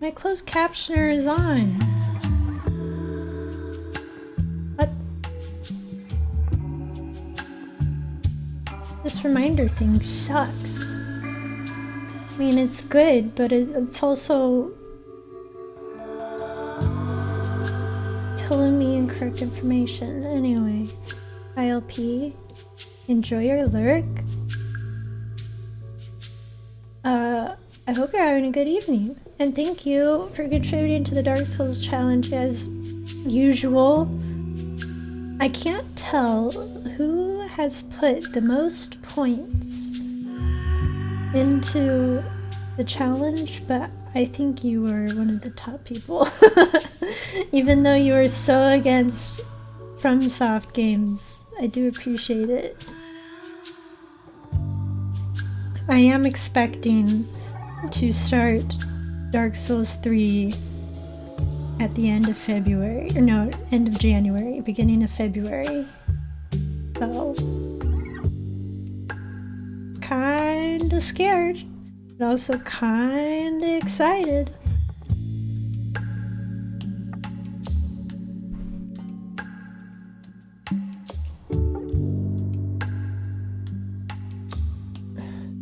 My closed captioner is on. What? This reminder thing sucks. I mean, it's good, but it's also telling me incorrect information. Anyway, ILP, enjoy your lurk. I hope you're having a good evening. And thank you for contributing to the Dark Souls challenge as usual. I can't tell who has put the most points into the challenge, but I think you were one of the top people. Even though you were so against FromSoft games, I do appreciate it. I am expecting to start Dark Souls 3 at the end of February, or no, end of January, beginning of February. So, kinda scared, but also kinda excited.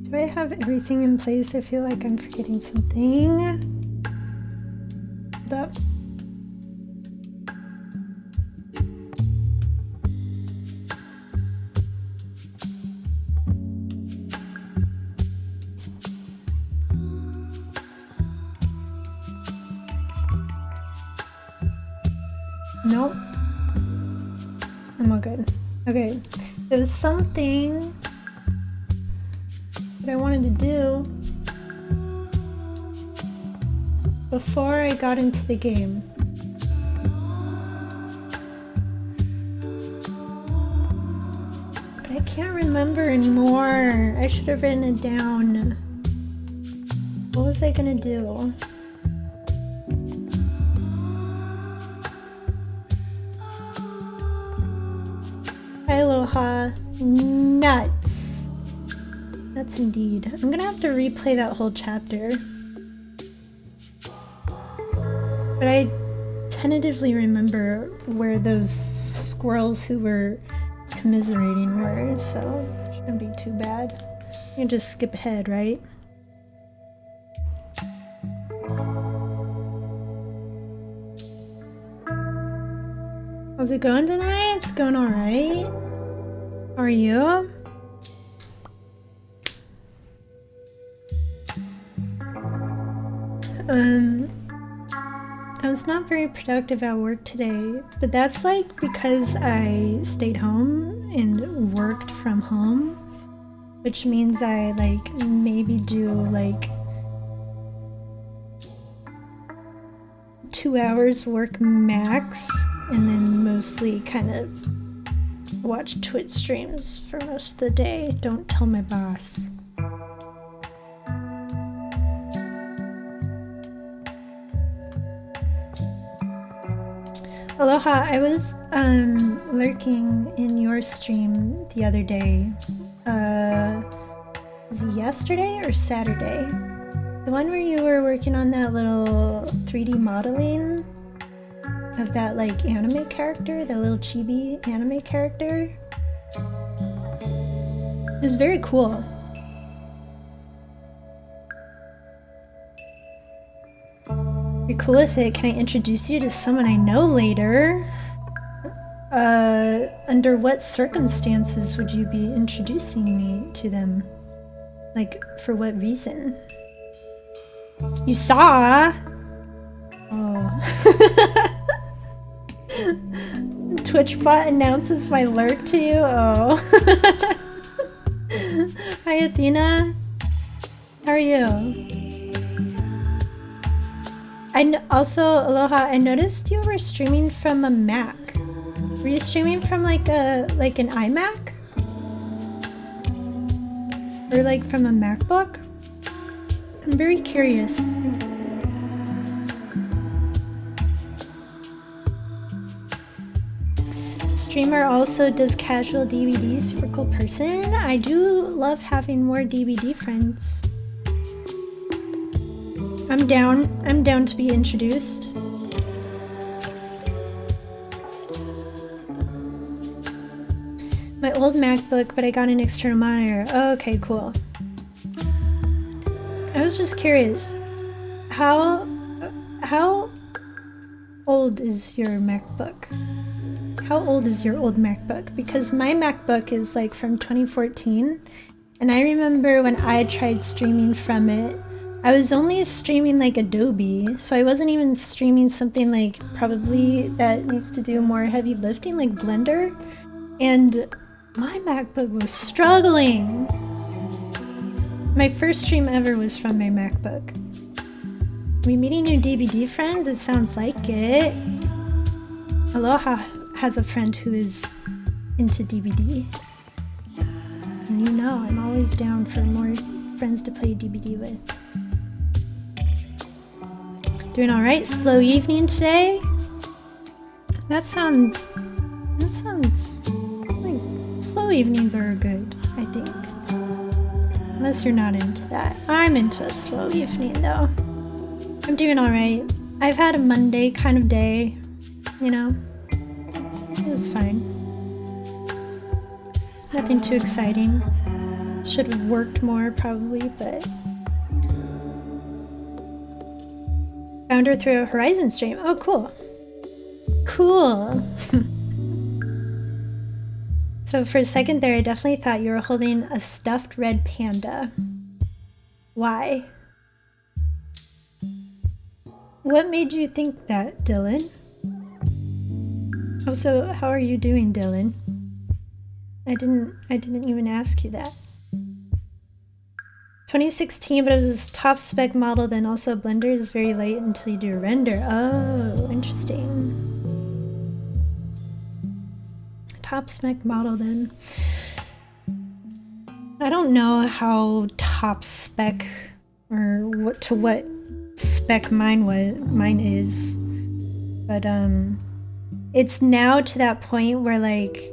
Do I have everything in place? I feel like I'm forgetting something. Hold up. Nope. I'm all good. Okay. There was something that I wanted to do before I got into the game. But I can't remember anymore. I should have written it down. What was I gonna do? Aloha. Nuts. Nuts indeed. I'm gonna have to replay that whole chapter. But I tentatively remember where those squirrels who were commiserating were, so it shouldn't be too bad. I can just skip ahead, right? How's it going tonight? It's going alright. How are you? I was not very productive at work today, but that's like because I stayed home and worked from home, which means I like maybe do like 2 hours work max, and then mostly kind of watch Twitch streams for most of the day. Don't tell my boss. Aloha, I was lurking in your stream the other day. Was it yesterday or Saturday? The one where you were working on that little 3D modeling of that like anime character, that little chibi anime character. It was very cool. If you're cool with it, can I introduce you to someone I know later? Under what circumstances would you be introducing me to them? Like, for what reason? You saw? Oh. Twitchbot announces my lurk to you? Oh. Hi, Athena. How are you? Also, Aloha, I noticed you were streaming from a Mac. Were you streaming from like an iMac? Or like from a MacBook? I'm very curious. Streamer also does casual DVD, super cool person. I do love having more DVD friends. I'm down. I'm down to be introduced. My old MacBook, but I got an external monitor. Oh, okay, cool. I was just curious. How old is your MacBook? How old is your old MacBook? Because my MacBook is like from 2014, and I remember when I tried streaming from it, I was only streaming like Adobe, so I wasn't even streaming something like probably that needs to do more heavy lifting like Blender, and my MacBook was struggling. My first stream ever was from my MacBook. Are we meeting new DBD friends? It sounds like it. Aloha has a friend who is into DBD. And you know, I'm always down for more friends to play DBD with. Doing alright? Slow evening today? That sounds like slow evenings are good, I think. Unless you're not into that. I'm into a slow evening though. I'm doing alright. I've had a Monday kind of day, you know. It was fine. Nothing too exciting. Should have worked more probably, but found her through a Horizon stream. Oh, cool. Cool. So for a second there, I definitely thought you were holding a stuffed red panda. Why? What made you think that, Dylan? Also, how are you doing, Dylan? I didn't even ask you that. 2016, but it was this top spec model, then also Blender is very late until you do a render. Oh, interesting. Top spec model then. I don't know how top spec or what spec mine is, but it's now to that point where like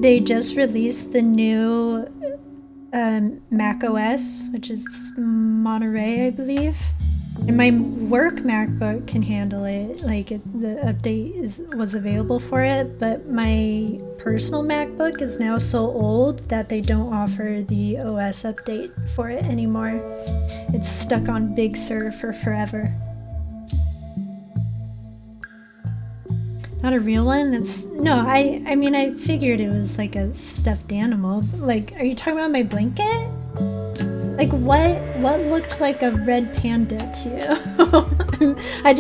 they just released the new Mac OS, which is Monterey, I believe, and my work MacBook can handle it. Like the update was available for it, but my personal MacBook is now so old that they don't offer the OS update for it anymore. It's stuck on Big Sur for forever. Not a real one? No, I mean, I figured it was like a stuffed animal. Like, are you talking about my blanket? Like, what looked like a red panda to you? I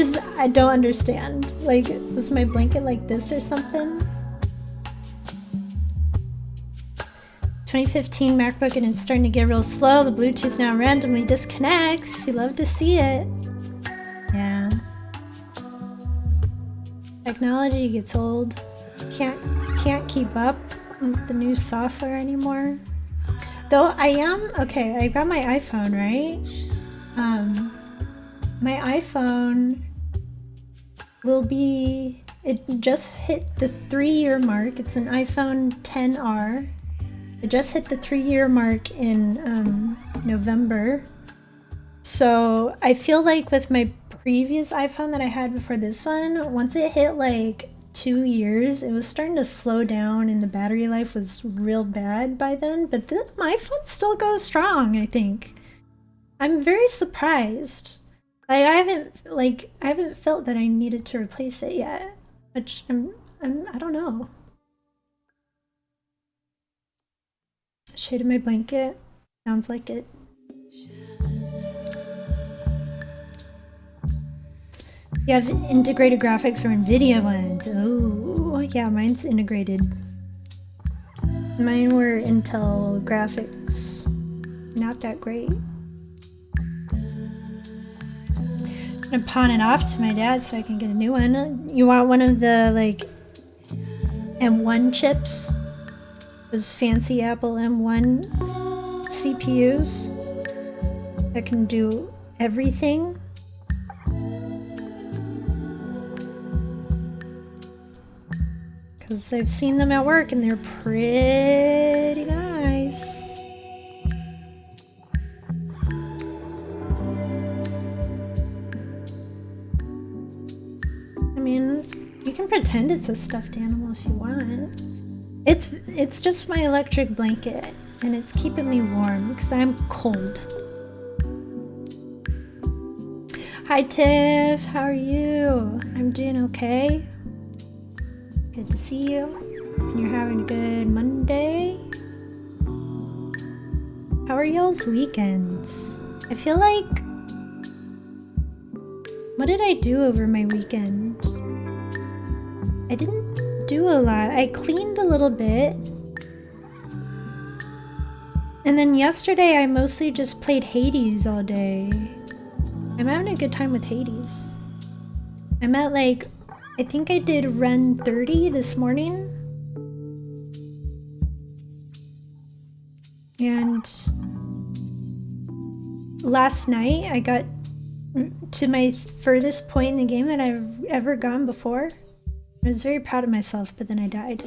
don't understand. Like, was my blanket like this or something? 2015 MacBook, and it's starting to get real slow. The Bluetooth now randomly disconnects. You love to see it. Yeah. Technology gets old. Can't keep up with the new software anymore. Though I got my iPhone, right? My iPhone it just hit the 3-year mark. It's an iPhone XR. It just hit the 3-year mark in November. So I feel like with my previous iPhone that I had before this one, once it hit like 2 years, it was starting to slow down and the battery life was real bad by then. But my phone still goes strong, I think. I'm very surprised. Like, I haven't felt that I needed to replace it yet, which I don't know. Shade of my blanket. Sounds like it. You have integrated graphics or NVIDIA ones? Oh, yeah, mine's integrated. Mine were Intel graphics. Not that great. I'm gonna pawn it off to my dad so I can get a new one. You want one of the, like, M1 chips? Those fancy Apple M1 CPUs that can do everything? Because I've seen them at work and they're pretty nice. pretend it's a stuffed animal if you want. It's just my electric blanket, and it's keeping me warm because I'm cold. Hi Tiff, how are you? I'm doing okay. Good to see you. And you're having a good Monday. How are y'all's weekends? I feel like... What did I do over my weekend? I didn't do a lot. I cleaned a little bit. And then yesterday I mostly just played Hades all day. I'm having a good time with Hades. I'm at like, I think I did run 30 this morning. And last night I got to my furthest point in the game that I've ever gone before. I was very proud of myself, but then I died.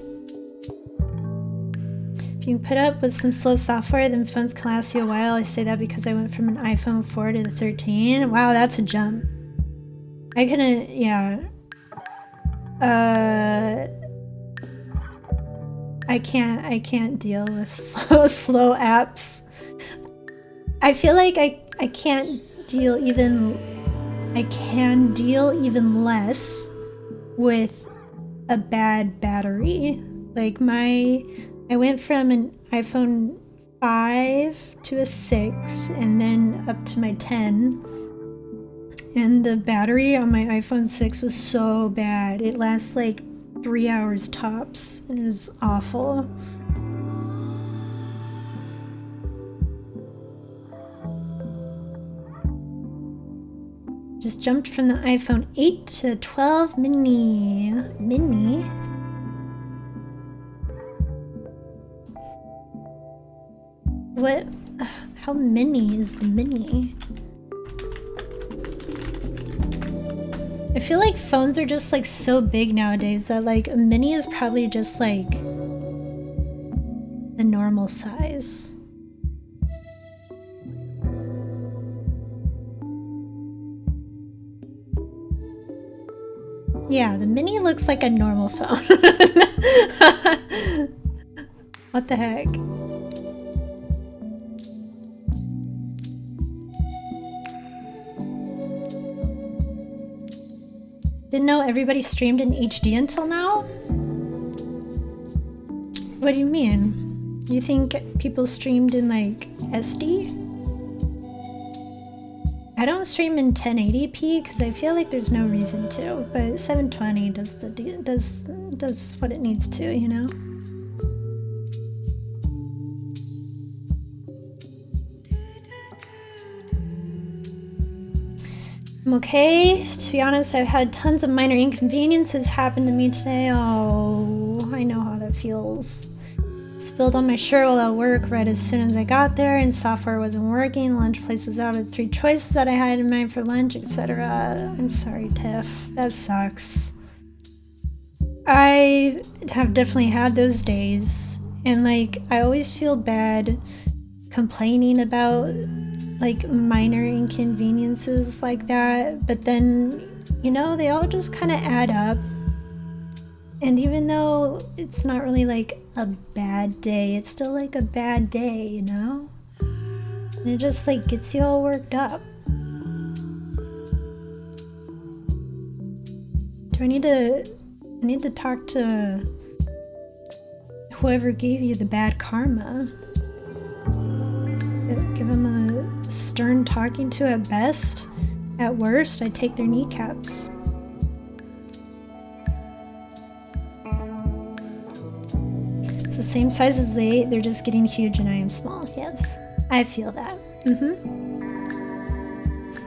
If you put up with some slow software, then phones can last you a while. I say that because I went from an iPhone 4 to the 13. Wow, that's a jump. I couldn't, yeah. I can't deal with slow apps. I feel like I can deal even less with a bad battery. Like I went from an iPhone 5 to a 6 and then up to my 10. And the battery on my iPhone 6 was so bad. It lasts like 3 hours tops. And it was awful. Just jumped from the iPhone 8 to 12 mini. What? How mini is the mini? I feel like phones are just like so big nowadays that like a mini is probably just like the normal size. Yeah, the mini looks like a normal phone. What the heck? Didn't know everybody streamed in HD until now? What do you mean? You think people streamed in like SD? I don't stream in 1080p because I feel like there's no reason to, but 720 does what it needs to, you know? I'm okay. To be honest, I've had tons of minor inconveniences happen to me today. Oh, I know how that feels. Spilled on my shirt while at work right as soon as I got there, and software wasn't working. The lunch place was out of the 3 choices that I had in mind for lunch, etc. I'm sorry, Tiff. That sucks. I have definitely had those days, and like I always feel bad complaining about like minor inconveniences like that, but then, you know, they all just kind of add up. And even though it's not really like a bad day, it's still like a bad day, you know? And it just like gets you all worked up. I need to talk to whoever gave you the bad karma. Give them a stern talking to at best. At worst, I take their kneecaps. It's the same size as they ate, they're just getting huge and I am small. Yes, I feel that. I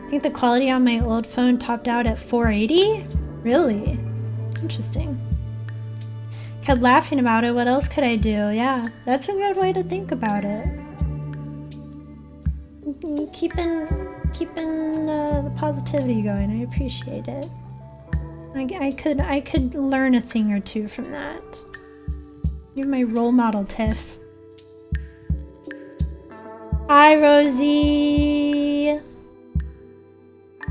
think the quality on my old phone topped out at 480? Really? Interesting. Kept laughing about it, what else could I do? Yeah, that's a good way to think about it. Keeping the positivity going. I appreciate it. I could learn a thing or two from that. You're my role model, Tiff. Hi, Rosie.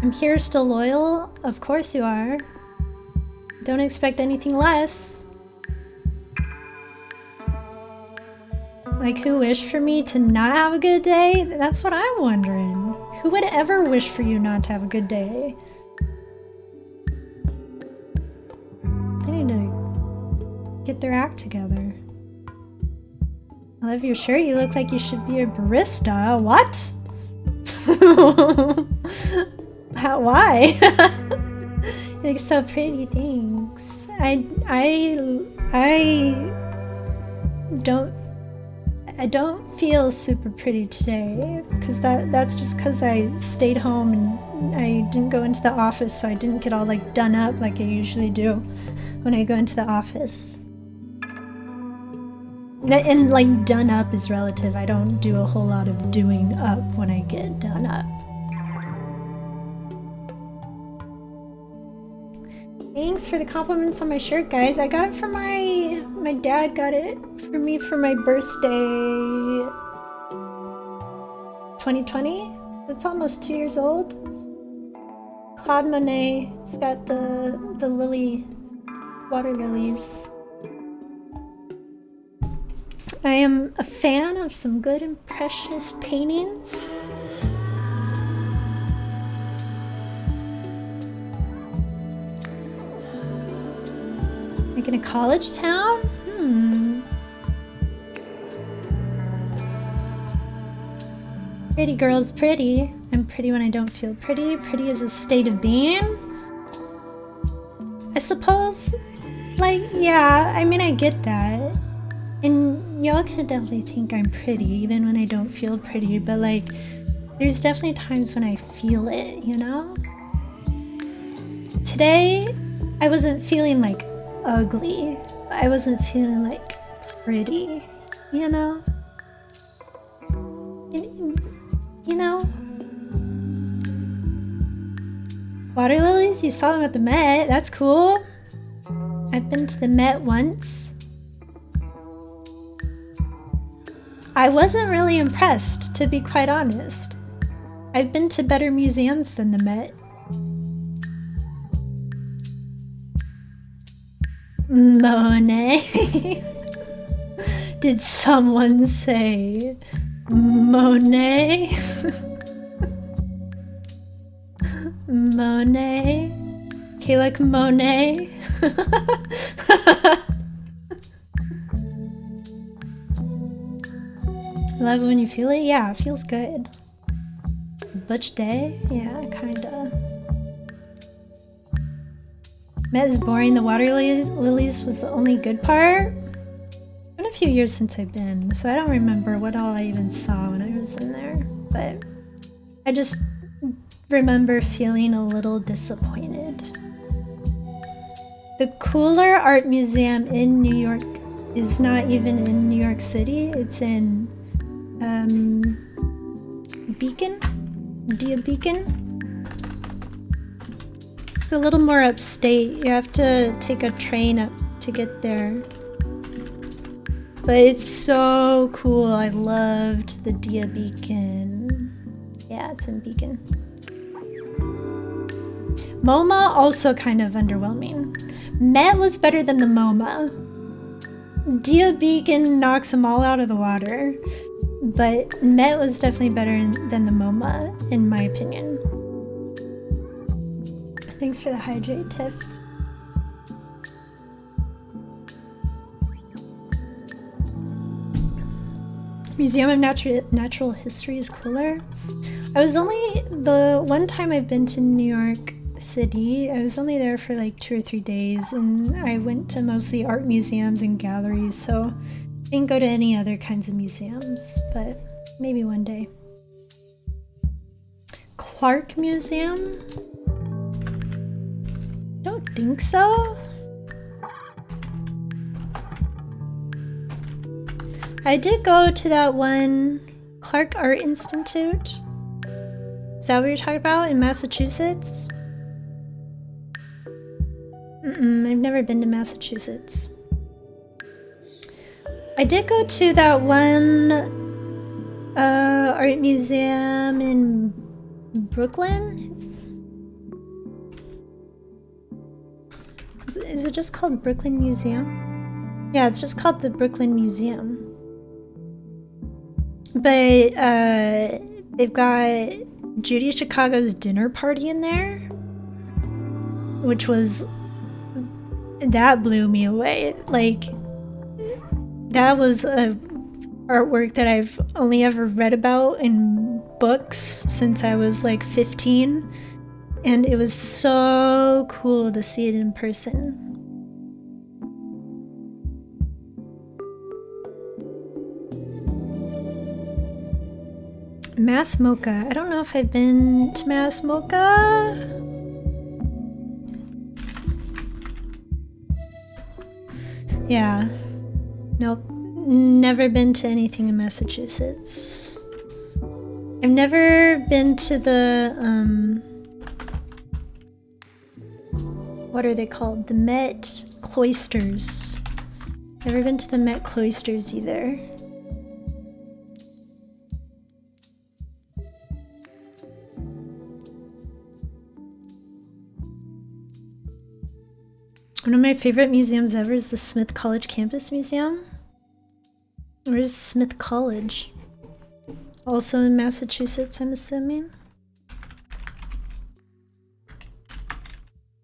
I'm here, still loyal. Of course you are. don't expect anything less. Like, who wished for me to not have a good day? That's what I'm wondering. Who would ever wish for you not to have a good day? They need to get their act together. I love your shirt. You look like you should be a barista. What? Why? You look so pretty. Thanks. I don't feel super pretty today, because that's just because I stayed home and I didn't go into the office, so I didn't get all like done up like I usually do when I go into the office. And like done up is relative. I don't do a whole lot of doing up when I get done up. Thanks for the compliments on my shirt, guys. I got it from my dad got it for me for my birthday 2020. It's almost 2 years old. Claude Monet. It's got the lily, water lilies. I am a fan of some good impressionist paintings. Like in a college town? Pretty girl's pretty. I'm pretty when I don't feel pretty. Pretty is a state of being, I suppose. Like, yeah, I mean, I get that. And y'all can definitely think I'm pretty even when I don't feel pretty, but like, there's definitely times when I feel it, you know? Today, I wasn't feeling like ugly. I wasn't feeling like pretty, you know? You know? Water lilies? You saw them at the Met. That's cool. I've been to the Met once. I wasn't really impressed, to be quite honest. I've been to better museums than the Met. Monet? Did someone say Monet? Monet? Okay, like Monet? Love it when you feel it? Yeah, it feels good. Butch day? Yeah, kinda. Met is boring. The water lilies was the only good part. It's been a few years since I've been, so I don't remember what all I even saw when I was in there. But I just remember feeling a little disappointed. The Cooler Art Museum in New York is not even in New York City. It's in Beacon? Beacon? It's a little more upstate. You have to take a train up to get there. But it's so cool. I loved the Dia Beacon. Yeah, it's in Beacon. MoMA, also kind of underwhelming. Met was better than the MoMA. Dia Beacon knocks them all out of the water. But Met was definitely better than the MoMA, in my opinion. Thanks for the hydrate, Tiff. Museum of Natural History is cooler. I was only, the one time I've been to New York City, I was only there for like 2 or 3 days, and I went to mostly art museums and galleries, so I didn't go to any other kinds of museums, but maybe one day. Clark Museum? Don't think so. I did go to that one Clark Art Institute. Is that what you're talking about, in Massachusetts? I've never been to Massachusetts. I did go to that one art museum in Brooklyn. Is it just called Brooklyn Museum? Yeah, it's just called the Brooklyn Museum. But they've got Judy Chicago's dinner party in there, which was, that blew me away. Like, that was a artwork that I've only ever read about in books since I was like 15, and it was so cool to see it in person. Mass Mocha. I don't know if I've been to Mass Mocha. Yeah. Nope. Never been to anything in Massachusetts. I've never been to the, what are they called? The Met Cloisters. Never been to the Met Cloisters either. One of my favorite museums ever is the Smith College Campus Museum. Where's Smith College? Also in Massachusetts, I'm assuming.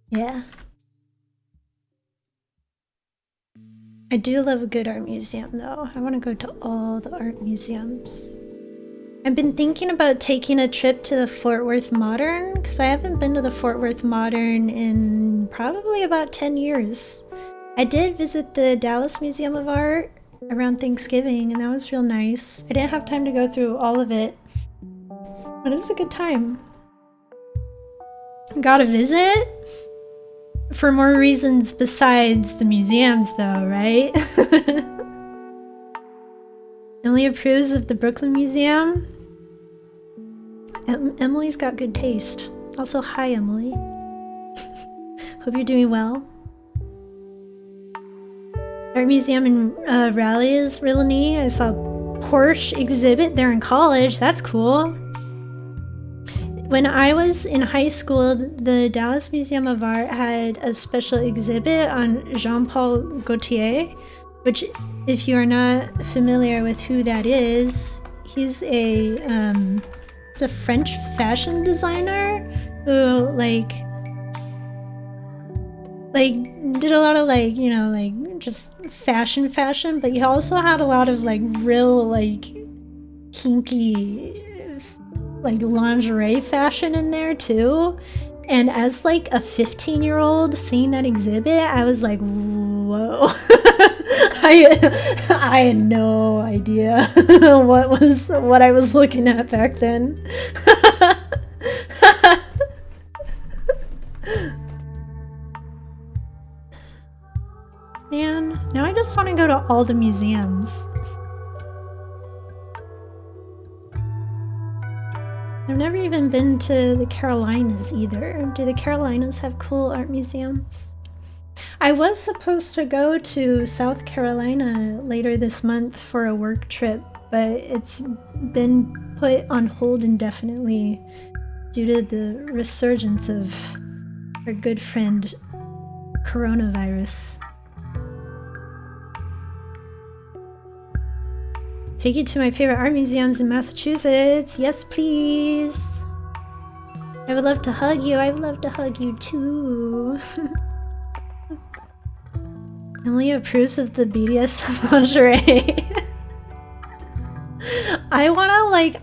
Yeah. I do love a good art museum though. I want to go to all the art museums. I've been thinking about taking a trip to the Fort Worth Modern because I haven't been to the Fort Worth Modern in probably about 10 years. I did visit the Dallas Museum of Art around Thanksgiving, and that was real nice. I didn't have time to go through all of it, but it was a good time. Gotta visit for more reasons besides the museums though, right? Emily approves of the Brooklyn Museum. Emily's got good taste. Also, hi Emily. Hope you're doing well. Art museum in Raleigh is really neat. I saw a Porsche exhibit there in college. That's cool. When I was in high school, the Dallas Museum of Art had a special exhibit on Jean-Paul Gaultier, which, if you are not familiar with who that is, he's a French fashion designer who like did a lot of just fashion, but he also had a lot of real kinky lingerie fashion in there too. And as a 15-year-old seeing that exhibit, I was like, whoa. I had no idea what I was looking at back then. Man, now I just want to go to all the museums. I've never even been to the Carolinas either. Do the Carolinas have cool art museums? I was supposed to go to South Carolina later this month for a work trip, but it's been put on hold indefinitely due to the resurgence of our good friend coronavirus. Take you to my favorite art museums in Massachusetts. Yes, please. I would love to hug you. I would love to hug you too. Emily approves of the BDSM lingerie. I wanna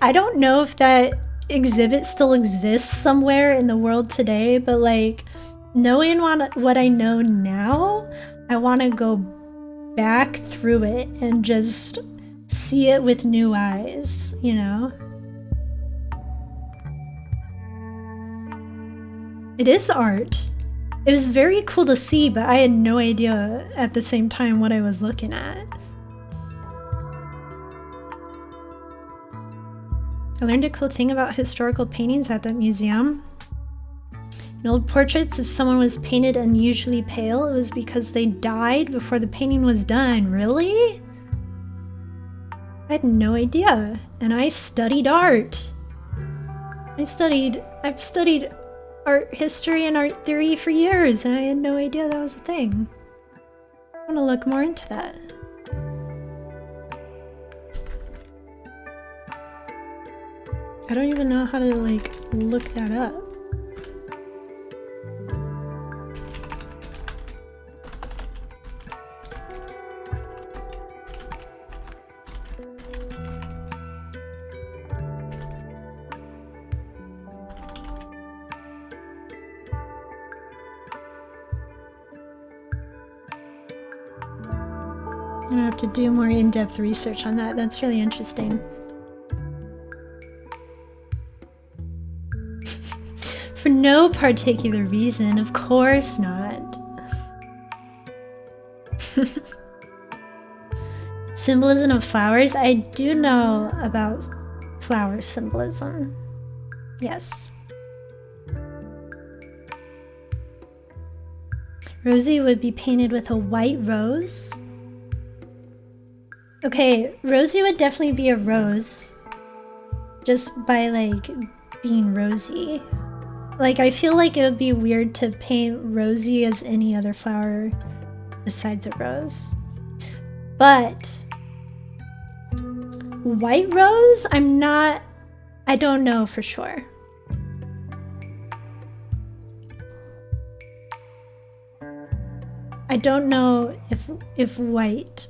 I don't know if that exhibit still exists somewhere in the world today, but knowing what I know now, I wanna go back through it and just see it with new eyes, you know? It is art. It was very cool to see, but I had no idea at the same time what I was looking at. I learned a cool thing about historical paintings at that museum. In old portraits, if someone was painted unusually pale, it was because they died before the painting was done. Really? I had no idea, and I studied art. I've studied art history and art theory for years, and I had no idea that was a thing. I want to look more into that. I don't even know how to, like, look that up. I'm gonna have to do more in-depth research on that. That's really interesting. For no particular reason, of course not. Symbolism of flowers? I do know about flower symbolism. Yes. Rosie would be painted with a white rose. Okay, Rosie would definitely be a rose. Just by, like, being Rosie. Like, I feel like it would be weird to paint Rosie as any other flower besides a rose. But white rose? I don't know for sure. I don't know if white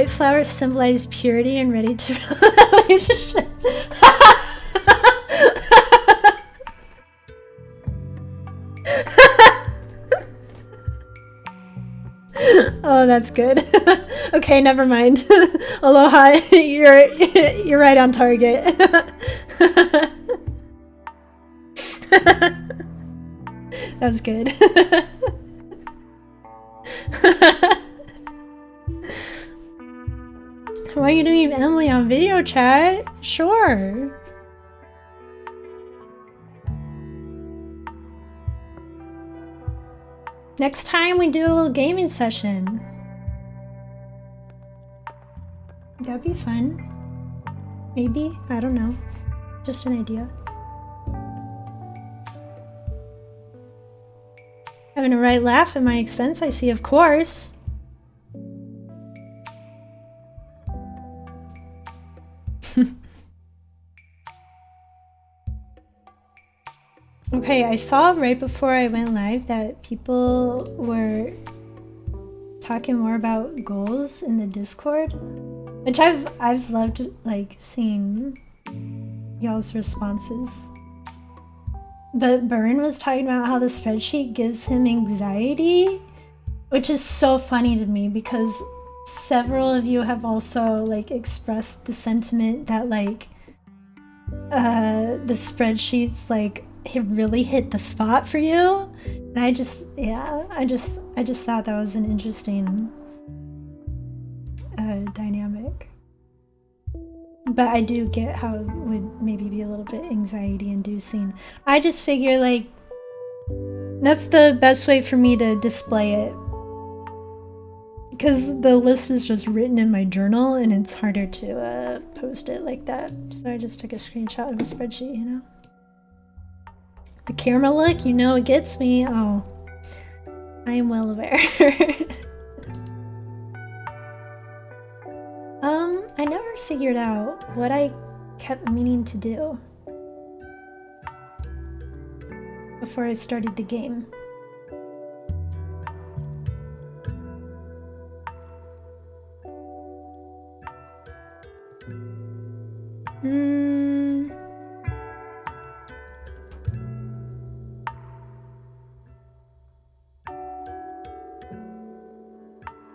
flowers symbolize purity and ready to relationship. Oh, that's good. Okay, never mind. Aloha, you're right on target. That was good. Why are you doing Emily on video chat? Sure. Next time we do a little gaming session. That'd be fun. Maybe, I don't know. Just an idea. Having a right laugh at my expense, I see, of course. Okay, I saw right before I went live that people were talking more about goals in the Discord, which I've loved, like, seeing y'all's responses. But Byrne was talking about how the spreadsheet gives him anxiety, which is so funny to me because several of you have also, like, expressed the sentiment that, like, the spreadsheets, like, really hit the spot for you. And I just thought that was an interesting dynamic. But I do get how it would maybe be a little bit anxiety inducing. I just figure, like, that's the best way for me to display it. Because the list is just written in my journal and it's harder to post it like that. So I just took a screenshot of a spreadsheet, you know? The camera look, you know, it gets me. Oh, I am well aware. I never figured out what I kept meaning to do before I started the game.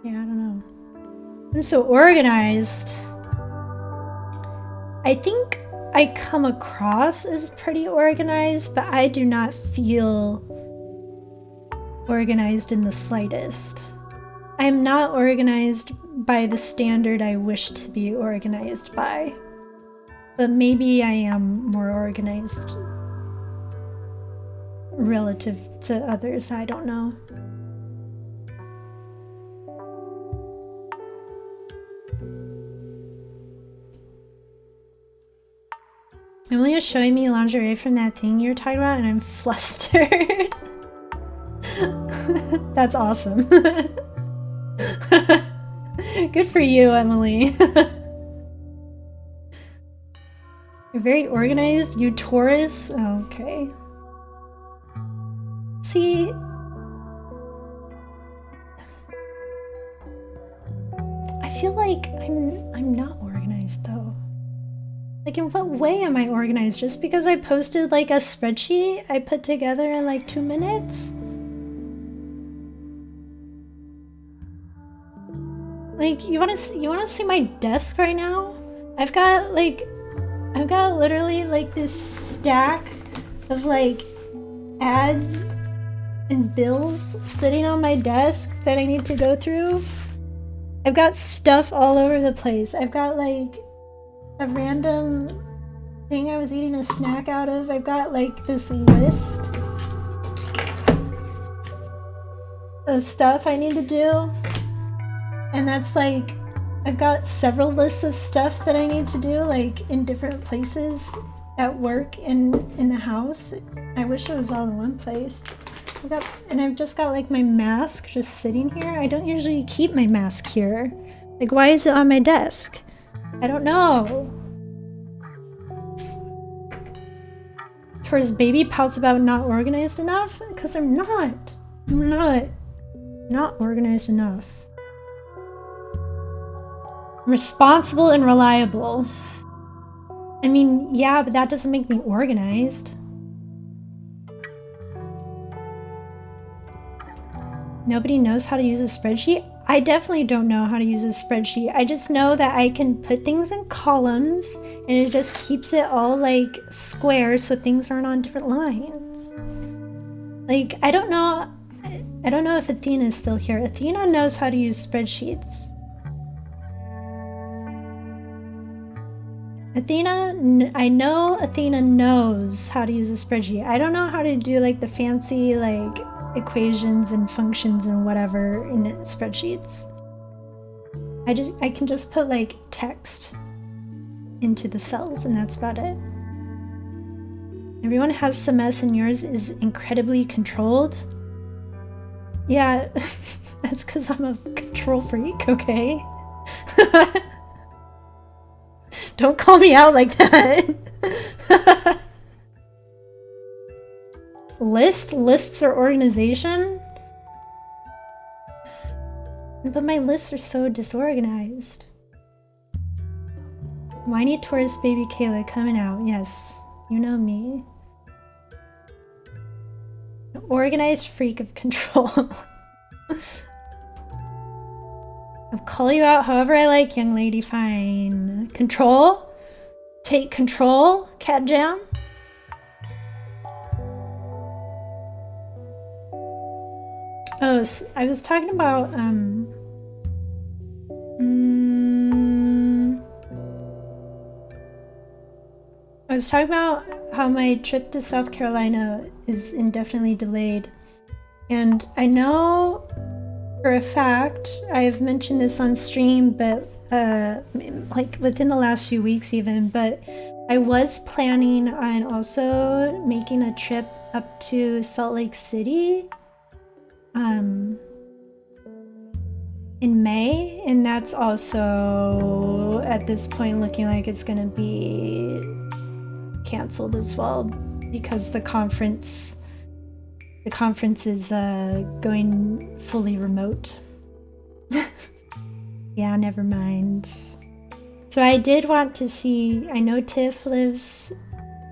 Yeah, I don't know. I'm so organized. I think I come across as pretty organized, but I do not feel organized in the slightest. I'm not organized by the standard I wish to be organized by. But maybe I am more organized relative to others, I don't know. Emily is showing me lingerie from that thing you're talking about, and I'm flustered. That's awesome. Good for you, Emily. You're very organized, you Taurus. Okay. See, I feel like I'm not organized though. Like, in what way am I organized? Just because I posted like a spreadsheet I put together in like 2 minutes? Like, you wanna see my desk right now? I've got literally like this stack of like ads and bills sitting on my desk that I need to go through. I've got stuff all over the place. I've got like a random thing I was eating a snack out of. I've got like this list of stuff I need to do. And that's like, I've got several lists of stuff that I need to do, like in different places at work and in the house. I wish it was all in one place. I've just got like my mask just sitting here. I don't usually keep my mask here. Like, why is it on my desk? I don't know. Taurus baby pouts about not organized enough? Because I'm not. I'm not organized enough. I'm responsible and reliable. I mean, yeah, but that doesn't make me organized. Nobody knows how to use a spreadsheet? I definitely don't know how to use a spreadsheet. I just know that I can put things in columns and it just keeps it all like square so things aren't on different lines. Like, I don't know if Athena is still here. Athena knows how to use spreadsheets. I know Athena knows how to use a spreadsheet. I don't know how to do like the fancy like equations and functions and whatever in spreadsheets. I can just put like text into the cells and that's about it. Everyone has some mess and yours is incredibly controlled. Yeah, that's because I'm a control freak, okay? Don't call me out like that. Lists are organization? But my lists are so disorganized. Whiny Taurus baby Kayla coming out. Yes, you know me. An organized freak of control. I'll call you out however I like, young lady. Fine. Control? Take control, Cat Jam? Oh, so I was talking about, I was talking about how my trip to South Carolina is indefinitely delayed. And I know for a fact, I've mentioned this on stream, but like within the last few weeks even, but I was planning on also making a trip up to Salt Lake City in May, and that's also at this point looking like it's gonna be canceled as well because the conference is going fully remote. Yeah, never mind. So I did want to see, I know Tiff lives,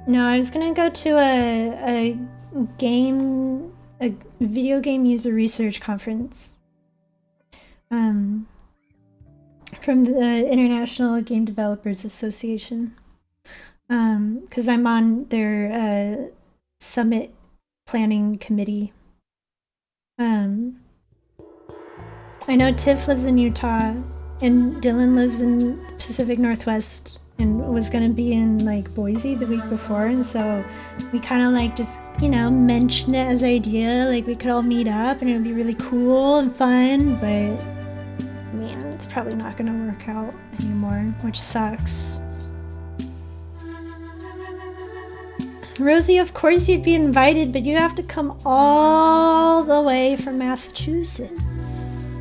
no, I was gonna go to a video game user research conference from the International Game Developers Association, because I'm on their summit planning committee. I know Tiff lives in Utah and Dylan lives in Pacific Northwest and was gonna be in like Boise the week before, and so we kind of like just, you know, mentioned it as an idea, like we could all meet up and it would be really cool and fun, but I mean, it's probably not gonna work out anymore, which sucks. Rosie, of course you'd be invited, but you have to come all the way from Massachusetts.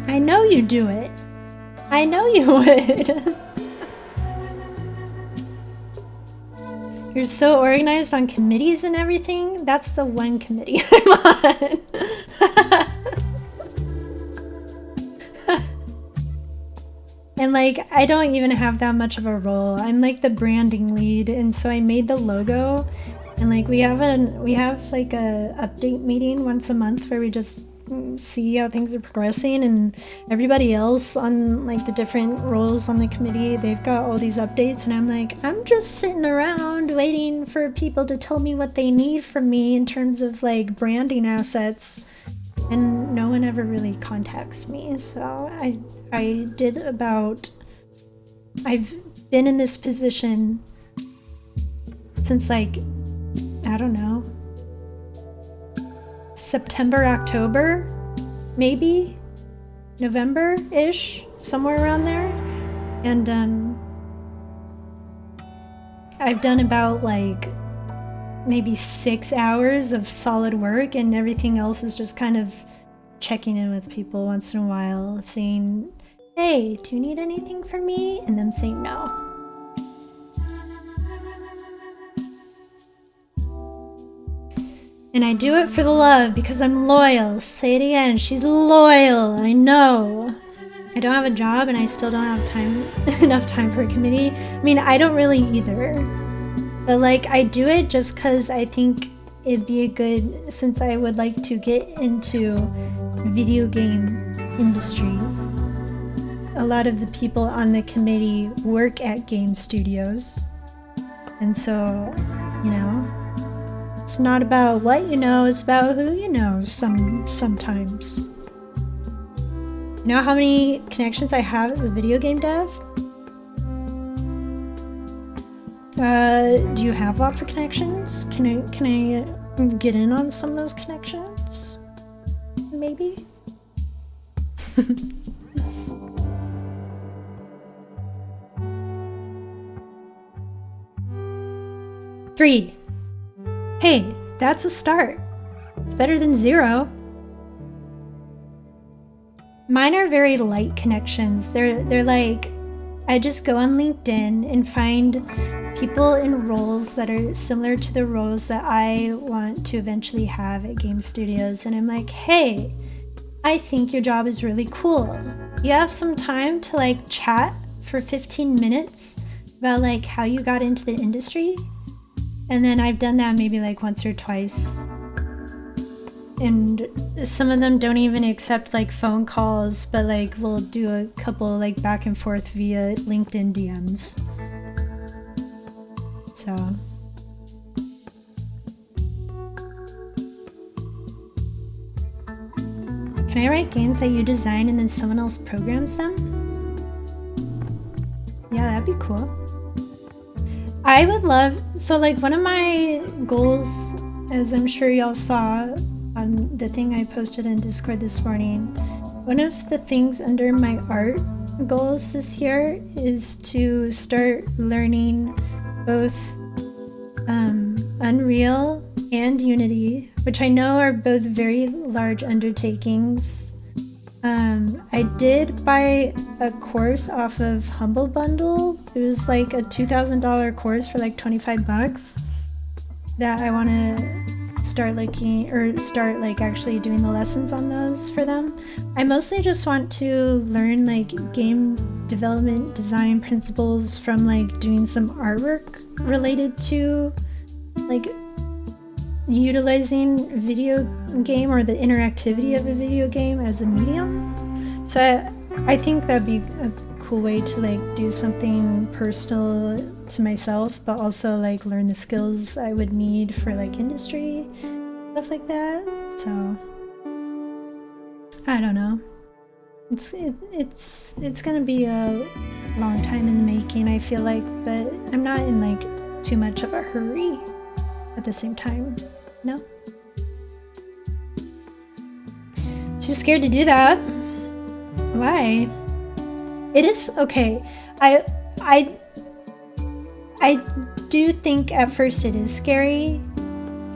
I know you'd do it. I know you would. You're so organized on committees and everything. That's the one committee I'm on. And like, I don't even have that much of a role. I'm like the branding lead, and so I made the logo. And like, we have like a update meeting once a month where we just see how things are progressing, and everybody else on like the different roles on the committee, they've got all these updates, and I'm like, I'm just sitting around waiting for people to tell me what they need from me in terms of like branding assets, and no one ever really contacts me. So I've been in this position since like, I don't know, September, October, maybe November-ish, somewhere around there. And I've done about like maybe 6 hours of solid work, and everything else is just kind of checking in with people once in a while, saying, hey, do you need anything from me? And them saying no. And I do it for the love, because I'm loyal. Say it again, she's loyal, I know. I don't have a job, and I still don't have enough time for a committee. I mean, I don't really either. But like, I do it just because I think it'd be a good, since I would like to get into video game industry. A lot of the people on the committee work at game studios. And so, you know, it's not about what you know, it's about who you know sometimes. You know how many connections I have as a video game dev? Do you have lots of connections? Can I get in on some of those connections? Maybe? Three. Hey, that's a start. It's better than 0. Mine are very light connections. They're like, I just go on LinkedIn and find people in roles that are similar to the roles that I want to eventually have at game studios. And I'm like, hey, I think your job is really cool. You have some time to like chat for 15 minutes about like how you got into the industry? And then I've done that maybe like once or twice. And some of them don't even accept like phone calls, but like we'll do a couple like back and forth via LinkedIn DMs. So. Can I write games that you design and then someone else programs them? Yeah, that'd be cool. I would love, so like one of my goals, as I'm sure y'all saw on the thing I posted in Discord this morning, one of the things under my art goals this year is to start learning both Unreal and Unity, which I know are both very large undertakings. I did buy a course off of Humble Bundle. It was like a $2,000 course for like 25 bucks that I want to start looking, or start like actually doing the lessons on those for them. I mostly just want to learn like game development design principles from like doing some artwork related to like utilizing video game or the interactivity of a video game as a medium. So I think that'd be a cool way to like do something personal to myself, but also like learn the skills I would need for like industry, stuff like that. So I don't know. It's gonna be a long time in the making, I feel like, but I'm not in like too much of a hurry at the same time. No? Too scared to do that. Why? It is okay. I I do think at first it is scary,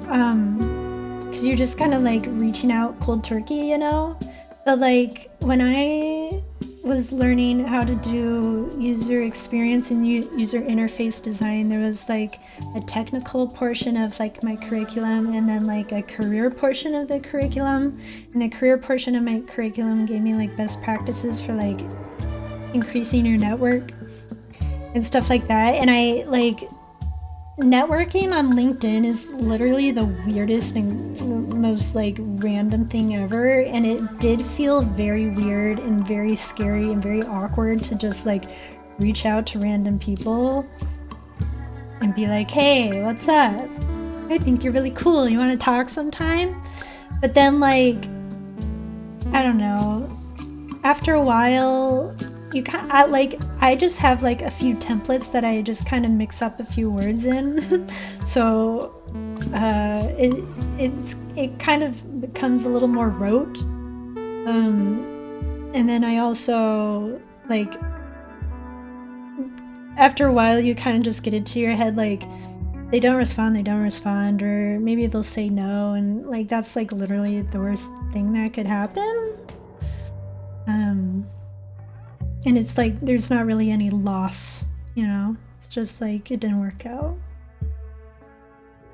because you're just kind of like reaching out cold turkey, you know? But like when I was learning how to do user experience and user interface design, there was like a technical portion of like my curriculum and then like a career portion of the curriculum. And the career portion of my curriculum gave me like best practices for like increasing your network and stuff like that. And I like networking on LinkedIn is literally the weirdest and most like random thing ever, and it did feel very weird and very scary and very awkward to just like reach out to random people and be like, hey, what's up? I think you're really cool, you want to talk sometime? But then like, I don't know, after a while you I just have like a few templates that I just kind of mix up a few words in. So it kind of becomes a little more rote. And then I also like, after a while you kind of just get into your head like, they don't respond, or maybe they'll say no, and like that's like literally the worst thing that could happen. And it's like there's not really any loss, you know? It's just like it didn't work out.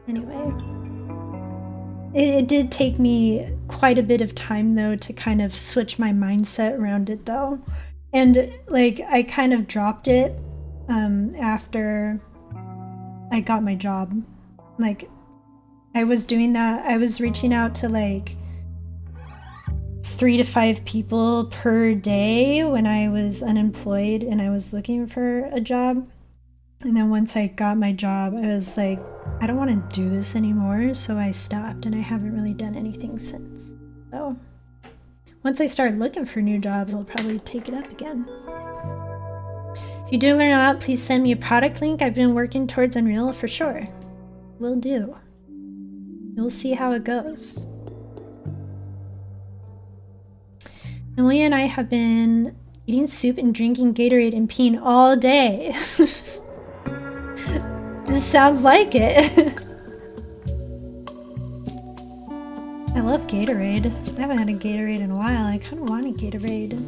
Anyway. It did take me quite a bit of time though to kind of switch my mindset around it though. And like I kind of dropped it after I got my job. Like I was doing that, I was reaching out to like 3 to 5 people per day when I was unemployed and I was looking for a job. And then once I got my job, I was like, I don't want to do this anymore, so I stopped and I haven't really done anything since. So once I start looking for new jobs, I'll probably take it up again. If you do learn a lot, please send me a product link. I've been working towards Unreal for sure. Will do. We'll see how it goes. Emily and I have been eating soup and drinking Gatorade and peeing all day. This sounds like it. I love Gatorade. I haven't had a Gatorade in a while. I kind of want a Gatorade.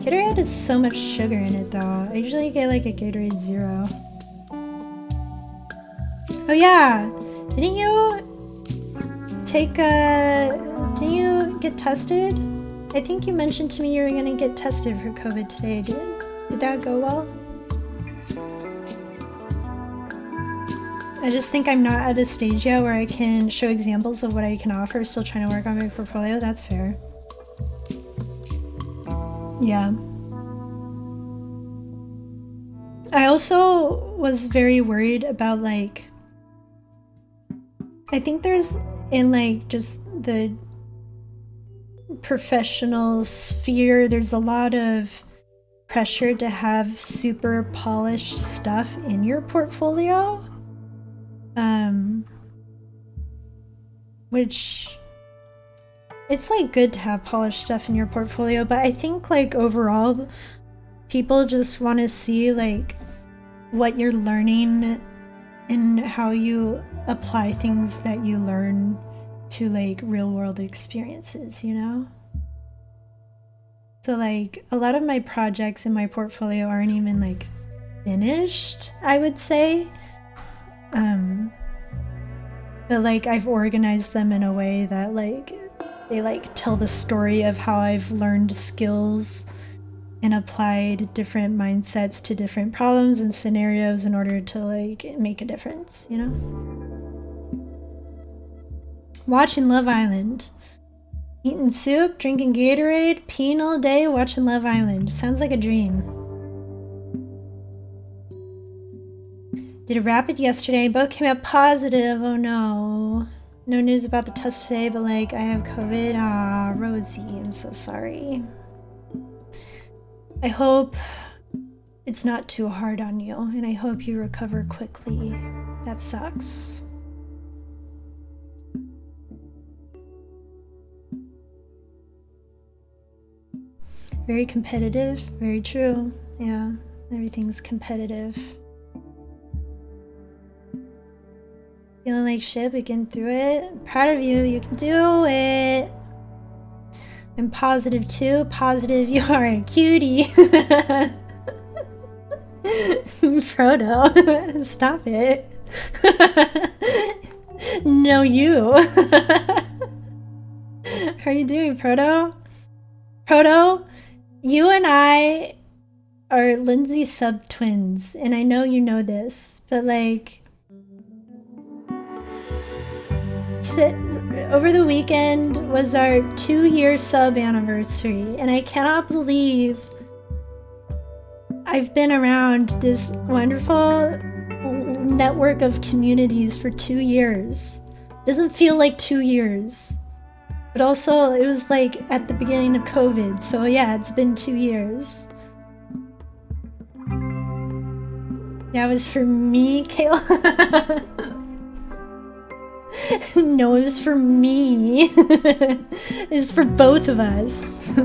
Gatorade has so much sugar in it though. I usually get like a Gatorade Zero. Oh yeah, didn't you get tested? I think you mentioned to me you were gonna get tested for COVID today. Did that go well? I just think I'm not at a stage yet where I can show examples of what I can offer. Still trying to work on my portfolio. That's fair. Yeah. I also was very worried about like, I think there's in like just the professional sphere, there's a lot of pressure to have super polished stuff in your portfolio. Which it's like good to have polished stuff in your portfolio, but I think like overall people just want to see like what you're learning and how you apply things that you learn to like real world experiences, you know? So like a lot of my projects in my portfolio aren't even like finished, I would say. But like I've organized them in a way that like they like tell the story of how I've learned skills and applied different mindsets to different problems and scenarios in order to like make a difference, you know? Watching Love Island. Eating soup, drinking Gatorade, peeing all day, watching Love Island. Sounds like a dream. Did a rapid yesterday, both came out positive. Oh no. No news about the test today, but like I have COVID. Ah, Rosie, I'm so sorry. I hope it's not too hard on you, and I hope you recover quickly. That sucks. Very competitive, very true. Yeah, Everything's competitive. Feeling like shit, but getting through it. Proud of you. You can do it. I'm positive too. Positive you are a cutie. Frodo, stop it. No, you. How are you doing, Proto? Proto, you and I are Lindsay sub-twins, and I know you know this, but like, today, over the weekend was our 2-year sub anniversary, and I cannot believe I've been around this wonderful network of communities for 2 years. Doesn't feel like 2 years. But also, it was like at the beginning of COVID, so yeah, it's been 2 years. That was for me, Kayla. No, it was for me. It was for both of us.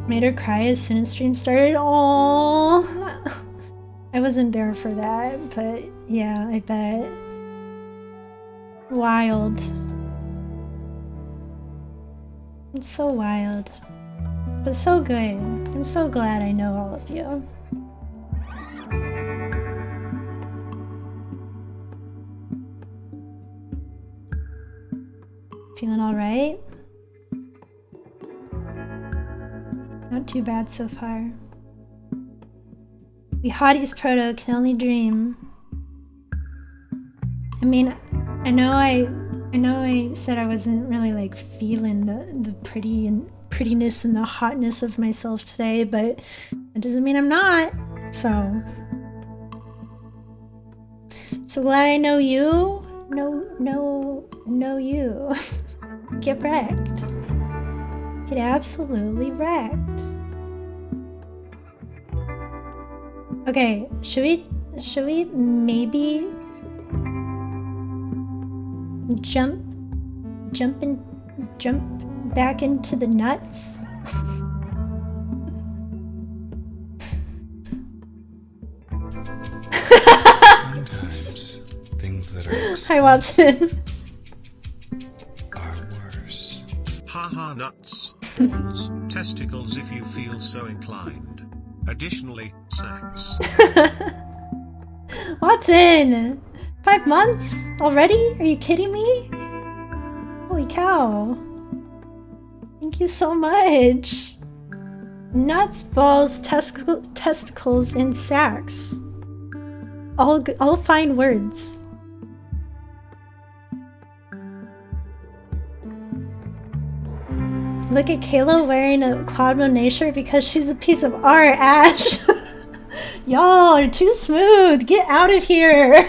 Made her cry as soon as stream started. Aww. I wasn't there for that, but yeah, I bet. Wild. It's so wild. But so good. I'm so glad I know all of you. Feeling alright? Not too bad so far. We hotties, Proto, can only dream. I mean, I know I said I wasn't really like feeling the prettiness and the hotness of myself today, but it doesn't mean I'm not. So glad I know you. Know you. Get wrecked. Get absolutely wrecked. Okay, should we maybe jump back into the nuts? Sometimes things that are Hi, Watson. are worse. Haha, nuts, balls, testicles if you feel so inclined. Additionally, sacks. Watson! 5 months already? Are you kidding me? Holy cow. Thank you so much. Nuts, balls, testicles, and sacks. All fine words. Look at Kayla wearing a Cloud Monet shirt because she's a piece of art, Ash. Y'all are too smooth. Get out of here.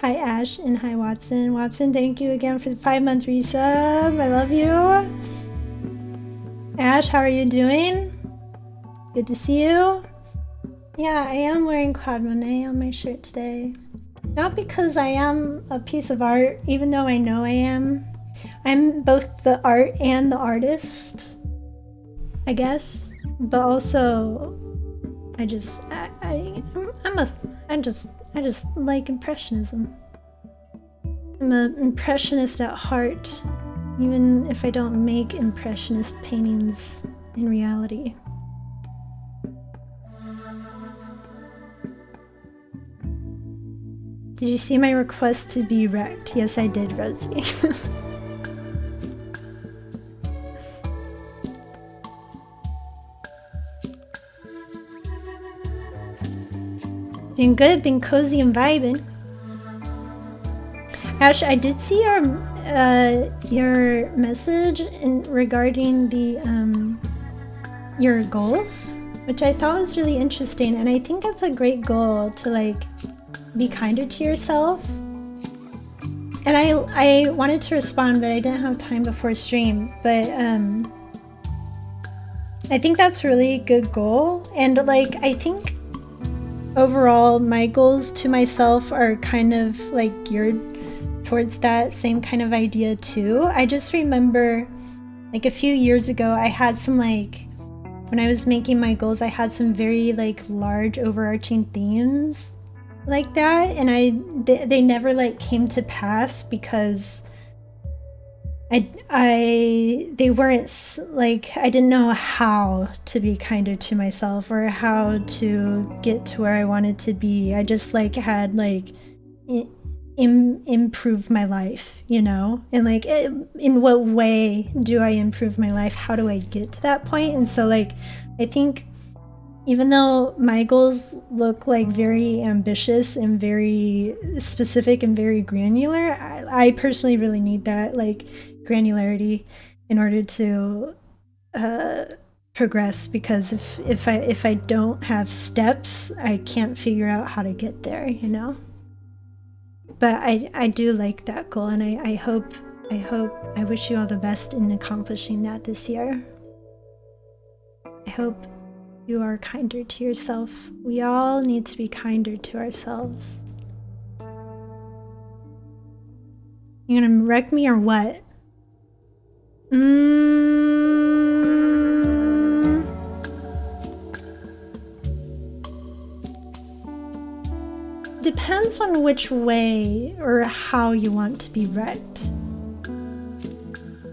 Hi, Ash, and hi, Watson. Watson, thank you again for the 5-month resub. I love you. Ash, how are you doing? Good to see you. Yeah, I am wearing Cloud Monet on my shirt today. Not because I am a piece of art, even though I know I am. I'm both the art and the artist, I guess. But also, I just like Impressionism. I'm an impressionist at heart, even if I don't make impressionist paintings in reality. Did you see my request to be wrecked? Yes, I did, Rosie. Doing good, been cozy and vibing. Ash, I did see your message regarding the your goals, which I thought was really interesting, and I think that's a great goal to like be kinder to yourself. And I wanted to respond, but I didn't have time before stream. But I think that's a really good goal, and like I think overall, my goals to myself are kind of like geared towards that same kind of idea too. I just remember like a few years ago, I had some like, when I was making my goals, I had some very like large overarching themes like that, and they never like came to pass because they weren't like, I didn't know how to be kinder to myself or how to get to where I wanted to be. I just like had like improve my life, you know, and like in what way do I improve my life? How do I get to that point? And so like, I think even though my goals look like very ambitious and very specific and very granular, I personally really need that like granularity in order to progress, because if I don't have steps, I can't figure out how to get there, you know. But I do like that goal, and I wish you all the best in accomplishing that this year. I hope you are kinder to yourself. We all need to be kinder to ourselves. You gonna wreck me or what? Depends on which way or how you want to be wrecked.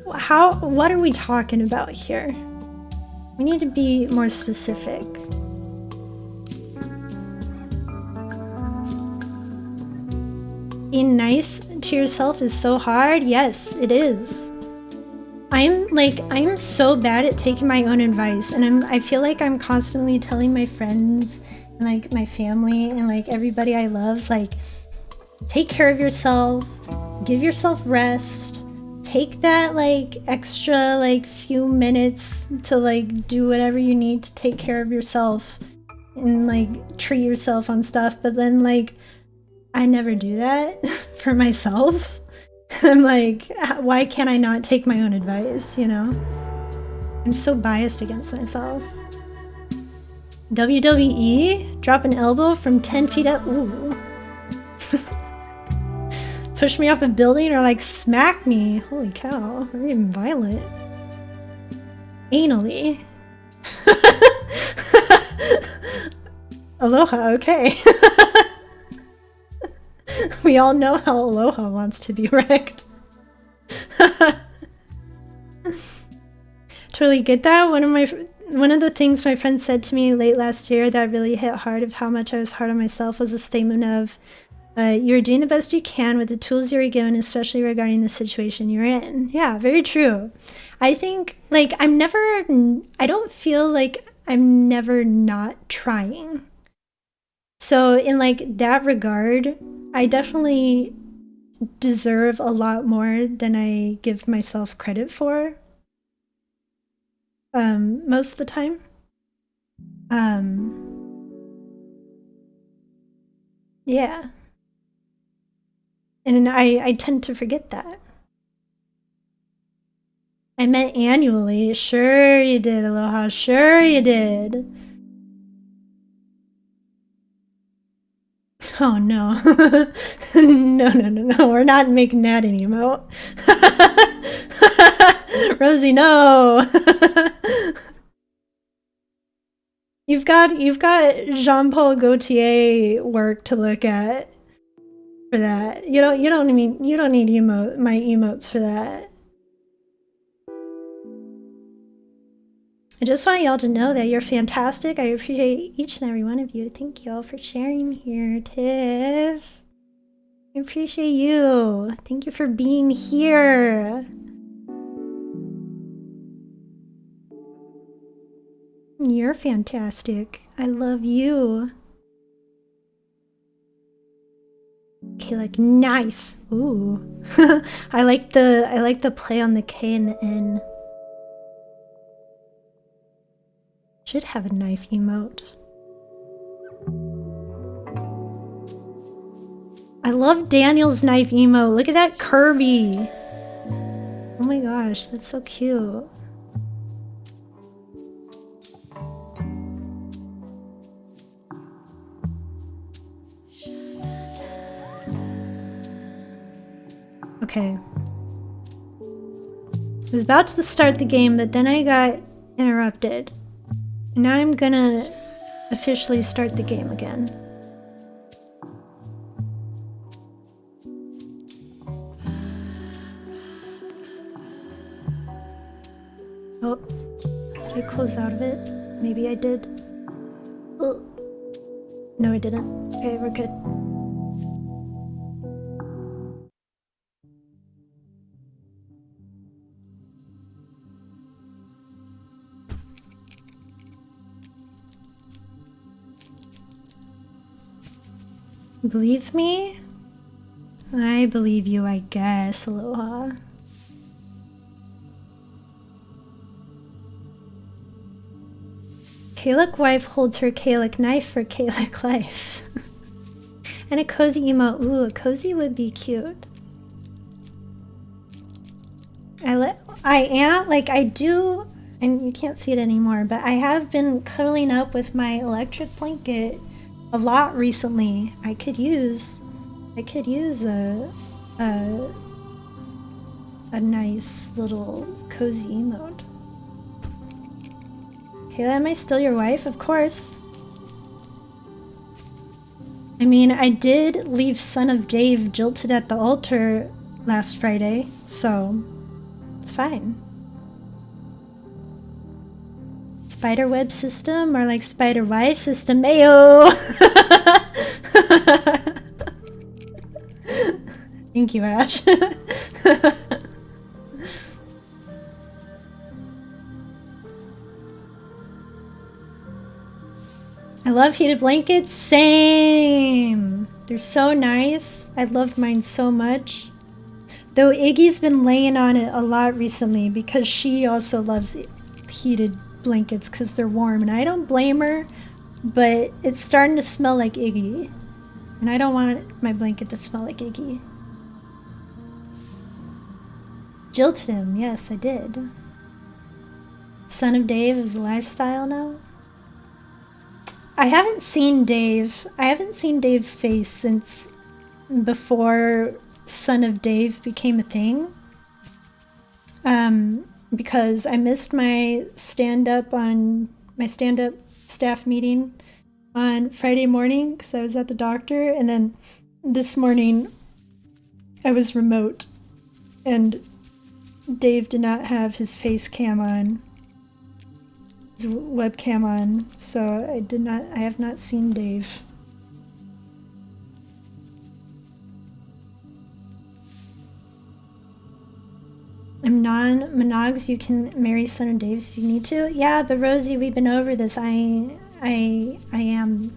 What are we talking about here? We need to be more specific. Being nice to yourself is so hard. Yes, it is. I'm so bad at taking my own advice, and I feel like I'm constantly telling my friends and like my family and like everybody I love, like, take care of yourself, give yourself rest, take that like extra like few minutes to like do whatever you need to take care of yourself and like treat yourself on stuff. But then like I never do that for myself. I'm like, why can't I not take my own advice, you know? I'm so biased against myself. WWE? Drop an elbow from 10 feet up? Ooh. Push me off a building or like smack me? Holy cow, we're even violent. Anally. Aloha, okay. We all know how Aloha wants to be wrecked. Totally get that. One of the things my friend said to me late last year that really hit hard of how much I was hard on myself was a statement of, you're doing the best you can with the tools you were given, especially regarding the situation you're in. Yeah, very true. I think, like, I don't feel like I'm never not trying. So in, like, that regard, I definitely deserve a lot more than I give myself credit for. Most of the time. Yeah. And I tend to forget that. I meant annually. Sure you did, Aloha. Sure you did. Oh no. No. We're not making that an emote. Rosie, no. You've got Jean-Paul Gaultier work to look at for that. You don't need my emotes for that. I just want y'all to know that you're fantastic. I appreciate each and every one of you. Thank you all for sharing here, Tiff. I appreciate you. Thank you for being here. You're fantastic. I love you. Okay, like knife. Ooh. I like the play on the K and the N. Should have a knife emote. I love Daniel's knife emote. Look at that Kirby. Oh my gosh, that's so cute. Okay. I was about to start the game, but then I got interrupted. And now I'm gonna officially start the game again. Oh, did I close out of it? Maybe I did. Oh. No, I didn't. Okay, we're good. Believe me? I believe you, I guess. Aloha. Kalic wife holds her Kalic knife for Kalic life. And a cozy emote. Ooh, a cozy would be cute. I am, like, I do, and you can't see it anymore, but I have been cuddling up with my electric blanket a lot recently. I could use a nice little cozy emote. Kayla, am I still your wife? Of course. I mean, I did leave Son of Dave jilted at the altar last Friday, so it's fine. Spiderweb system or like spider wife system? Ayo! Thank you, Ash. I love heated blankets. Same. They're so nice. I love mine so much. Though Iggy's been laying on it a lot recently because she also loves heated blankets because they're warm, and I don't blame her, but it's starting to smell like Iggy, and I don't want my blanket to smell like Iggy. Jilted him. Yes, I did. Son of Dave is a lifestyle now. I haven't seen Dave. I haven't seen Dave's face since before Son of Dave became a thing. Because I missed my stand-up staff meeting on Friday morning because I was at the doctor, and then this morning I was remote and Dave did not have his face cam on. Webcam on, so I have not seen Dave. I'm non-monogs. You can marry Son of Dave if you need to. Yeah, but Rosie, we've been over this. I am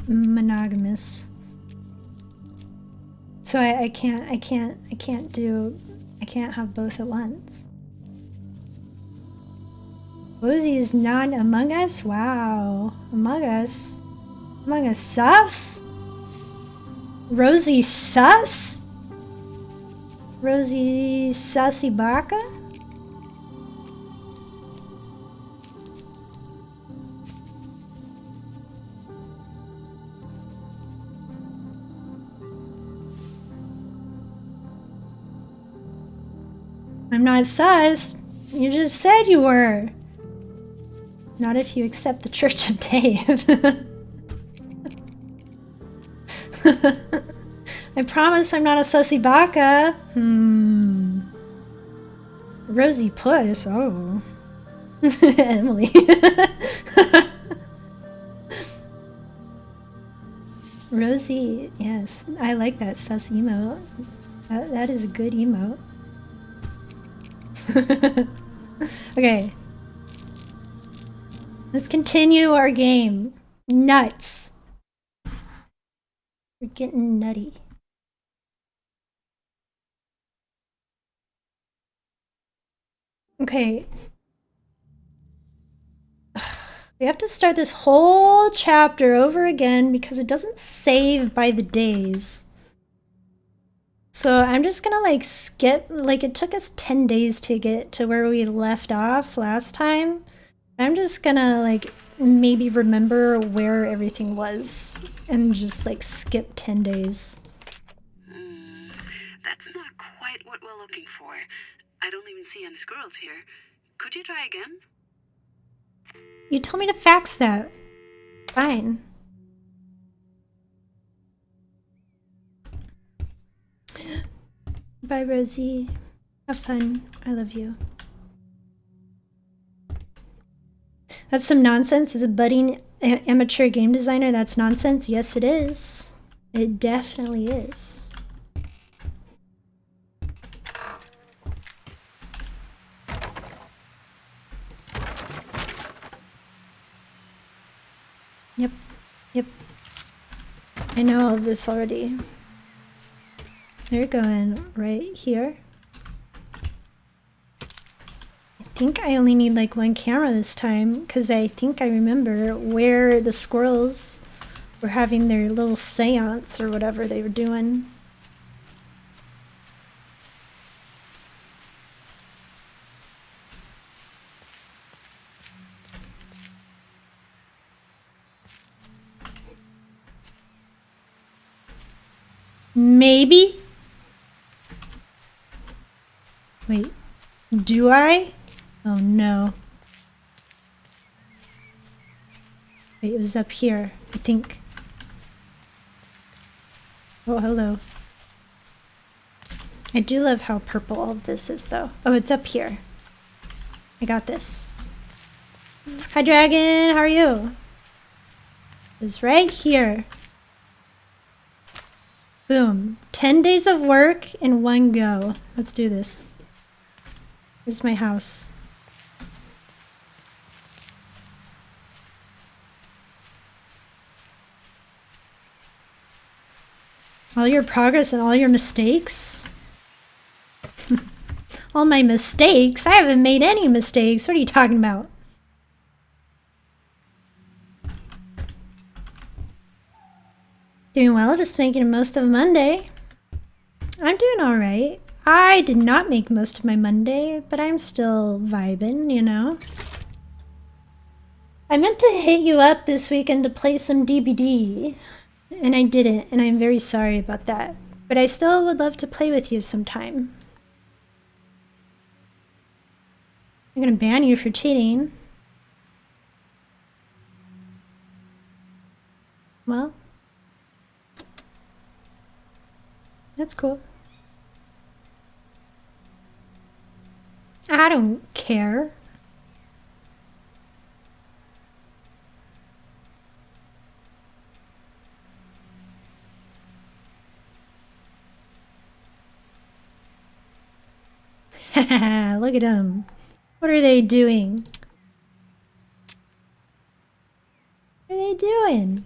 monogamous. So I can't have both at once. Rosie is not Among Us? Wow. Among Us? Among Us sus? Rosie sus? Rosie Sassy Baka? I'm not sus. You just said you were. Not if you accept the Church of Dave. I promise I'm not a sussy baka. Rosie Puss, oh. Emily. Rosie, yes. I like that sus emote. That is a good emote. Okay. Let's continue our game. Nuts. We're getting nutty. Okay. We have to start this whole chapter over again because it doesn't save by the days. So I'm just gonna like skip, like it took us 10 days to get to where we left off last time. I'm just gonna like maybe remember where everything was and just like skip 10 days. That That's not quite what we're looking for. I don't even see any squirrels here. Could you try again? You told me to fax that. Fine. Bye, Rosie. Have fun. I love you. That's some nonsense. As a budding amateur game designer, that's nonsense. Yes, it is. It definitely is. Yep. Yep. I know all of this already. They're going right here. I think I only need like one camera this time because I think I remember where the squirrels were having their little seance or whatever they were doing. Maybe? Wait, do I? Oh no. Wait, it was up here, I think. Oh, hello. I do love how purple all of this is though. Oh, it's up here. I got this. Hi, Dragon, how are you? It was right here. Boom. 10 days of work in one go. Let's do this. Here's my house. All your progress and all your mistakes? All my mistakes? I haven't made any mistakes. What are you talking about? Doing well, just making the most of Monday. I'm doing alright. I did not make most of my Monday, but I'm still vibing, you know? I meant to hit you up this weekend to play some DBD, and I didn't, and I'm very sorry about that. But I still would love to play with you sometime. I'm gonna ban you for cheating. Well, that's cool. I don't care. Look at them. What are they doing? What are they doing?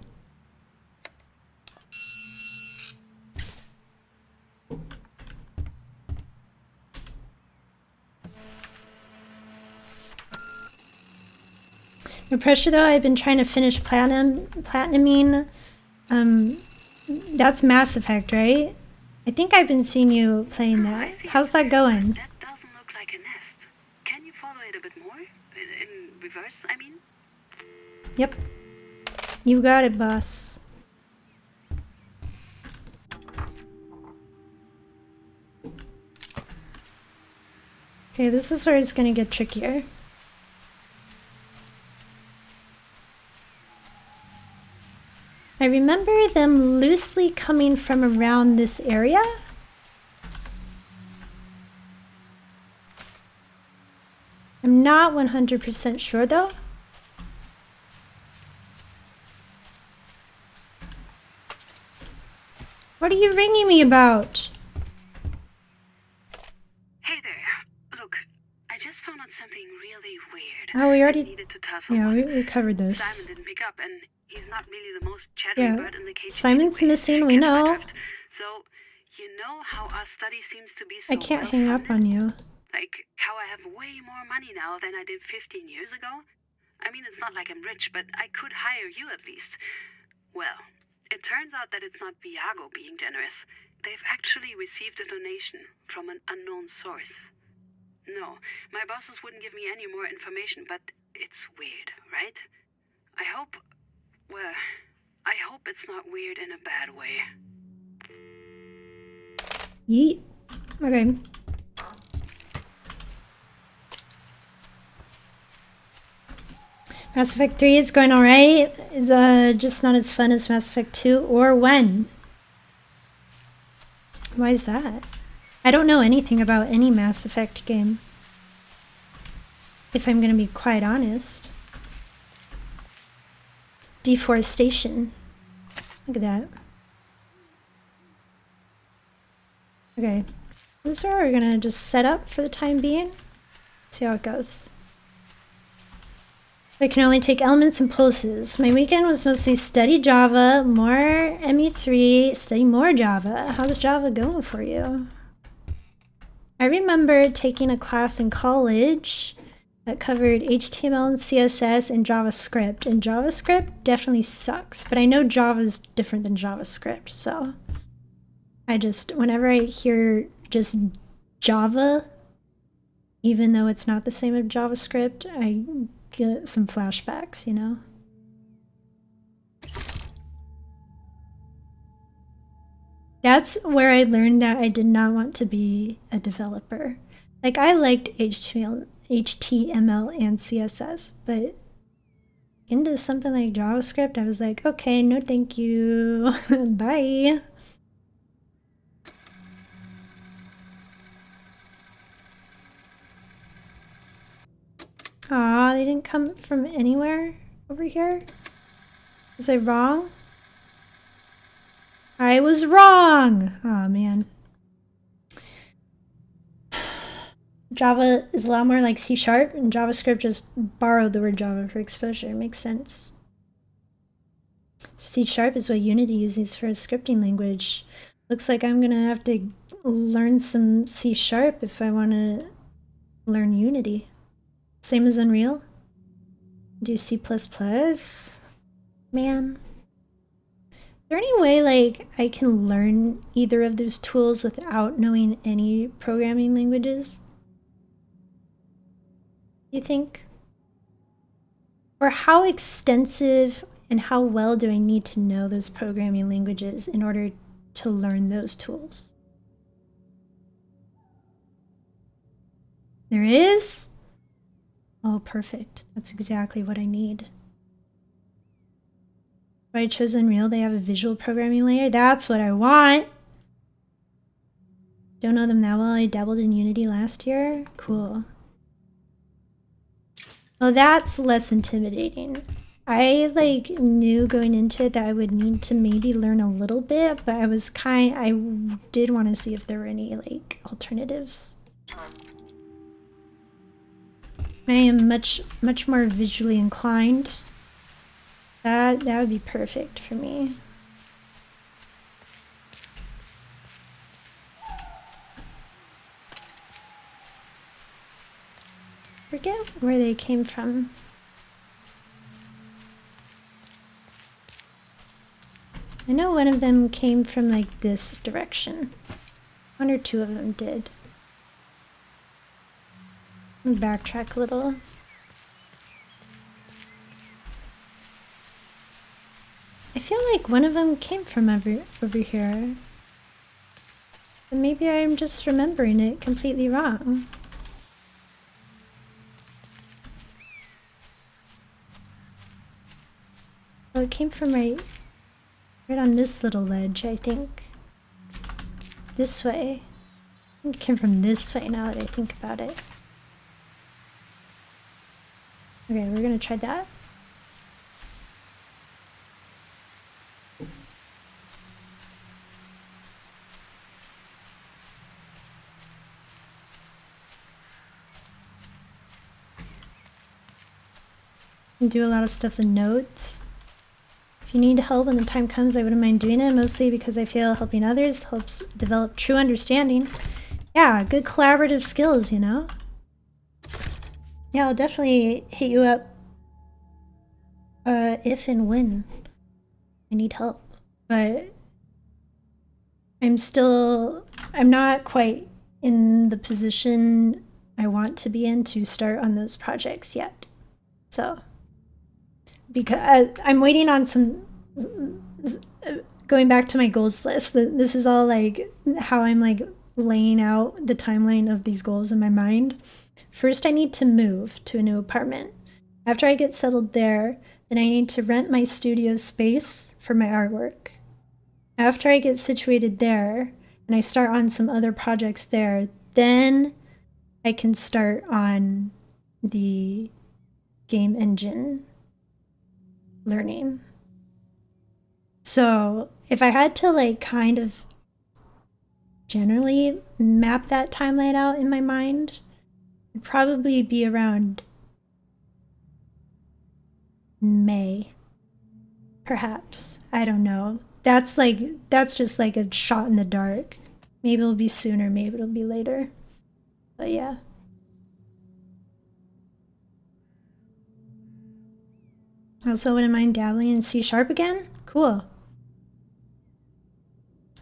No pressure though, I've been trying to finish platinuming. That's Mass Effect, right? I think I've been seeing you playing that. How's that going? That doesn't look like a nest. Can you follow it a bit more? In reverse, I mean? Yep. You got it, boss. Okay, this is where it's gonna get trickier. I remember them loosely coming from around this area. I'm not 100% sure though. What are you ringing me about? Hey there. Look, I just found out something really weird. Oh, we already... I needed to tell Yeah, someone. we covered this. Simon didn't pick up, and he's not really the most chattery Yeah, bird in the cage. Simon's anyway. missing, we Catch my know. drift. So, you know how our study seems to be so I can't hang up on you. Like, how I have way more money now than I did 15 years ago? I mean, it's not like I'm rich, but I could hire you at least. Well, it turns out that it's not Viago being generous. They've actually received a donation from an unknown source. No, my bosses wouldn't give me any more information, but it's weird, right? I hope it's not weird in a bad way. Yeet. Okay. Mass Effect 3 is going alright. It's just not as fun as Mass Effect 2 or when. Why is that? I don't know anything about any Mass Effect game, if I'm gonna be quite honest. Deforestation. Look at that. Okay. This is where we're gonna just set up for the time being. See how it goes. I can only take elements and pulses. My weekend was mostly study Java, more ME3, study more Java. How's Java going for you? I remember taking a class in college that covered HTML and CSS and JavaScript. And JavaScript definitely sucks, but I know Java's different than JavaScript, so whenever I hear just Java, even though it's not the same as JavaScript, I get some flashbacks, you know? That's where I learned that I did not want to be a developer. Like, I liked HTML and CSS, but into something like JavaScript, I was like, okay, no thank you, bye. Aw, they didn't come from anywhere over here? Was I wrong? I was wrong! Aw, man. Java is a lot more like C#, and JavaScript just borrowed the word Java for exposure. It makes sense. C# is what Unity uses for a scripting language. Looks like I'm gonna have to learn some C# if I want to learn Unity. Same as Unreal. Do C++. Man. Is there any way, like, I can learn either of those tools without knowing any programming languages? You think? Or how extensive and how well do I need to know those programming languages in order to learn those tools? There is? Oh, perfect. That's exactly what I need. If I chose Unreal, they have a visual programming layer. That's what I want. Don't know them that well. I dabbled in Unity last year. Cool. Well, that's less intimidating. I knew going into it that I would need to maybe learn a little bit, but I did want to see if there were any alternatives. I am much more visually inclined. That would be perfect for me. Forget where they came from. I know one of them came from this direction. One or two of them did. Let me backtrack a little. I feel like one of them came from over here. But maybe I'm just remembering it completely wrong. Well, it came from right on this little ledge, I think. This way. I think it came from this way now that I think about it. Okay, we're gonna try that. Do a lot of stuff in notes. If you need help when the time comes, I wouldn't mind doing it, mostly because I feel helping others helps develop true understanding. Yeah, good collaborative skills, you know? Yeah, I'll definitely hit you up if and when I need help. But I'm not quite in the position I want to be in to start on those projects yet. So, because I'm waiting on some, going back to my goals list, this is all how I'm laying out the timeline of these goals in my mind. First, I need to move to a new apartment. After I get settled there, then I need to rent my studio space for my artwork. After I get situated there and I start on some other projects there, then I can start on the game engine learning. So if I had to like kind of generally map that timeline out in my mind, it'd probably be around May, perhaps. I don't know. That's just like a shot in the dark. Maybe it'll be sooner, maybe it'll be later. But yeah. Also, wouldn't mind dabbling in C# again? Cool.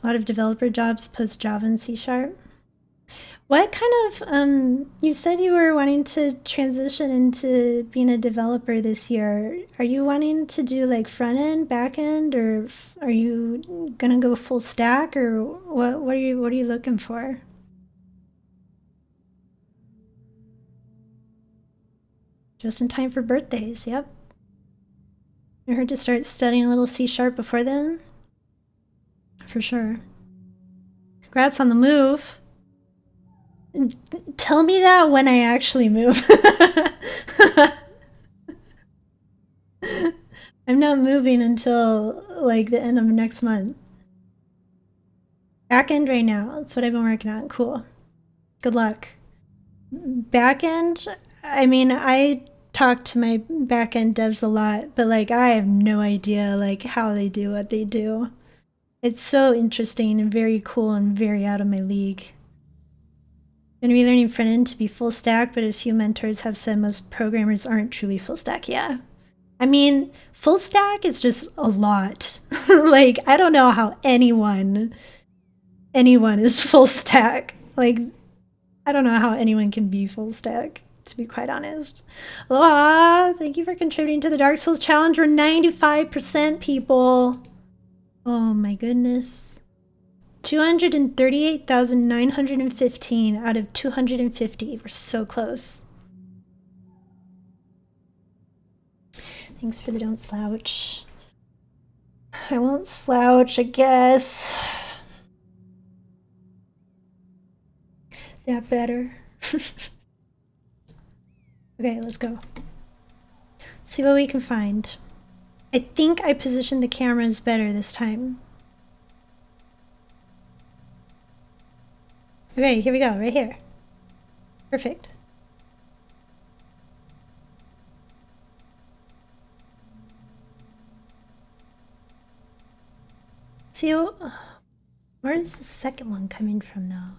A lot of developer jobs post Java and C#. What kind of, you said you were wanting to transition into being a developer this year. Are you wanting to do like front end, back end, or are you gonna go full stack, or what are you looking for? Just in time for birthdays, yep. I heard to start studying a little C# before then. For sure. Congrats on the move. Tell me that when I actually move. I'm not moving until like the end of next month. Back end right now. That's what I've been working on. Cool. Good luck. Back end, I mean, I talk to my back end devs a lot, but like I have no idea like how they do what they do. It's so interesting and very cool and very out of my league. Gonna be learning front end to be full stack, but a few mentors have said most programmers aren't truly full stack. Yeah. I mean, full stack is just a lot. Like, I don't know how anyone is full stack. Like, I don't know how anyone can be full stack, to be quite honest. Aloha! Thank you for contributing to the Dark Souls challenge. We're 95% people. Oh my goodness. 238,915 out of 250. We're so close. Thanks for the don't slouch. I won't slouch, I guess. Is that better? Okay, let's go. See what we can find. I think I positioned the cameras better this time. Okay, here we go, right here. Perfect. See, where is the second one coming from, though?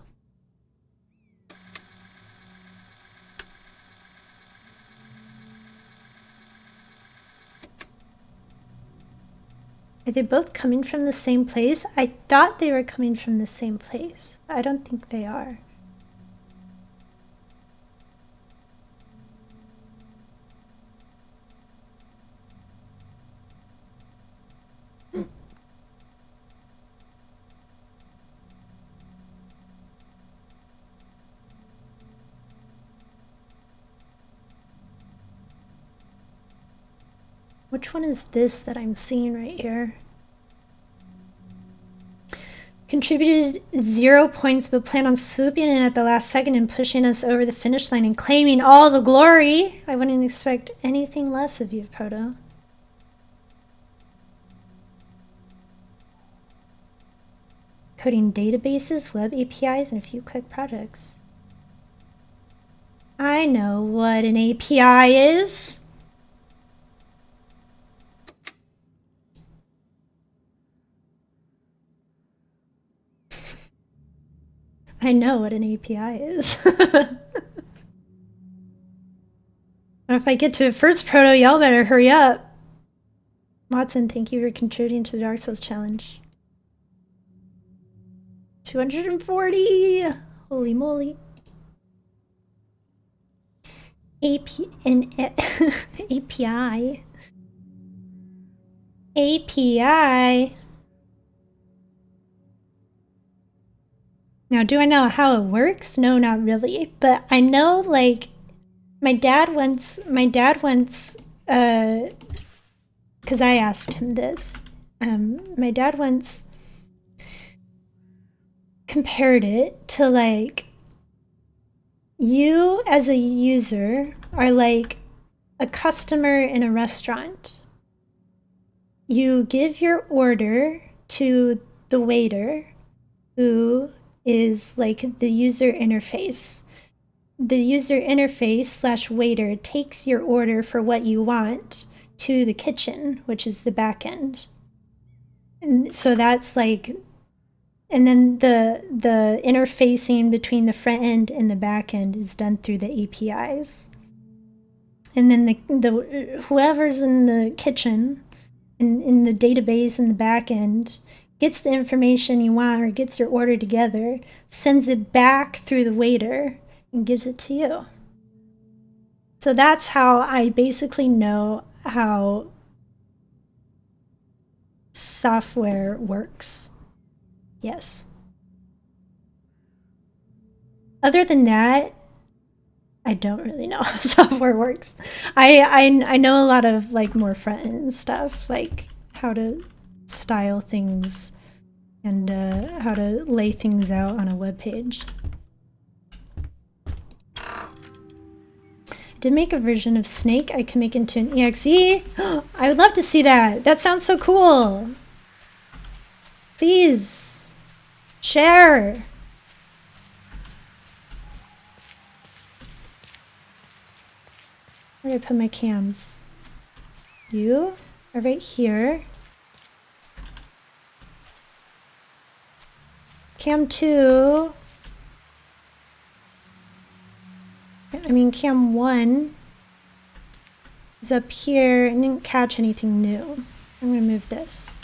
Are they both coming from the same place? I thought they were coming from the same place. I don't think they are. Which one is this that I'm seeing right here? Contributed 0 points, but planned on swooping in at the last second and pushing us over the finish line and claiming all the glory. I wouldn't expect anything less of you, Proto. Coding databases, web APIs, and a few quick projects. I know what an API is. I know what an API is. If I get to it first, Proto, y'all better hurry up. Watson, thank you for contributing to the Dark Souls challenge. 240! Holy moly. API. API. Now, do I know how it works? No, not really. But I know, like, my dad once, because I asked him this. My dad once compared it to, like, you as a user are like a customer in a restaurant. You give your order to the waiter, who is like the user interface. The user interface / waiter takes your order for what you want to the kitchen, which is the back end. And so that's like, and then the interfacing between the front end and the back end is done through the APIs. And then the whoever's in the kitchen, in the database in the back end, gets the information you want or gets your order together, sends it back through the waiter, and gives it to you. So that's how I basically know how software works. Yes. Other than that, I don't really know how software works. I know a lot of like more front end stuff, like how to style things and how to lay things out on a web page. I did make a version of Snake I can make into an EXE. I would love to see that. That sounds so cool. Please share. Where do I put my cams? You are right here. Cam 2. Cam 1 is up here and didn't catch anything new. I'm gonna move this.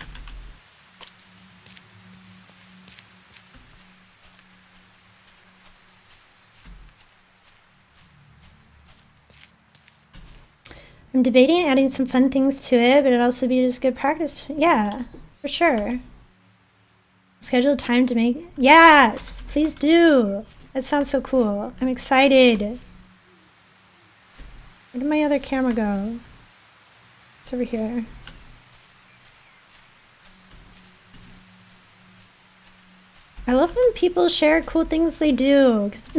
I'm debating adding some fun things to it, but it'd also be just good practice. Yeah, for sure. Schedule time to make. Yes, please do. That sounds so cool. I'm excited. Where did my other camera go? It's over here. I love when people share cool things they do, 'cause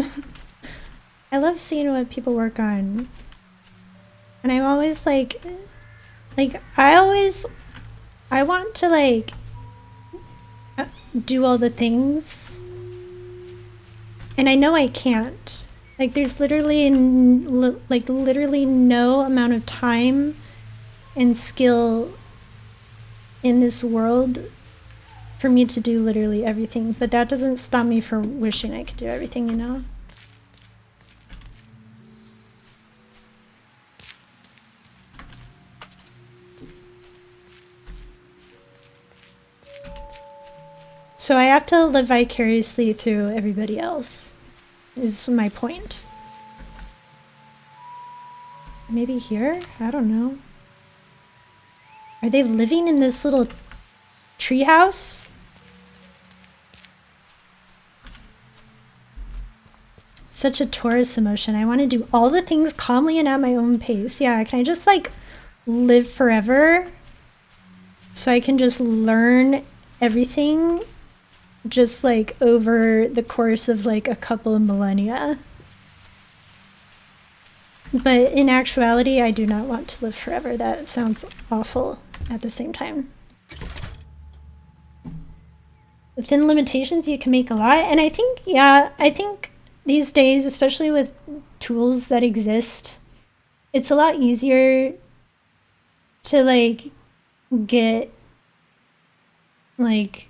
I love seeing what people work on. And I'm always like I want to like do all the things, and I know I can't. Like there's literally no amount of time and skill in this world for me to do literally everything, but that doesn't stop me from wishing I could do everything, you know? So I have to live vicariously through everybody else, is my point. Maybe here? I don't know. Are they living in this little treehouse? Such a Taurus emotion. I want to do all the things calmly and at my own pace. Yeah, can I just like live forever so I can just learn everything just like over the course of like a couple of millennia? But in actuality, I do not want to live forever. That sounds awful at the same time. Within limitations, you can make a lot. And I think, yeah, I think these days, especially with tools that exist, it's a lot easier to like get like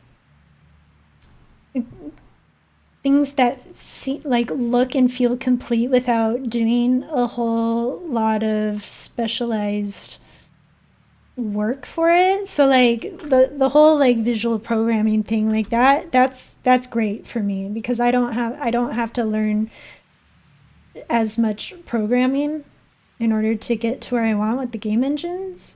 things that like look and feel complete without doing a whole lot of specialized work for it. So like the whole like visual programming thing like that's great for me, because I don't have to learn as much programming in order to get to where I want with the game engines.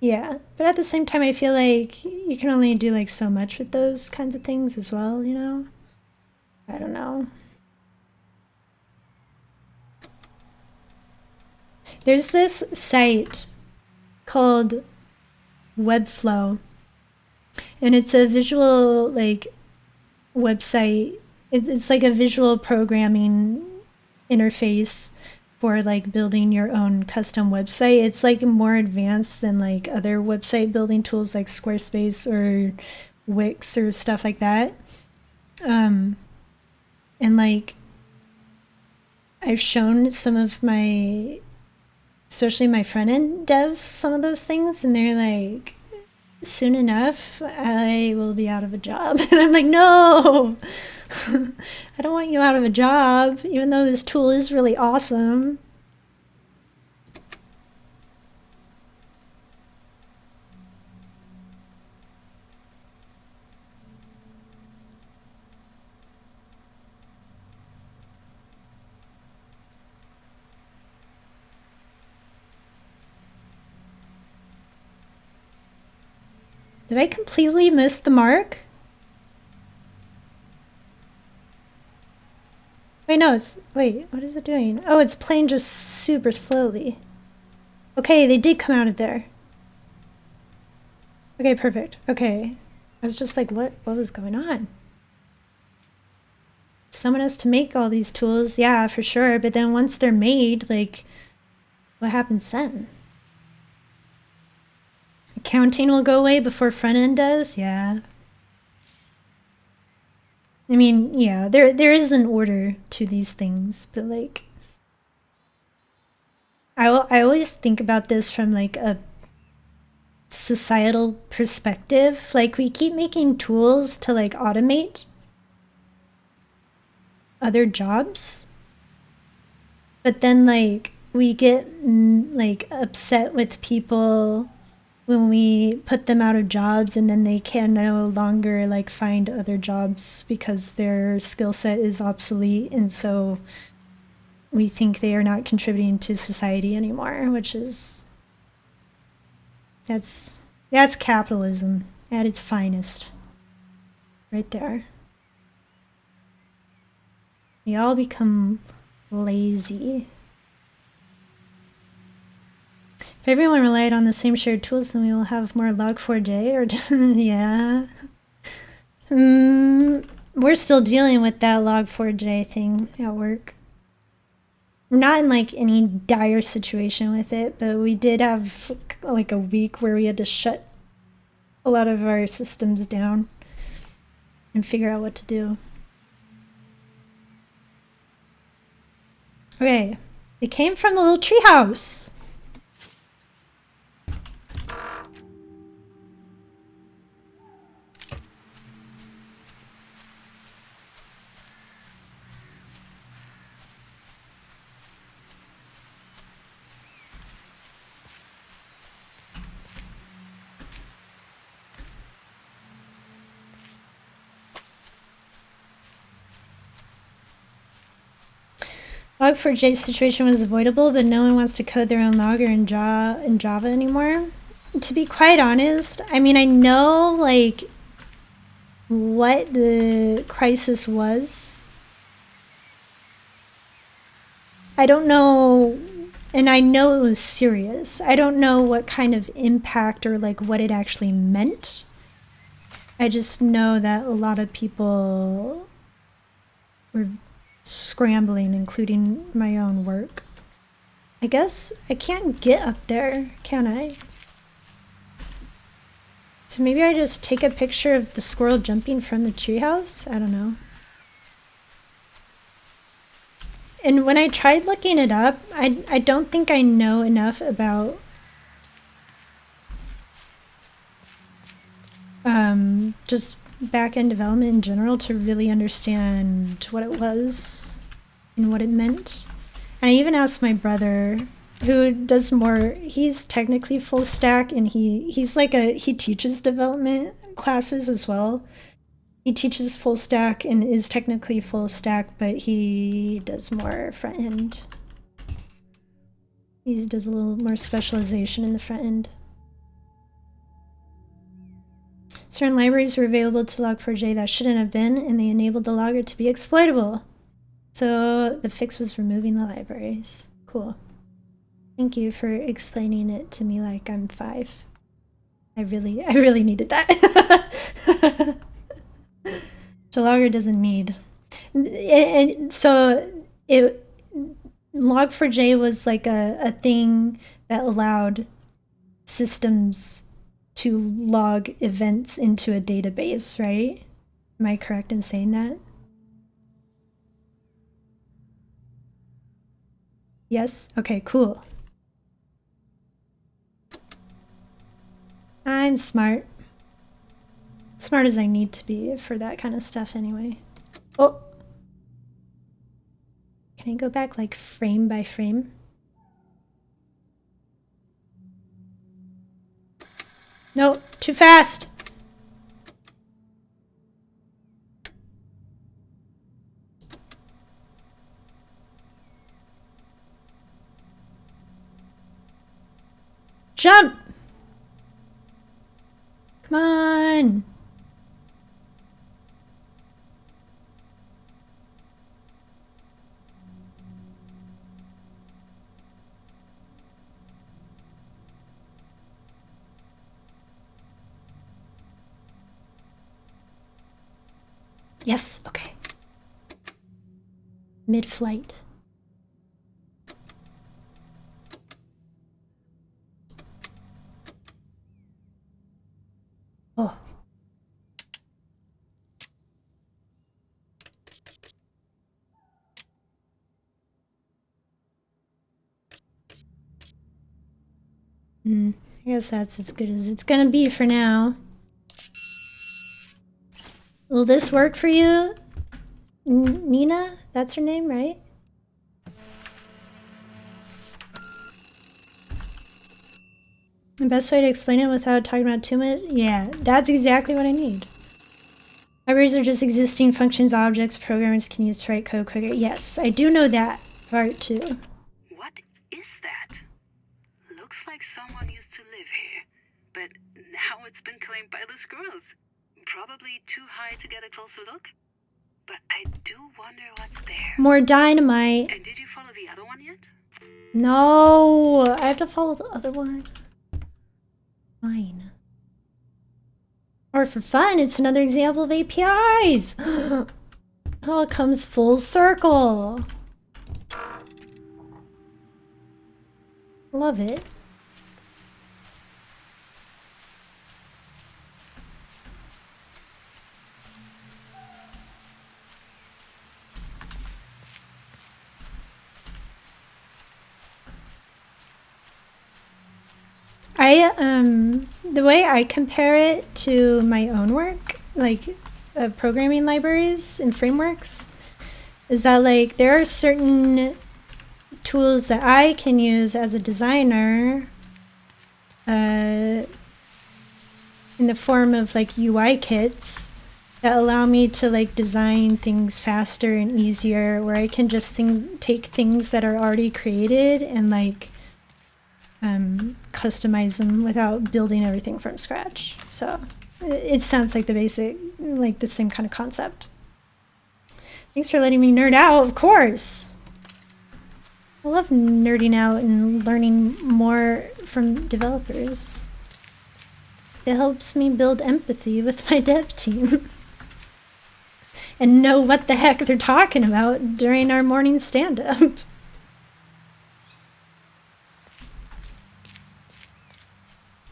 Yeah, but at the same time, I feel like you can only do like so much with those kinds of things as well, you know? I don't know. There's this site called Webflow, and it's a visual like website. It's like a visual programming interface for like building your own custom website. It's like more advanced than like other website building tools like Squarespace or Wix or stuff like that. And like I've shown some of my, especially my front end devs, some of those things, and they're like, soon enough, I will be out of a job. And I'm like, no, I don't want you out of a job, even though this tool is really awesome. Did I completely miss the mark? Wait, no, wait, what is it doing? Oh, it's playing just super slowly. Okay, they did come out of there. Okay, perfect. Okay. I was just like, what was going on? Someone has to make all these tools, yeah, for sure. But then once they're made, like, what happens then? Accounting will go away before front end does? Yeah. I mean, yeah, there is an order to these things, but like, I always think about this from like a societal perspective. Like, we keep making tools to like automate other jobs, but then like we get like upset with people when we put them out of jobs and then they can no longer like find other jobs because their skill set is obsolete, and so we think they are not contributing to society anymore, which is that's capitalism at its finest right there. We all become lazy. If everyone relied on the same shared tools, then we will have more Log4j or yeah. We're still dealing with that Log4j thing at work. We're not in like any dire situation with it, but we did have like a week where we had to shut a lot of our systems down and figure out what to do. Okay, it came from the little treehouse. Log4j situation was avoidable, but no one wants to code their own logger in Java anymore. To be quite honest, I mean, I know like what the crisis was. I don't know, and I know it was serious. I don't know what kind of impact or like what it actually meant. I just know that a lot of people were scrambling, including my own work. I guess I can't get up there, can I? So maybe I just take a picture of the squirrel jumping from the treehouse? I don't know. And when I tried looking it up, I don't think I know enough about just back-end development in general to really understand what it was and what it meant. And I even asked my brother, who does more, he's technically full stack, and he's like he teaches development classes as well. He teaches full stack and is technically full stack, but he does more front end. He does a little more specialization in the front end. Certain libraries were available to log4j that shouldn't have been, and they enabled the logger to be exploitable. So the fix was removing the libraries. Cool. Thank you for explaining it to me like I'm 5. I really needed that. The logger doesn't need. And so log4j was like a thing that allowed systems to log events into a database, right? Am I correct in saying that? Yes? Okay, cool. I'm smart. Smart as I need to be for that kind of stuff anyway. Oh! Can I go back like frame by frame? No, too fast! Jump! Come on! Yes, okay. Mid-flight. Oh. I guess that's as good as it's gonna be for now. Will this work for you? Nina? That's her name, right? The best way to explain it without talking about too much? Yeah, that's exactly what I need. Libraries are just existing functions, objects, programmers can use to write code quicker. Yes, I do know that part too. What is that? Looks like someone used to live here, but now it's been claimed by the squirrels. Probably too high to get a closer look. But I do wonder what's there. More dynamite. And did you follow the other one yet? No, I have to follow the other one. Fine. Or for fun, it's another example of APIs. Oh, it comes full circle. Love it. The way I compare it to my own work, like programming libraries and frameworks, is that like there are certain tools that I can use as a designer in the form of like UI kits that allow me to like design things faster and easier, where I can just take things that are already created and like customize them without building everything from scratch. So it sounds like the same kind of concept. Thanks for letting me nerd out, of course. I love nerding out and learning more from developers. It helps me build empathy with my dev team and know what the heck they're talking about during our morning stand-up.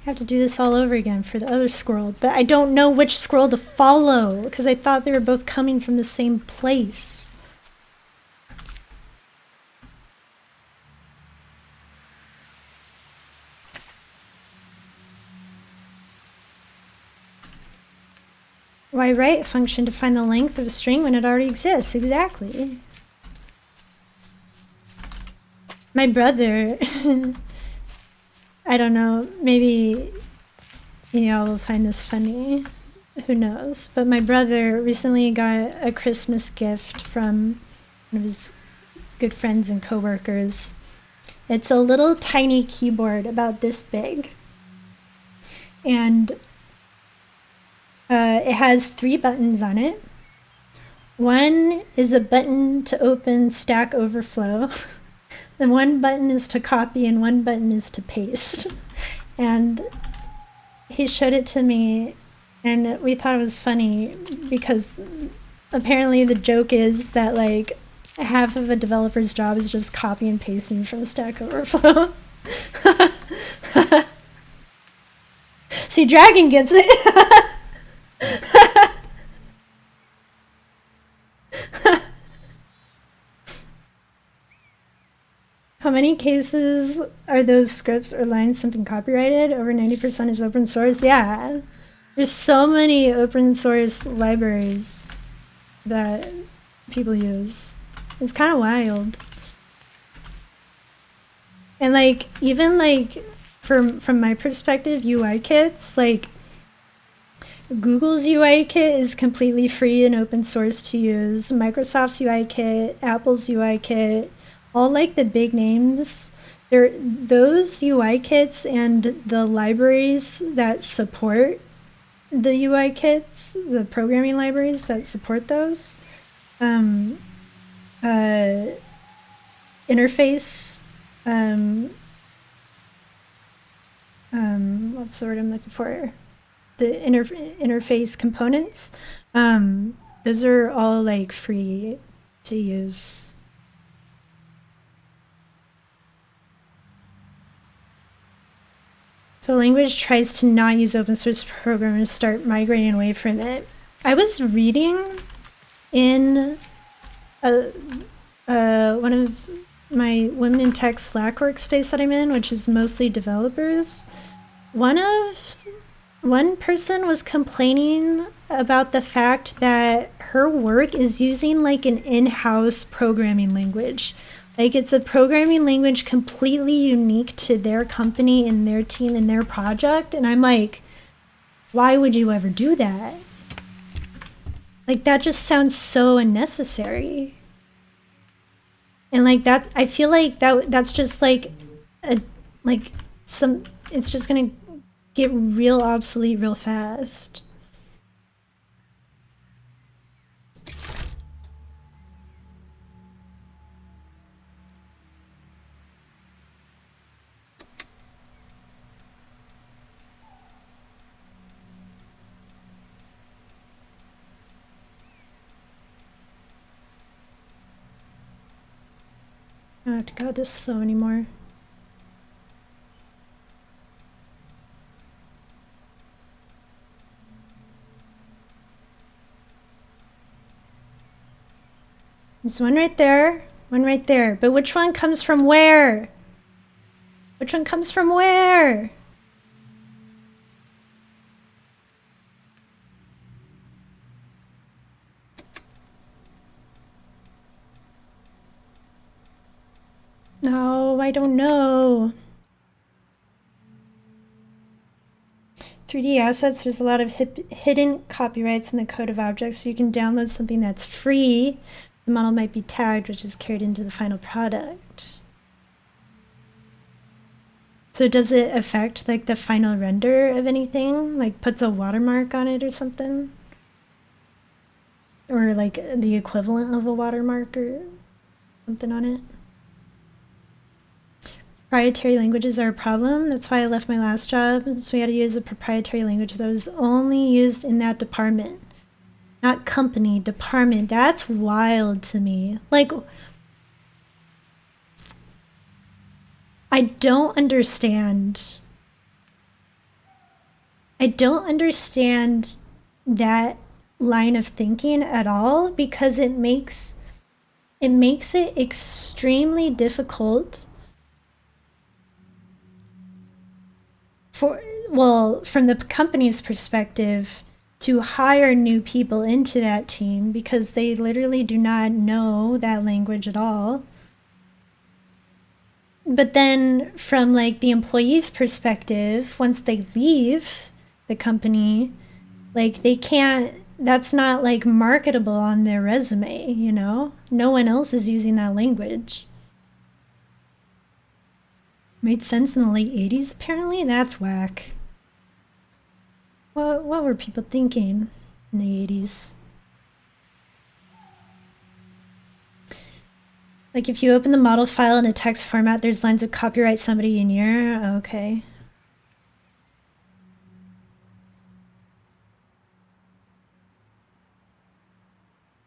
I have to do this all over again for the other squirrel, but I don't know which squirrel to follow because I thought they were both coming from the same place. Why write a function to find the length of a string when it already exists? Exactly. My brother... I don't know, maybe y'all will find this funny. Who knows? But my brother recently got a Christmas gift from one of his good friends and coworkers. It's a little tiny keyboard about this big. And It has 3 buttons on it. One is a button to open Stack Overflow. Then one button is to copy and one button is to paste. And he showed it to me and we thought it was funny because apparently the joke is that like half of a developer's job is just copy and pasting from Stack Overflow. See, Dragon gets it. How many cases are those scripts or lines something copyrighted? Over 90% is open source. Yeah, there's so many open source libraries that people use. It's kind of wild. And like even like from my perspective, UI kits, like Google's UI kit is completely free and open source to use. Microsoft's UI kit, Apple's UI kit, all like the big names, those UI kits and the libraries that support the UI kits, the programming libraries that support those, interface, what's the word I'm looking for? The interface components, those are all like free to use. So language tries to not use open source programmers, start migrating away from it. I was reading in one of my Women in Tech Slack workspace that I'm in, which is mostly developers. One person was complaining about the fact that her work is using like an in-house programming language. Like it's a programming language completely unique to their company and their team and their project. And I'm like, why would you ever do that? Like that just sounds so unnecessary. And like that, I feel like that's just like it's just gonna get real obsolete real fast. I don't have to go this slow anymore. There's one right there, one right there. But which one comes from where? Which one comes from where? No, I don't know. 3D assets, there's a lot of hidden copyrights in the code of objects, so you can download something that's free. The model might be tagged, which is carried into the final product. So does it affect like the final render of anything? Like puts a watermark on it or something? Or like the equivalent of a watermark or something on it? Proprietary languages are a problem. That's why I left my last job. So we had to use a proprietary language that was only used in that department. Not company, department. That's wild to me. Like, I don't understand. I don't understand that line of thinking at all because it makes it extremely difficult from the company's perspective to hire new people into that team because they literally do not know that language at all. But then from like the employee's perspective, once they leave the company, like they can't, that's not like marketable on their resume, you know? No one else is using that language. Made sense in the late 80s apparently? That's whack. What were people thinking in the 80s? Like if you open the model file in a text format, there's lines of copyright somebody in year. Okay.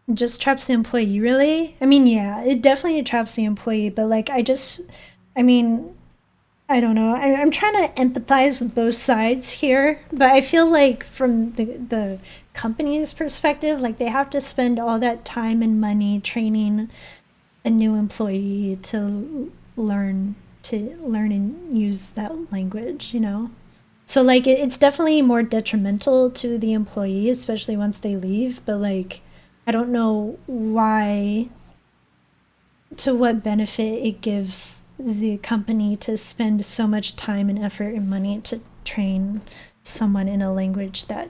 It just traps the employee, really? I mean, yeah, it definitely traps the employee, but like I mean, I don't know. I'm trying to empathize with both sides here, but I feel like from the company's perspective, like they have to spend all that time and money training a new employee to learn and use that language, you know? So like it's definitely more detrimental to the employee, especially once they leave, but like I don't know why, to what benefit it gives the company to spend so much time and effort and money to train someone in a language that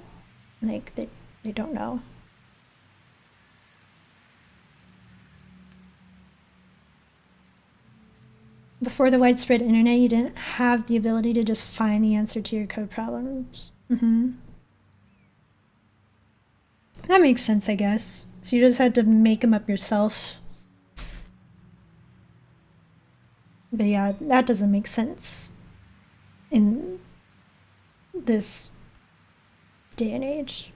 like they don't know. Before the widespread internet, you didn't have the ability to just find the answer to your code problems. That makes sense, I guess. So you just had to make them up yourself. But yeah, that doesn't make sense in this day and age.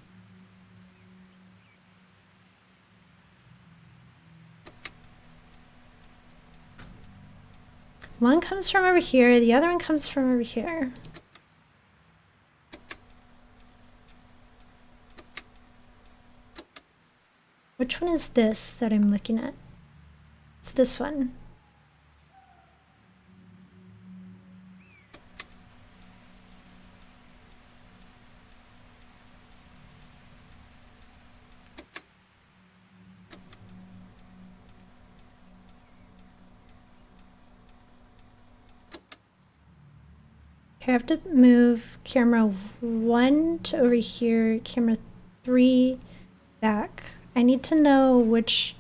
One comes from over here, the other one comes from over here. Which one is this that I'm looking at? It's this one. Okay, I have to move camera 1 to over here, camera 3 back. I need to know which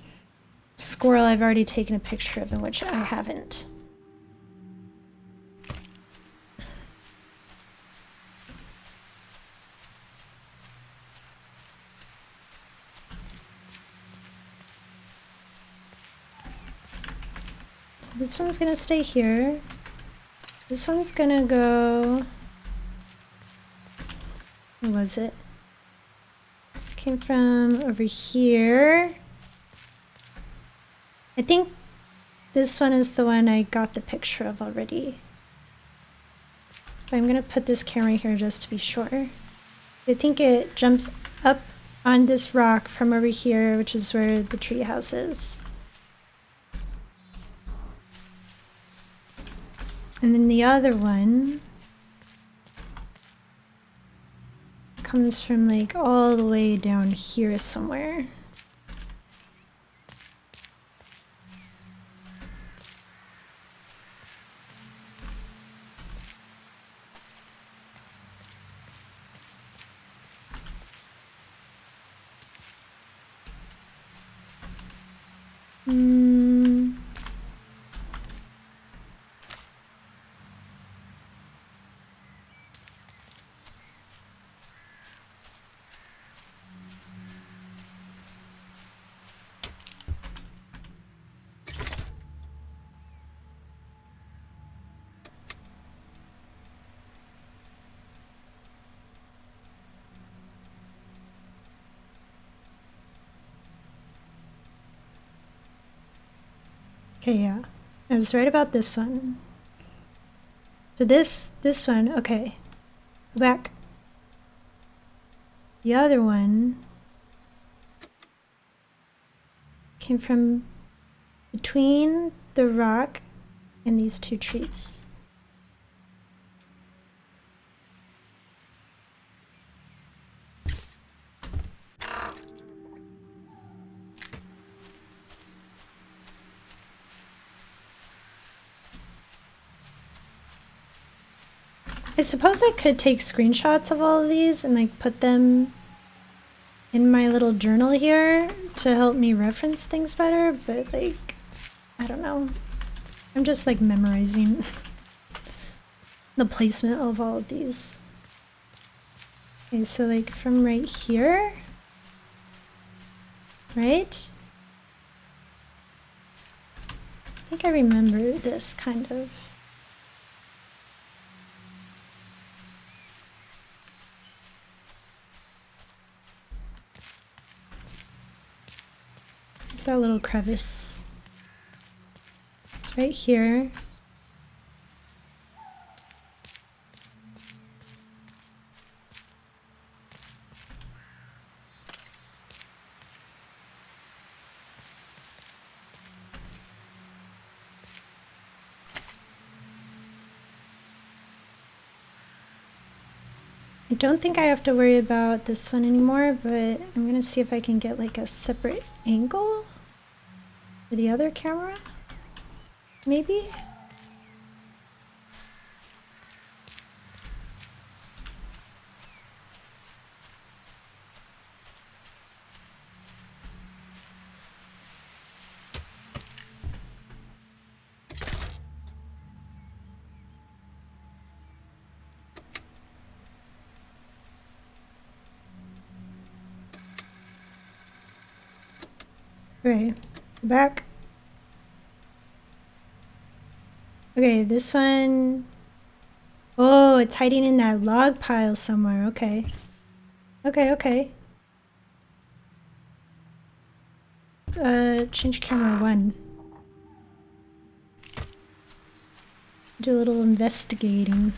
squirrel I've already taken a picture of and which I haven't. So this one's gonna stay here. This one's gonna go... Where was it? Came from over here. I think this one is the one I got the picture of already. But I'm gonna put this camera here just to be sure. I think it jumps up on this rock from over here, which is where the tree house is. And then the other one comes from like all the way down here somewhere. Okay, yeah. I was right about this one. So this one, okay. Go back. The other one came from between the rock and these two trees. I suppose I could take screenshots of all of these and like put them in my little journal here to help me reference things better, but like, I don't know. I'm just like memorizing the placement of all of these. Okay, so like from right here, right? I think I remember this kind of. There's that little crevice. It's right here. I don't think I have to worry about this one anymore, but I'm gonna see if I can get like a separate angle for the other camera, maybe? Okay, back. Okay, this one. Oh, it's hiding in that log pile somewhere. Okay. Okay. Change camera 1. Do a little investigating.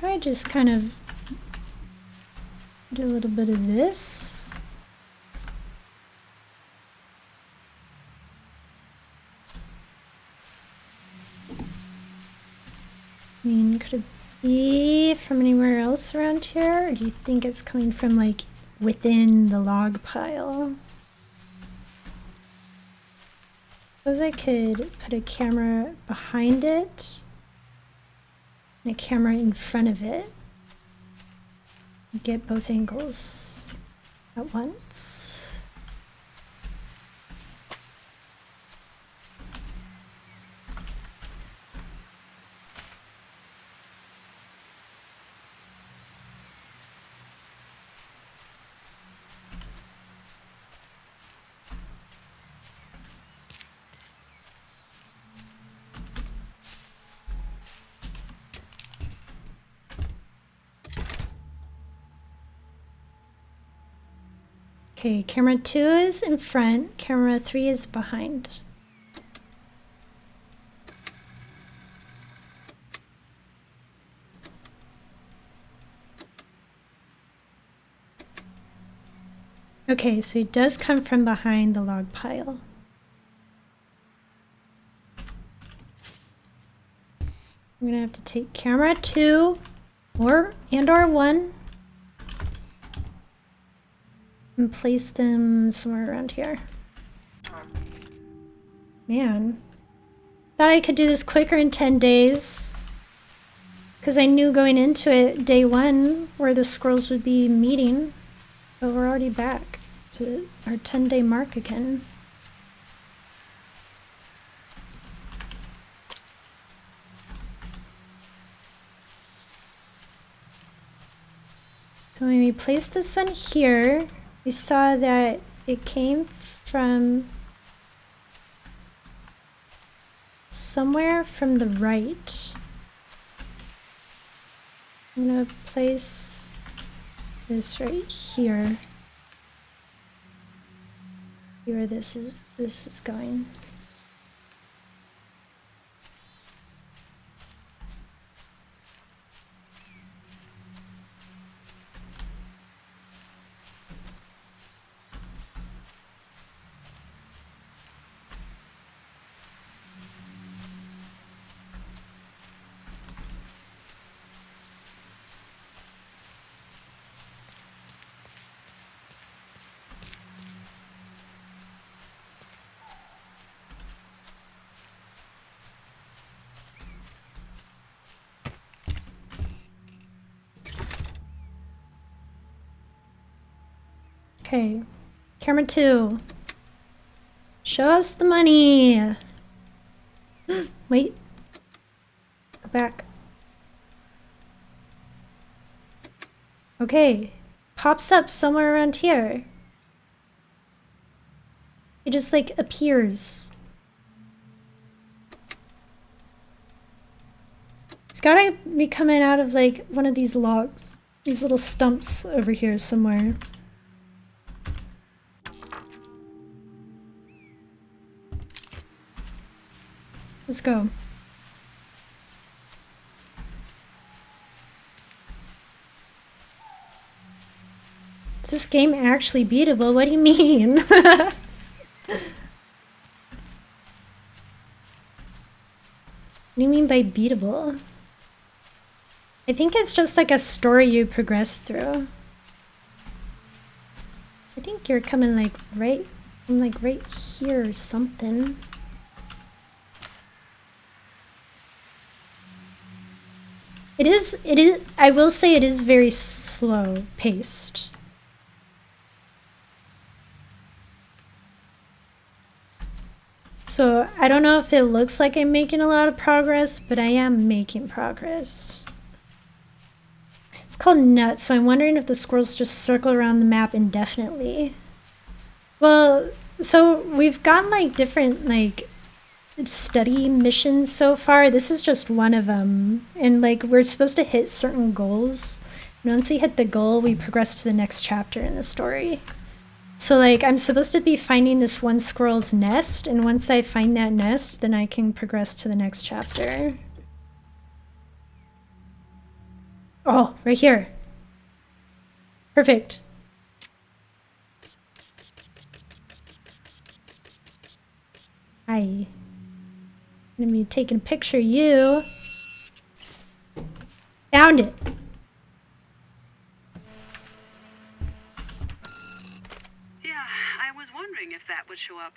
I just kind of do a little bit of this. I mean, could it be from anywhere else around here? Or do you think it's coming from like within the log pile? Suppose I could put a camera behind it and a camera in front of it. Get both angles at once. Okay, camera 2 is in front, camera 3 is behind. Okay, so it does come from behind the log pile. I'm gonna have to take camera 2 or 1 and place them somewhere around here. Man, thought I could do this quicker in 10 days because I knew going into it day 1 where the squirrels would be meeting, but we're already back to our 10-day mark again. So when we placed this one here, we saw that it came from somewhere from the right. I'm gonna place this right here. See where this is going. Okay. Camera 2. Show us the money. Wait. Go back. Okay. Pops up somewhere around here. It just like appears. It's gotta be coming out of like one of these logs. These little stumps over here somewhere. Let's go. Is this game actually beatable? What do you mean? What do you mean by beatable? I think it's just like a story you progress through. I think you're coming like right here or something. It is, I will say it is very slow paced. So I don't know if it looks like I'm making a lot of progress, but I am making progress. It's called nuts, so I'm wondering if the squirrels just circle around the map indefinitely. Well, so we've gotten like different like study missions so far. This is just one of them, and like we're supposed to hit certain goals, and once we hit the goal we progress to the next chapter in the story. So like I'm supposed to be finding this one squirrel's nest, and once I find that nest then I can progress to the next chapter. Oh, right here. Perfect. Hi. I'm gonna be taking a picture of you. Found it. Yeah, I was wondering if that would show up.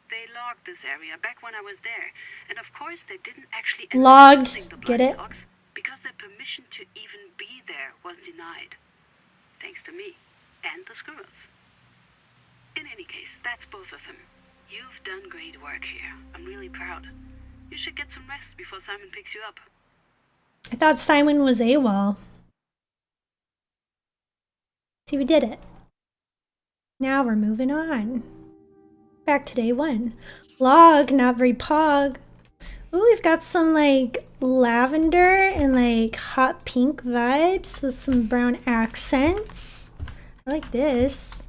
They logged this area back when I was there, and of course they didn't actually end up Logged. using the Get bloody it? logs because their permission to even be there was denied. Thanks to me and the squirrels. In any case, that's both of them. You've done great work here. I'm really proud. You should get some rest before Simon picks you up. I thought Simon was AWOL. See, we did it. Now we're moving on. Back to day 1. Log, not very pog. Ooh, we've got some like lavender and like hot pink vibes with some brown accents. I like this.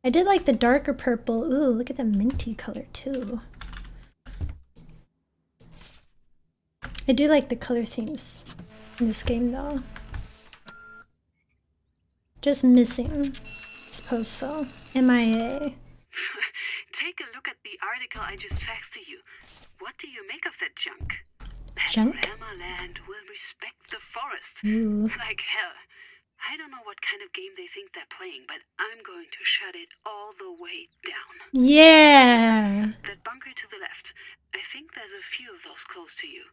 I did like the darker purple. Ooh, look at the minty color too. I do like the color themes in this game though. Just missing. I suppose so. MIA. Take a look at the article I just faxed to you. What do you make of that junk? Junk? Panorama Land will respect the forest. Ooh. Like hell. I don't know what kind of game they think they're playing, but I'm going to shut it all the way down. Yeah. That bunker to the left. I think there's a few of those close to you.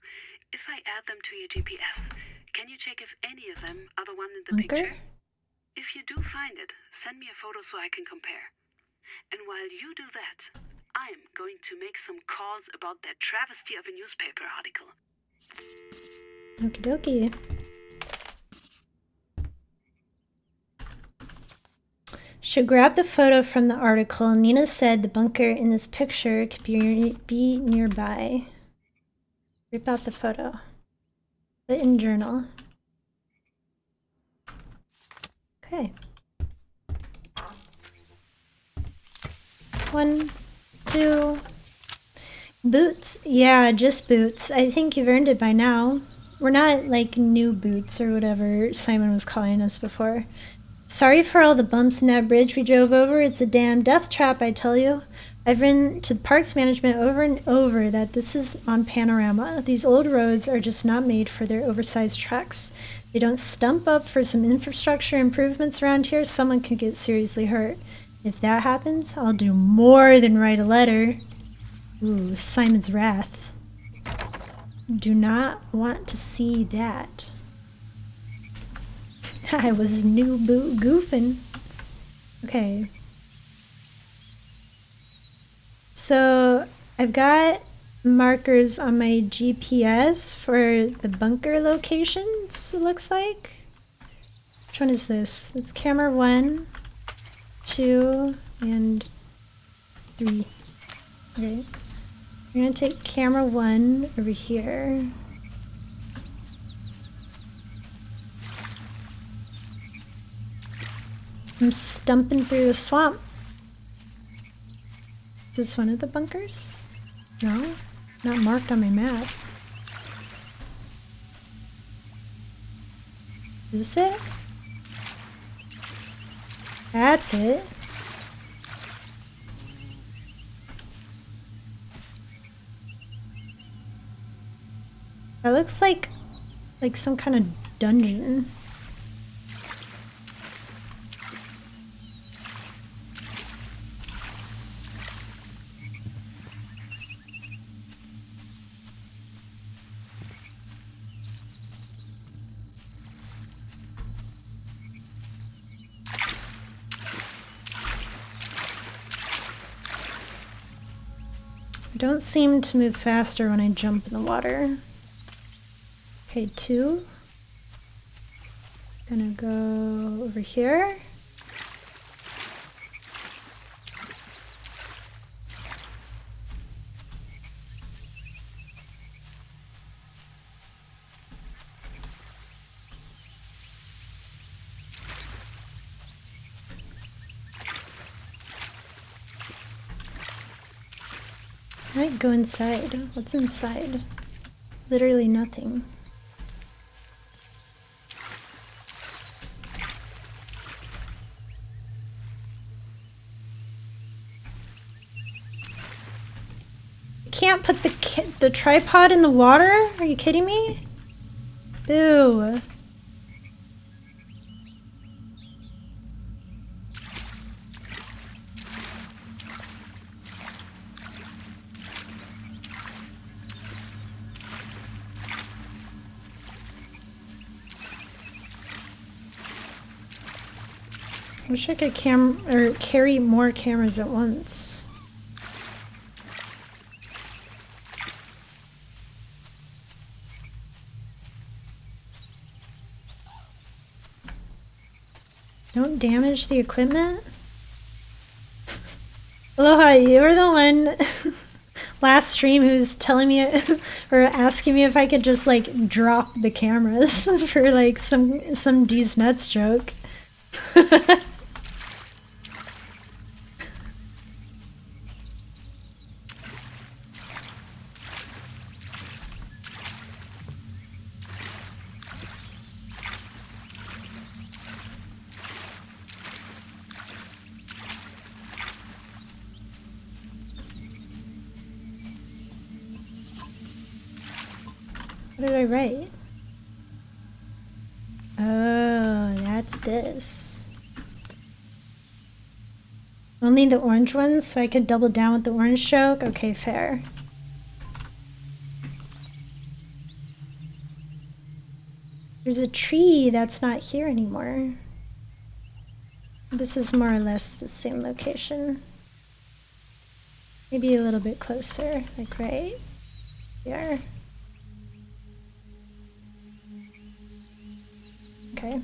If I add them to your GPS, can you check if any of them are the one in the Bunker? picture? If you do find it, send me a photo so I can compare. And while you do that, I'm going to make some calls about that travesty of a newspaper article. Okie dokie. Should grab the photo from the article. Nina said the bunker in this picture could be nearby. Rip out the photo. Put in journal. Okay. 1, 2. Boots. Yeah, just boots. I think you've earned it by now. We're not like new boots or whatever Simon was calling us before. Sorry for all the bumps in that bridge we drove over. It's a damn death trap, I tell you. I've written to the Parks Management over and over that this is on Panorama. These old roads are just not made for their oversized trucks. They don't stump up for some infrastructure improvements around here, someone could get seriously hurt. If that happens, I'll do more than write a letter. Ooh, Simon's wrath. Do not want to see that. I was new goofing. Okay, So I've got markers on my GPS for the bunker locations, it looks like. Which one is this? It's camera 1, 2, and 3. Okay. We're gonna take camera 1 over here. I'm stumping through the swamp. Is this one of the bunkers? No, not marked on my map. Is this it? That's it. That looks like some kind of dungeon. I don't seem to move faster when I jump in the water. Okay, 2. Gonna go over here. I might go inside. What's inside? Literally nothing. I can't put the tripod in the water? Are you kidding me? Boo. I wish I could carry more cameras at once. Don't damage the equipment? Aloha, you were the one last stream who's telling me or asking me if I could just like drop the cameras for like some D's nuts joke. What did I write? Oh, that's this. Only the orange ones, so I could double down with the orange joke? Okay, fair. There's a tree that's not here anymore. This is more or less the same location. Maybe a little bit closer, like right here. Okay.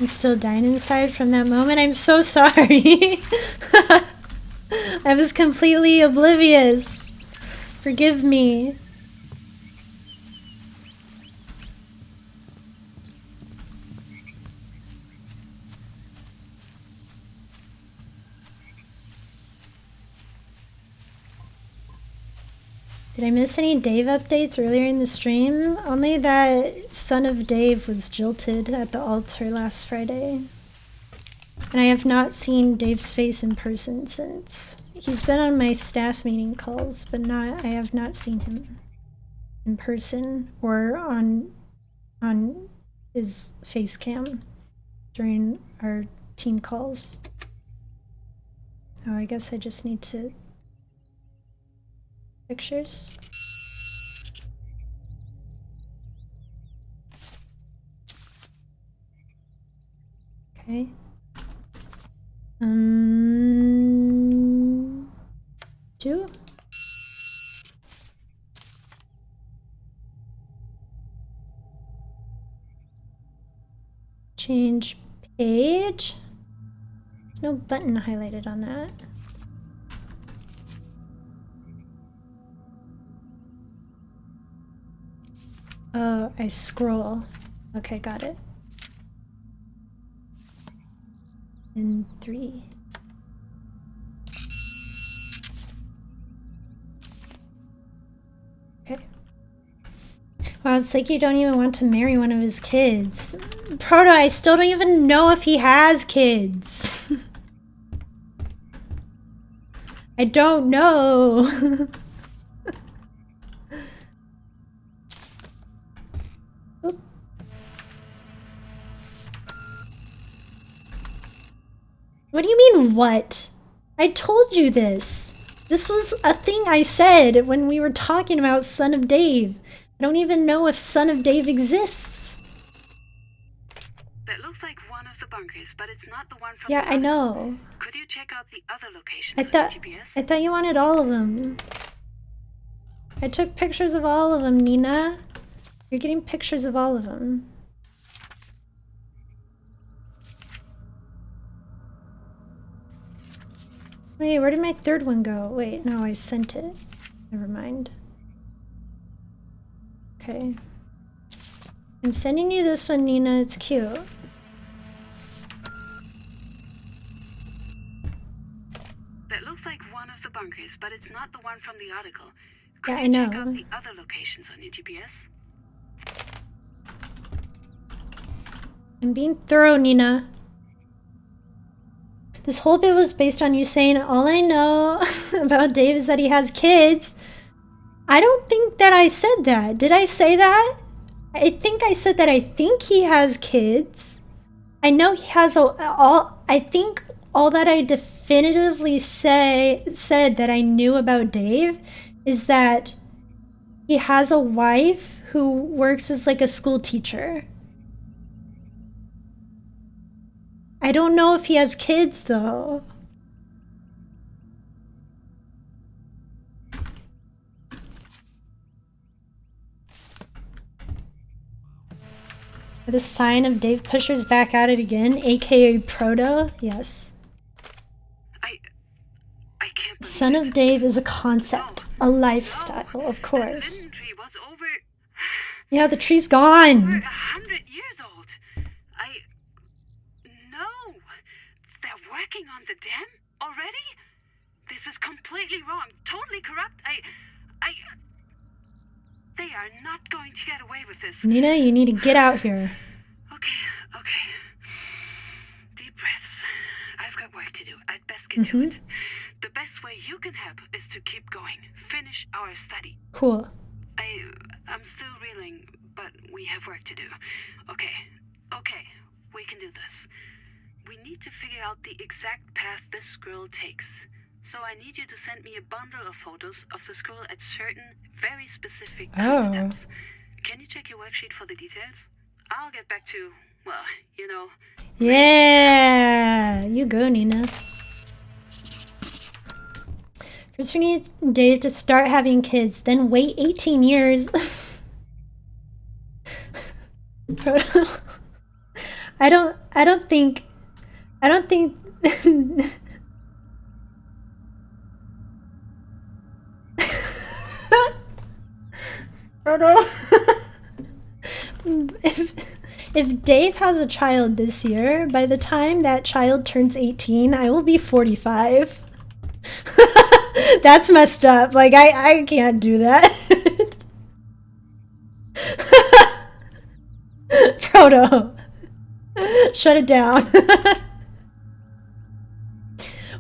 I'm still dying inside from that moment. I'm so sorry. I was completely oblivious. Forgive me. Did I miss any Dave updates earlier in the stream? Only that Son of Dave was jilted at the altar last Friday. And I have not seen Dave's face in person since. He's been on my staff meeting calls, but I have not seen him in person or on his face cam during our team calls. Oh, I guess I just need to pictures. Okay. Two. Change page. There's no button highlighted on that. Oh, I scroll. Okay, got it. And 3. Okay. Wow, it's like you don't even want to marry one of his kids. Proto, I still don't even know if he has kids. I don't know. What do you mean, what? I told you this. This was a thing I said when we were talking about Son of Dave. I don't even know if Son of Dave exists. That looks like one of the bunkers, but it's not the one from Yeah, the I article. know. Could you check out the other locations I on thought your GPS? I thought you wanted all of them. I took pictures of all of them, Nina. You're getting pictures of all of them. Wait, where did my third one go? Wait, no, I sent it. Never mind. Okay. I'm sending you this one, Nina. It's cute. That looks like one of the bunkers, but it's not the one from the article. Yeah, Could I you check know. out the other locations on your GPS? I'm being thorough, Nina. This whole bit was based on you saying all I know about Dave is that he has kids. I don't think that I said that. Did I say that? I think I said that I think he has kids. I know he has I think all that I definitively said that I knew about Dave is that he has a wife who works as like a school teacher. I don't know if he has kids though. The sign of Dave Pusher's back at it again, aka Proto. Yes. I can't believe Son it. of Dave is a concept, a lifestyle, of That course. linden tree was over Yeah, the tree's over gone. 100 years old. No. They're working on the dam already? This is completely wrong. Totally corrupt. They are not going to get away with this. Nina, you need to get out here. Okay. Deep breaths. I've got work to do. I'd best get to it. The best way you can help is to keep going. Finish our study. Cool. I'm still reeling, but we have work to do. Okay, we can do this. We need to figure out the exact path this girl takes. So I need you to send me a bundle of photos of this girl at certain, very specific timestamps. Can you check your worksheet for the details? I'll get back to, well, you know. Yeah, you go, Nina. First, we need Dave to start having kids, then wait 18 years. I don't think. If Dave has a child this year, by the time that child turns 18, I will be 45. That's messed up. Like, I can't do that. Proto. Shut it down.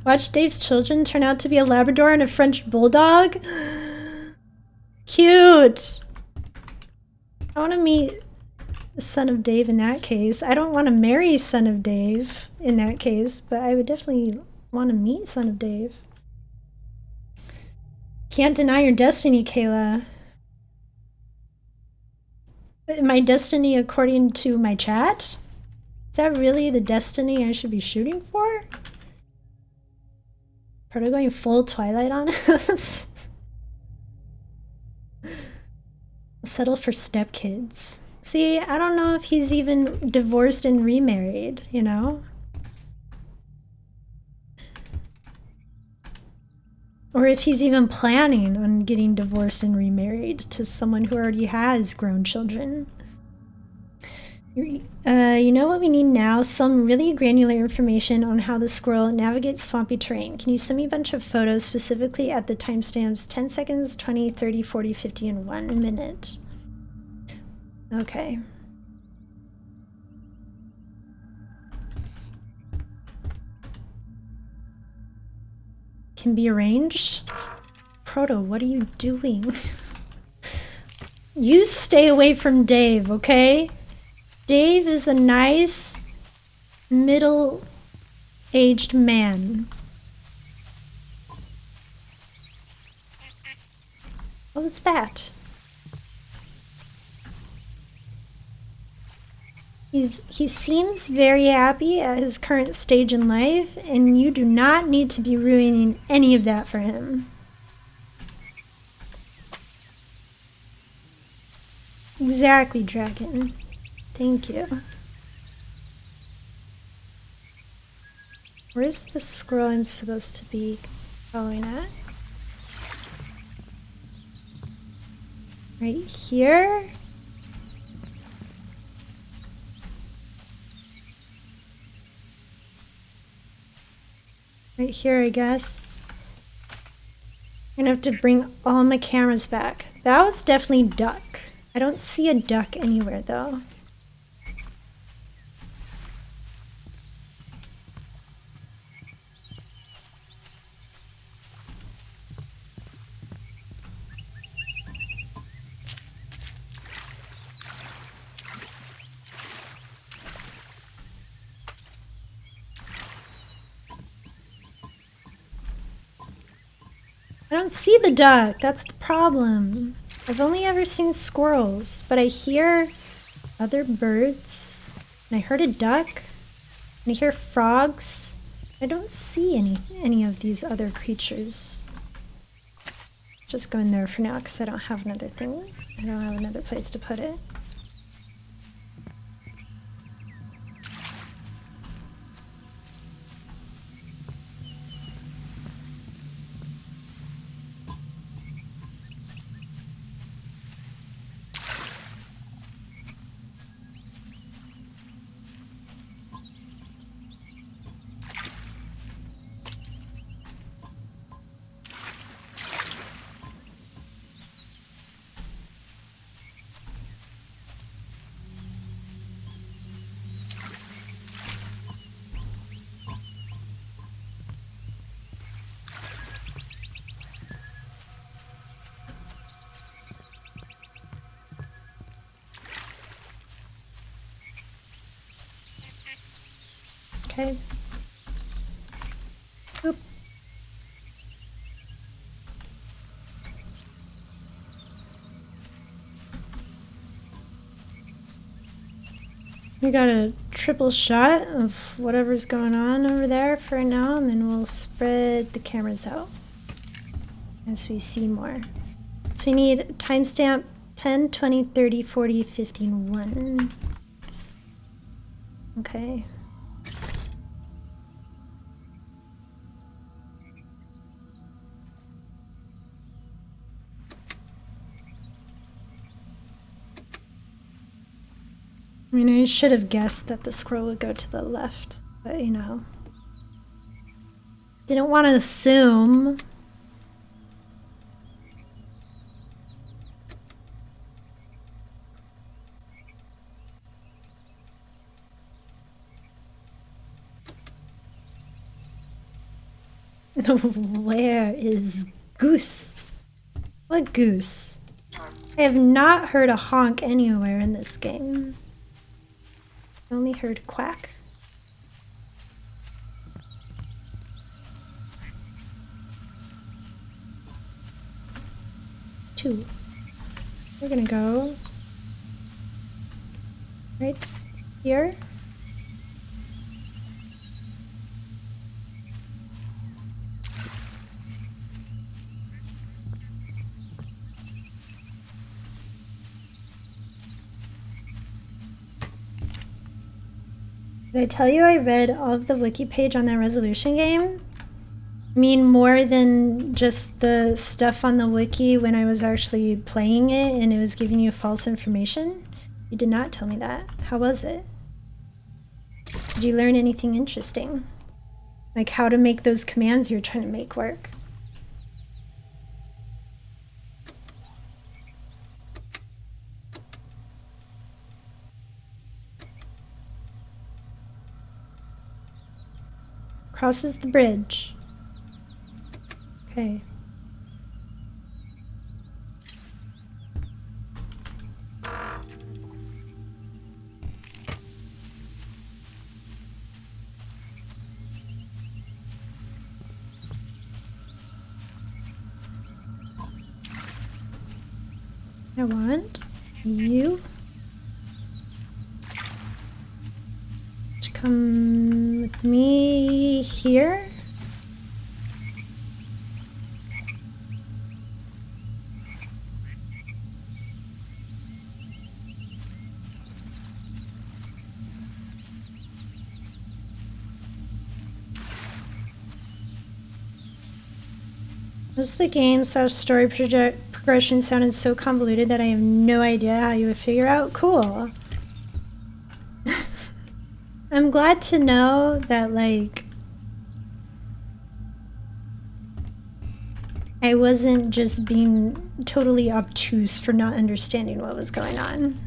Watch Dave's children turn out to be a Labrador and a French Bulldog. Cute. I want to meet Son of Dave in that case. I don't want to marry Son of Dave in that case, but I would definitely want to meet Son of Dave. Can't deny your destiny, Kayla. My destiny according to my chat? Is that really the destiny I should be shooting for? Proto going full Twilight on us? Settle for stepkids. See, I don't know if he's even divorced and remarried, you know? Or if he's even planning on getting divorced and remarried to someone who already has grown children. You know what we need now? Some really granular information on how the squirrel navigates swampy terrain. Can you send me a bunch of photos specifically at the timestamps 10 seconds, 20, 30, 40, 50, and 1 minute? Okay. Can be arranged? Proto, what are you doing? You stay away from Dave, okay? Dave is a nice, middle-aged man. What was that? He seems very happy at his current stage in life, and you do not need to be ruining any of that for him. Exactly, Dragon. Thank you. Where's the squirrel I'm supposed to be following at? Right here? Right here, I guess. I'm gonna have to bring all my cameras back. That was definitely duck. I don't see a duck anywhere, though. I don't see the duck. That's the problem. I've only ever seen squirrels, but I hear other birds, and I heard a duck, and I hear frogs. I don't see any of these other creatures. Just go in there for now because I don't have another thing. I don't have another place to put it. Okay. Oop. We got a triple shot of whatever's going on over there for now, and then we'll spread the cameras out as we see more. So we need timestamp 10, 20, 30, 40, 50, and 1. Okay. I mean, I should have guessed that the squirrel would go to the left, but you know. Didn't want to assume. Where is Goose? What Goose? I have not heard a honk anywhere in this game. I only heard quack. Two. We're gonna go right here. Did I tell you I read all of the wiki page on that resolution game? I mean, more than just the stuff on the wiki when I was actually playing it and it was giving you false information? You did not tell me that. How was it? Did you learn anything interesting? Like how to make those commands you're trying to make work? Crosses the bridge. Okay. I want you to come with me here. Most of the game/story progression sounded so convoluted that I have no idea how you would figure out. Cool. I'm glad to know that, like, I wasn't just being totally obtuse for not understanding what was going on.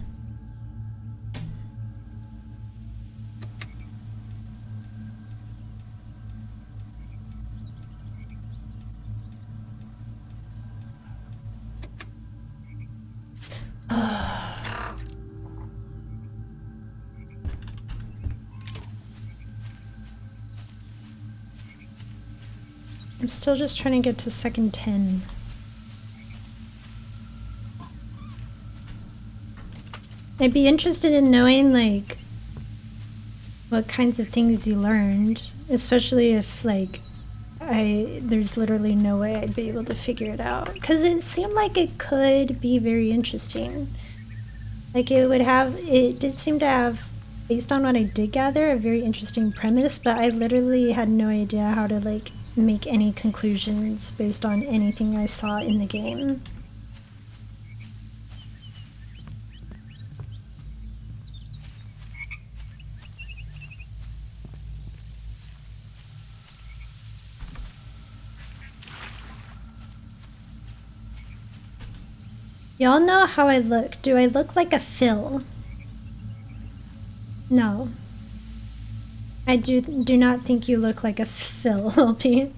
I'm still just trying to get to second 10. I'd be interested in knowing, like, what kinds of things you learned, especially if, like, there's literally no way I'd be able to figure it out. Because it seemed like it could be very interesting. Like, it did seem to have, based on what I did gather, a very interesting premise, but I literally had no idea how to, like, make any conclusions based on anything I saw in the game. Y'all know how I look. Do I look like a Phil? No. I do not think you look like a Phil, LP.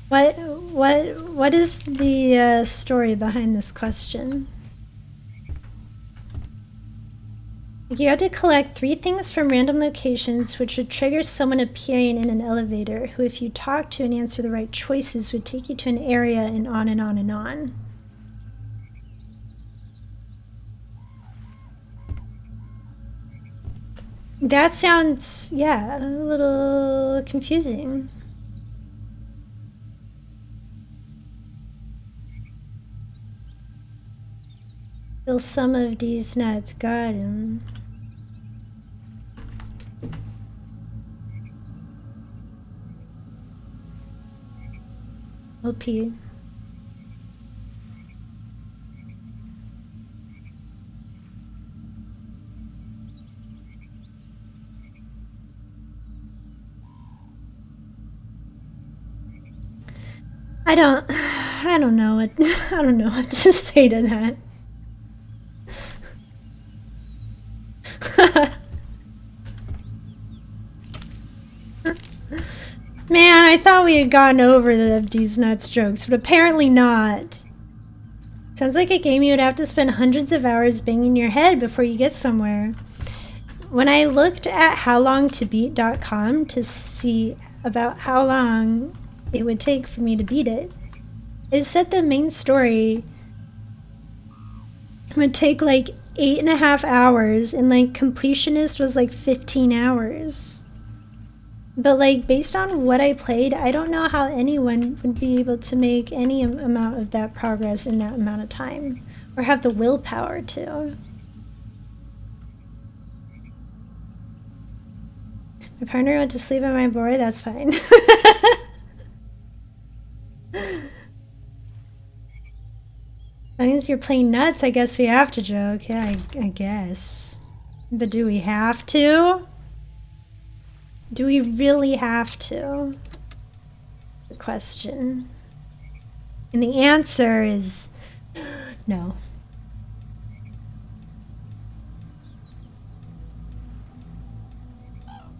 What is the story behind this question? You had to collect 3 things from random locations which would trigger someone appearing in an elevator who, if you talk to and answer the right choices, would take you to an area and on and on and on. That sounds, yeah, a little confusing. Fill some of these nuts, got him. OP. I don't know what I don't know what to say to that. Man, I thought we had gotten over these nuts jokes, but apparently not. Sounds like a game you would have to spend hundreds of hours banging your head before you get somewhere. When I looked at howlongtobeat.com to see about how long it would take for me to beat it, it said the main story would take like 8.5 hours and like completionist was like 15 hours. But like based on what I played, I don't know how anyone would be able to make any amount of that progress in that amount of time or have the willpower to. My partner went to sleep on my board, that's fine. As long as you're playing nuts, I guess we have to joke. Yeah, I guess. But do we have to? Do we really have to? The question. And the answer is no.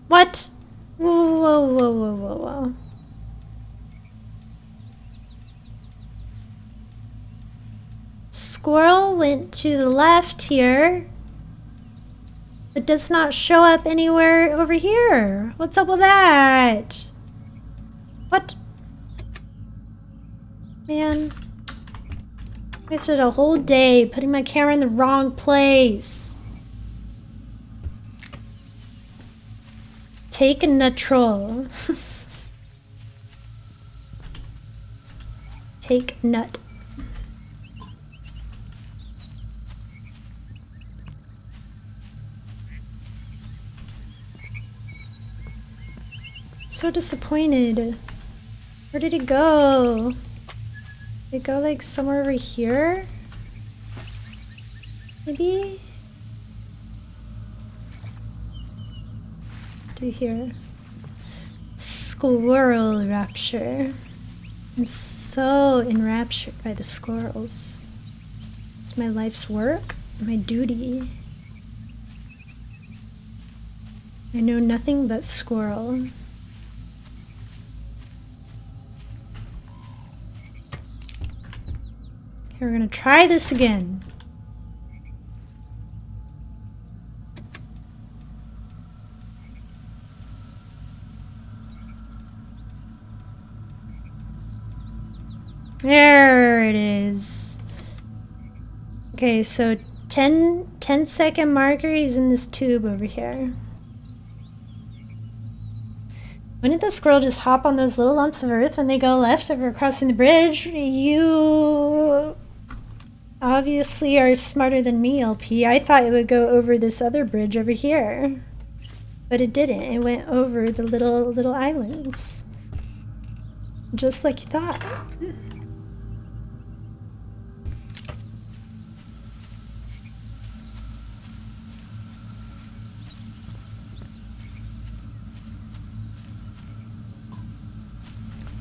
What? Whoa, whoa, whoa, whoa, whoa, whoa. Squirrel went to the left here, but does not show up anywhere over here. What's up with that? What? Man. I wasted a whole day putting my camera in the wrong place. Take a neutral. Take nut. So disappointed. Where did it go? Did it go like somewhere over here? Maybe? Do you hear? Squirrel rapture. I'm so enraptured by the squirrels. It's my life's work, my duty. I know nothing but squirrel. Okay, we're gonna try this again. There it is. Okay, so 10-second marker is in this tube over here. When did the squirrel just hop on those little lumps of earth when they go left over crossing the bridge? You obviously are smarter than me, LP. I thought it would go over this other bridge over here. But it didn't. It went over the little islands. Just like you thought.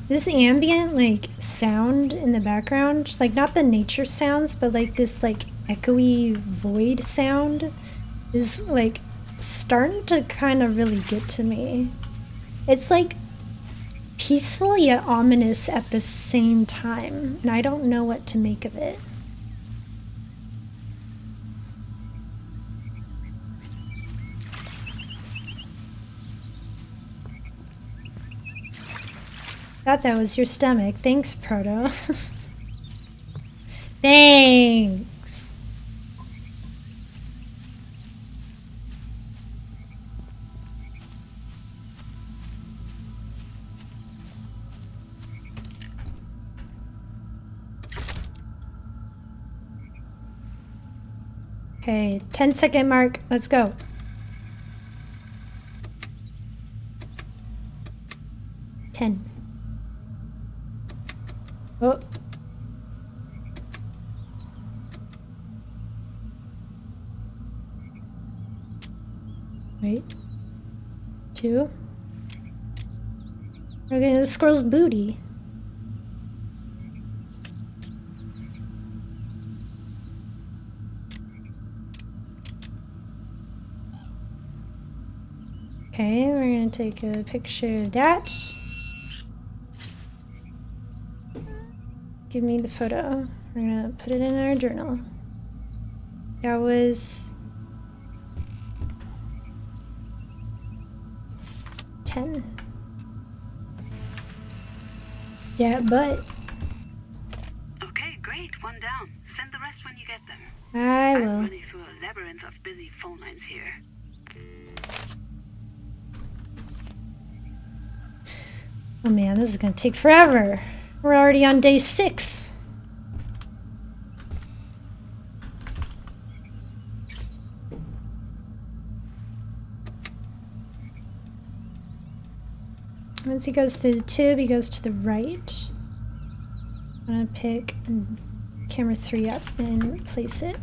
This ambient like sound in the background, like not the nature sounds, but like this like echoey void sound is like starting to kind of really get to me. It's like peaceful yet ominous at the same time, and I don't know what to make of it. Thought that was your stomach. Thanks, Proto. Thanks. Okay, 10-second mark. Let's go. 10. Oh. Wait. 2. We're getting the squirrel's booty. Okay, we're gonna take a picture of that. Give me the photo. We're gonna put it in our journal. That was 10. Yeah, but Okay, great. One down. Send the rest when you get them. I I'm will. running through a labyrinth of busy phone lines here. Oh man, this is gonna take forever. We're already on day 6. Once he goes through the tube, he goes to the right. I'm gonna pick camera 3 up and replace it.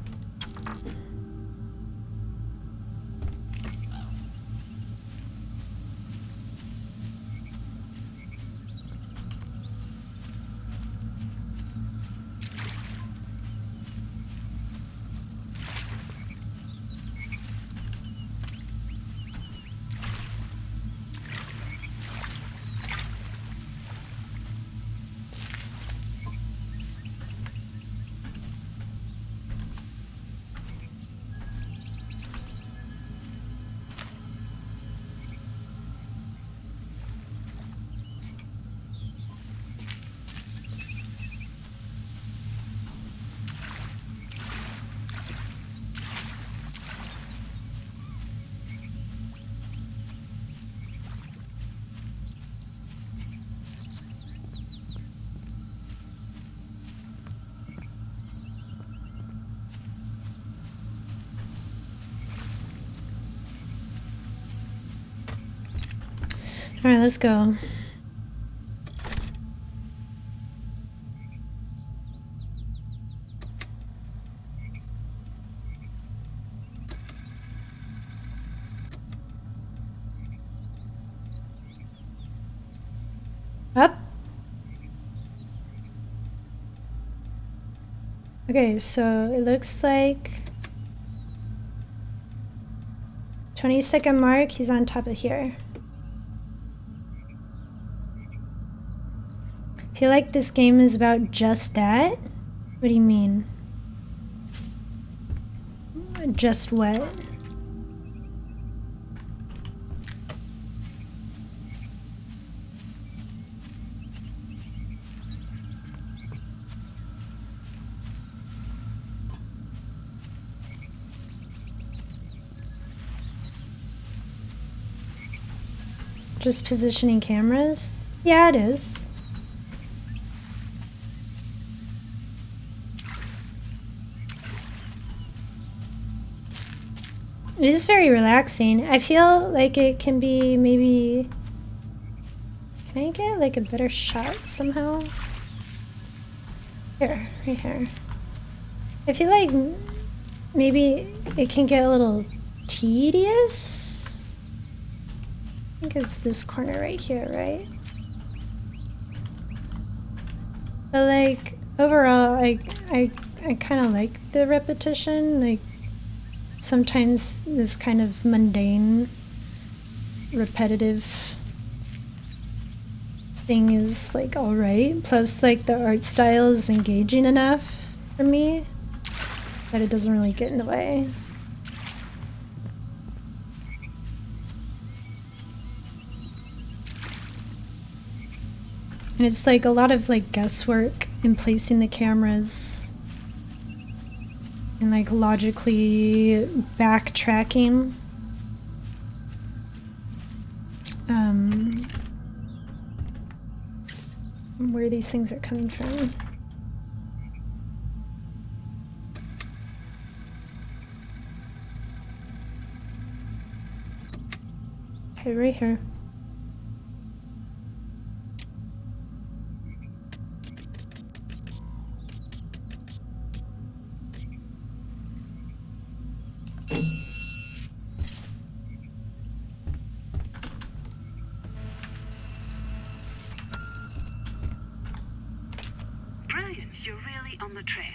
All right, let's go. Up. Okay, so it looks like 20-second mark, he's on top of here. I feel like this game is about just that. What do you mean? Just what? Just positioning cameras? Yeah, it is. It is very relaxing. I feel like it can be maybe... Can I get like a better shot somehow? Here, right here. I feel like maybe it can get a little tedious. I think it's this corner right here, right? But like overall, I kind of like the repetition. Like sometimes this kind of mundane, repetitive thing is like all right. Plus, like the art style is engaging enough for me that it doesn't really get in the way. And it's like a lot of like guesswork in placing the cameras and like logically backtracking where these things are coming from. Okay, right here. Brilliant, you're really on the trail.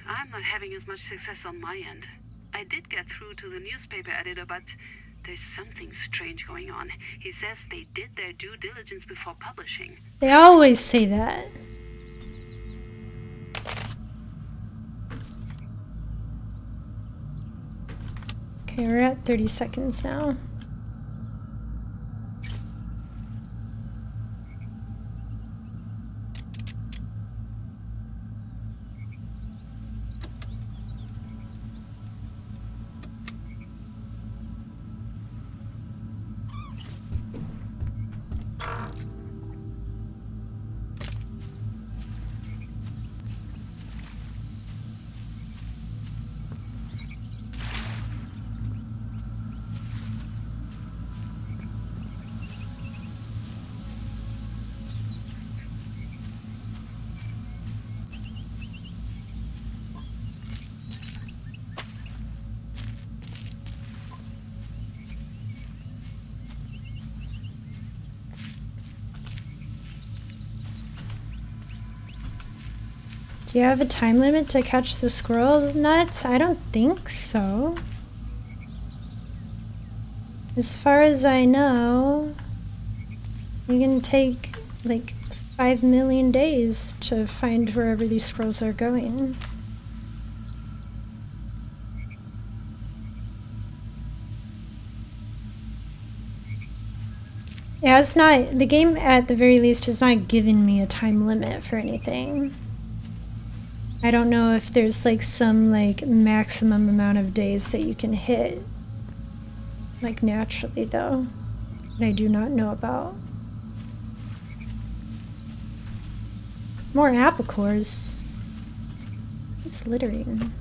I'm not having as much success on my end. I did get through to the newspaper editor, but there's something strange going on. He says they did their due diligence before publishing. They always say that. Okay, we're at 30 seconds now. Do you have a time limit to catch the squirrel's nuts? I don't think so. As far as I know, you can take like 5 million days to find wherever these squirrels are going. Yeah, it's not, the game at the very least has not given me a time limit for anything. I don't know if there's like some like maximum amount of days that you can hit, like naturally though, that I do not know about. More apple cores. Who's littering?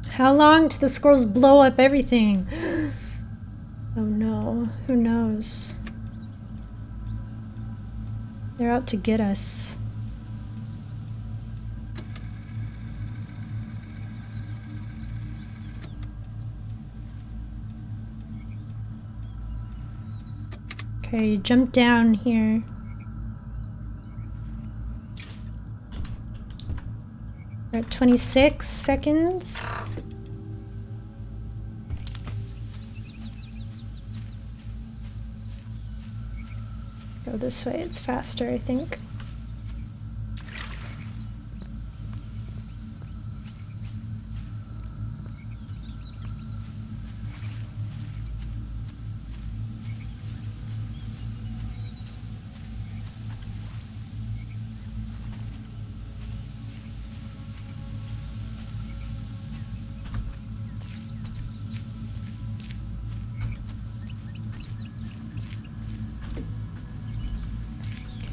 How long till the squirrels blow up everything? Oh no, who knows? They're out to get us. Okay, jump down here. We're at 26 seconds. Go this way, it's faster, I think.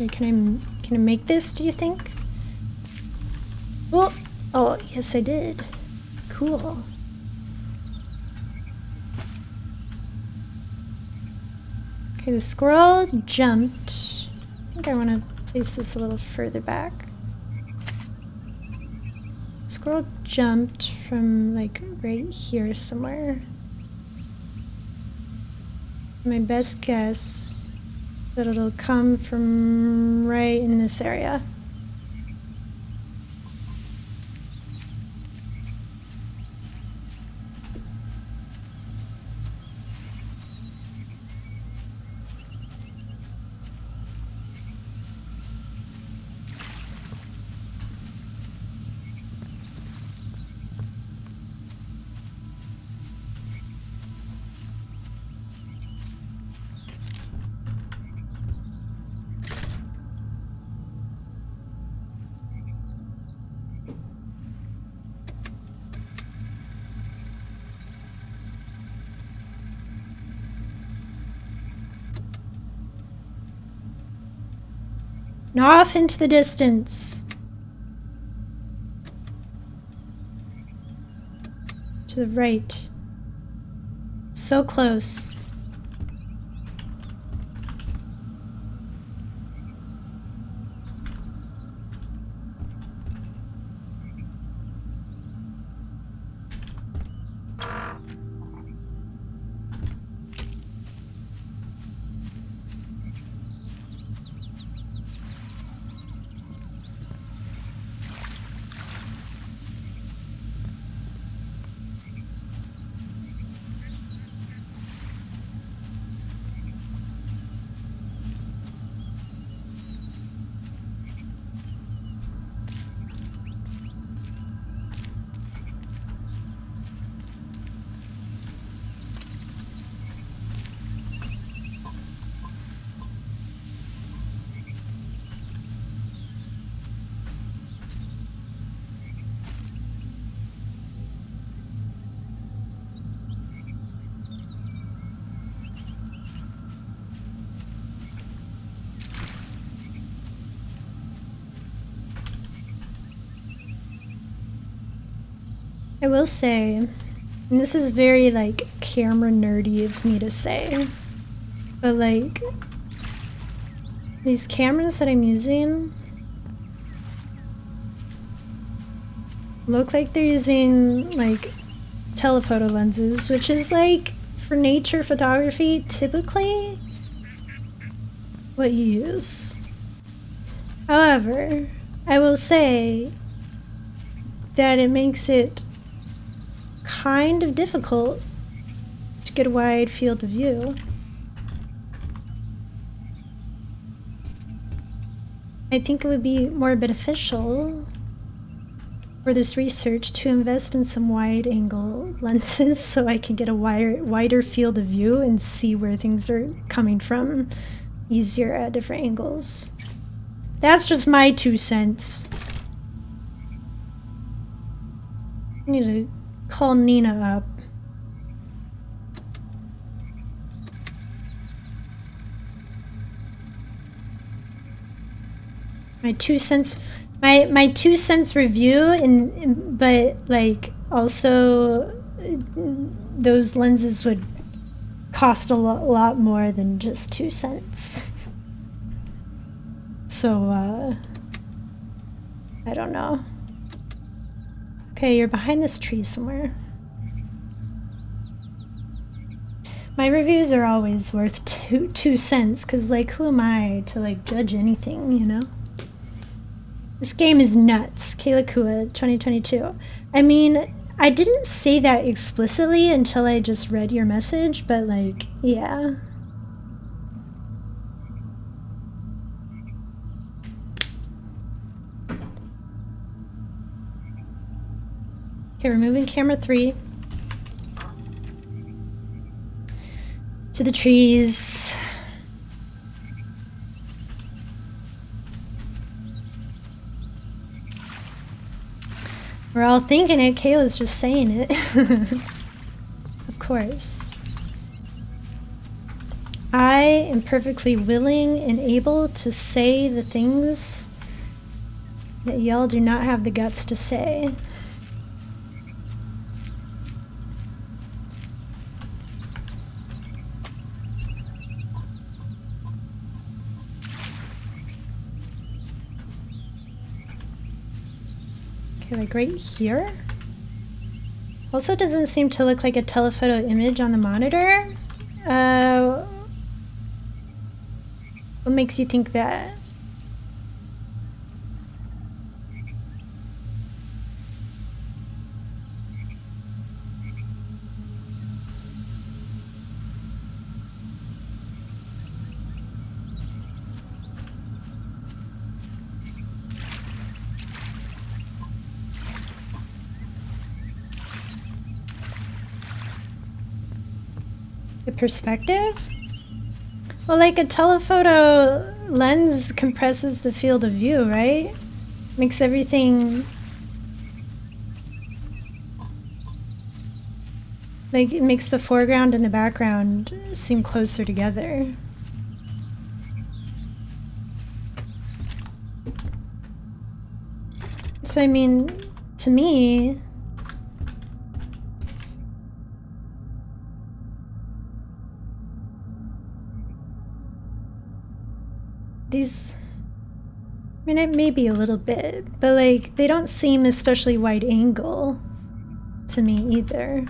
Okay, can I make this, do you think? Oh, yes I did. Cool. Okay, the squirrel jumped. I think I want to place this a little further back. Squirrel jumped from like right here somewhere. My best guess that it'll come from right in this area. And off into the distance. To the right. So close. I will say, and this is very like camera nerdy of me to say, but like these cameras that I'm using look like they're using like telephoto lenses, which is like for nature photography typically what you use. However, I will say that it makes it kind of difficult to get a wide field of view. I think it would be more beneficial for this research to invest in some wide angle lenses so I can get a wider field of view and see where things are coming from easier at different angles. That's just my 2 cents. I need to call Nina up. My 2 cents, my 2 cents review, but like also those lenses would cost a lot more than just 2 cents. So I don't know. Okay, you're behind this tree somewhere. My reviews are always worth 2 cents, because like who am I to like judge anything, you know? This game is nuts. Kayla Kua, 2022. I mean, I didn't say that explicitly until I just read your message, but like, yeah. Okay, removing camera 3. To the trees. We're all thinking it. Kayla's just saying it. Of course. I am perfectly willing and able to say the things that y'all do not have the guts to say. Like right here. Also doesn't seem to look like a telephoto image on the monitor. What makes you think that? The perspective? Well, like a telephoto lens compresses the field of view, right? Makes everything... like, it makes the foreground and the background seem closer together. So, I mean, to me... these, I mean, it may be a little bit, but like, they don't seem especially wide angle to me either.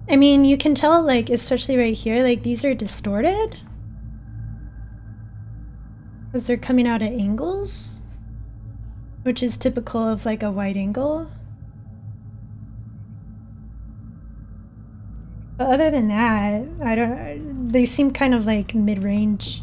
I mean, you can tell, like, especially right here, like, these are distorted. Because they're coming out at angles, which is typical of, like, a wide angle. But other than that, I don't, they seem kind of like mid-range.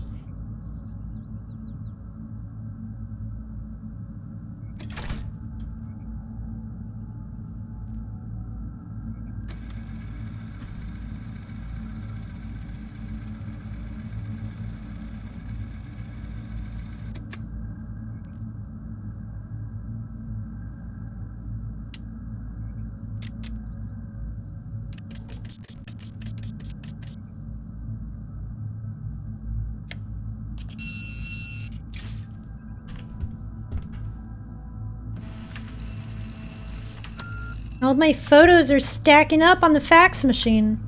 All my photos are stacking up on the fax machine.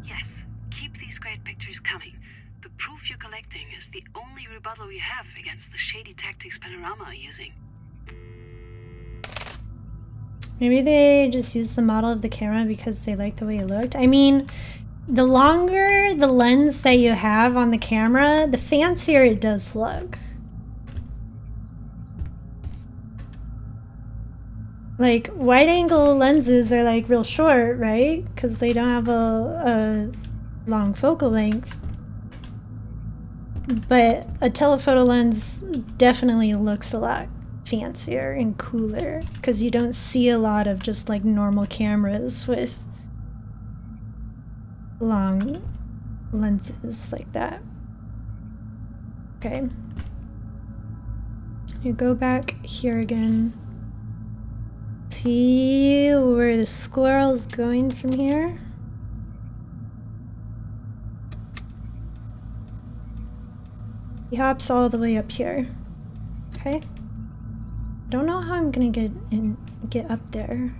Yes, keep these great pictures coming. The proof you're collecting is the only rebuttal you have against the shady tactics Panorama are using. Maybe they just used the model of the camera because they liked the way it looked. I mean, the longer the lens that you have on the camera, the fancier it does look. Like, wide angle lenses are like real short, right? Because they don't have a long focal length. But a telephoto lens definitely looks a lot fancier and cooler because you don't see a lot of just like normal cameras with long lenses like that. Okay. You go back here again. See where the squirrel's going from here? He hops all the way up here. Okay. I don't know how I'm gonna get up there.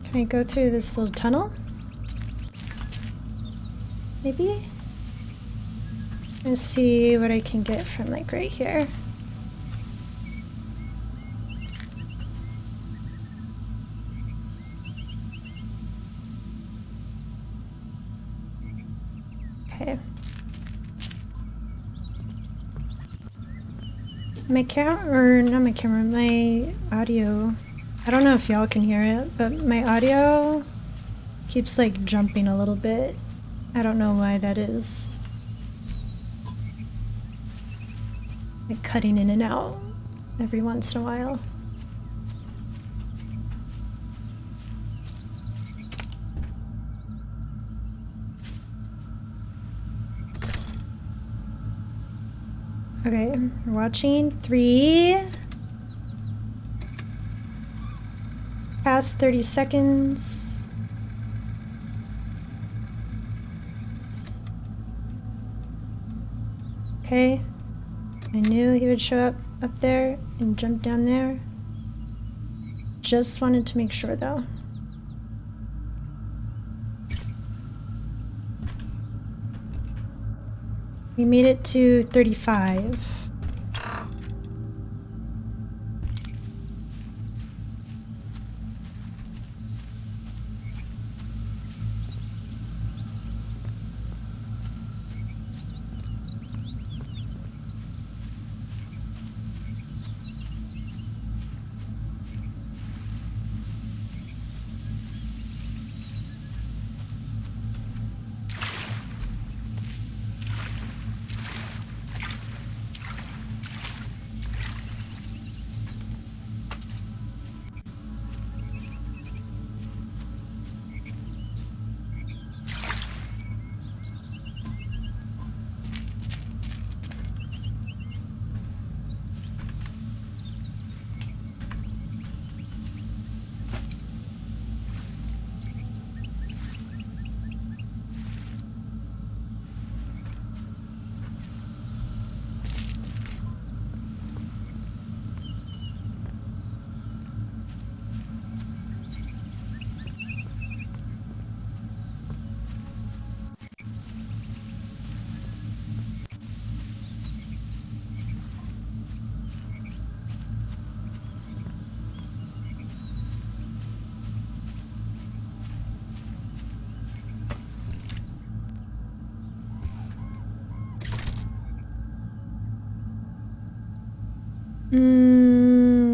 Can I go through this little tunnel? Maybe? Let's see what I can get from like right here. Okay. My camera, or not my camera, my audio. I don't know if y'all can hear it, but my audio keeps like jumping a little bit. I don't know why that is. Like cutting in and out every once in a while. Okay, we're watching 3. Past 30 seconds. Okay. I knew he would show up there and jump down there. Just wanted to make sure though. We made it to 35.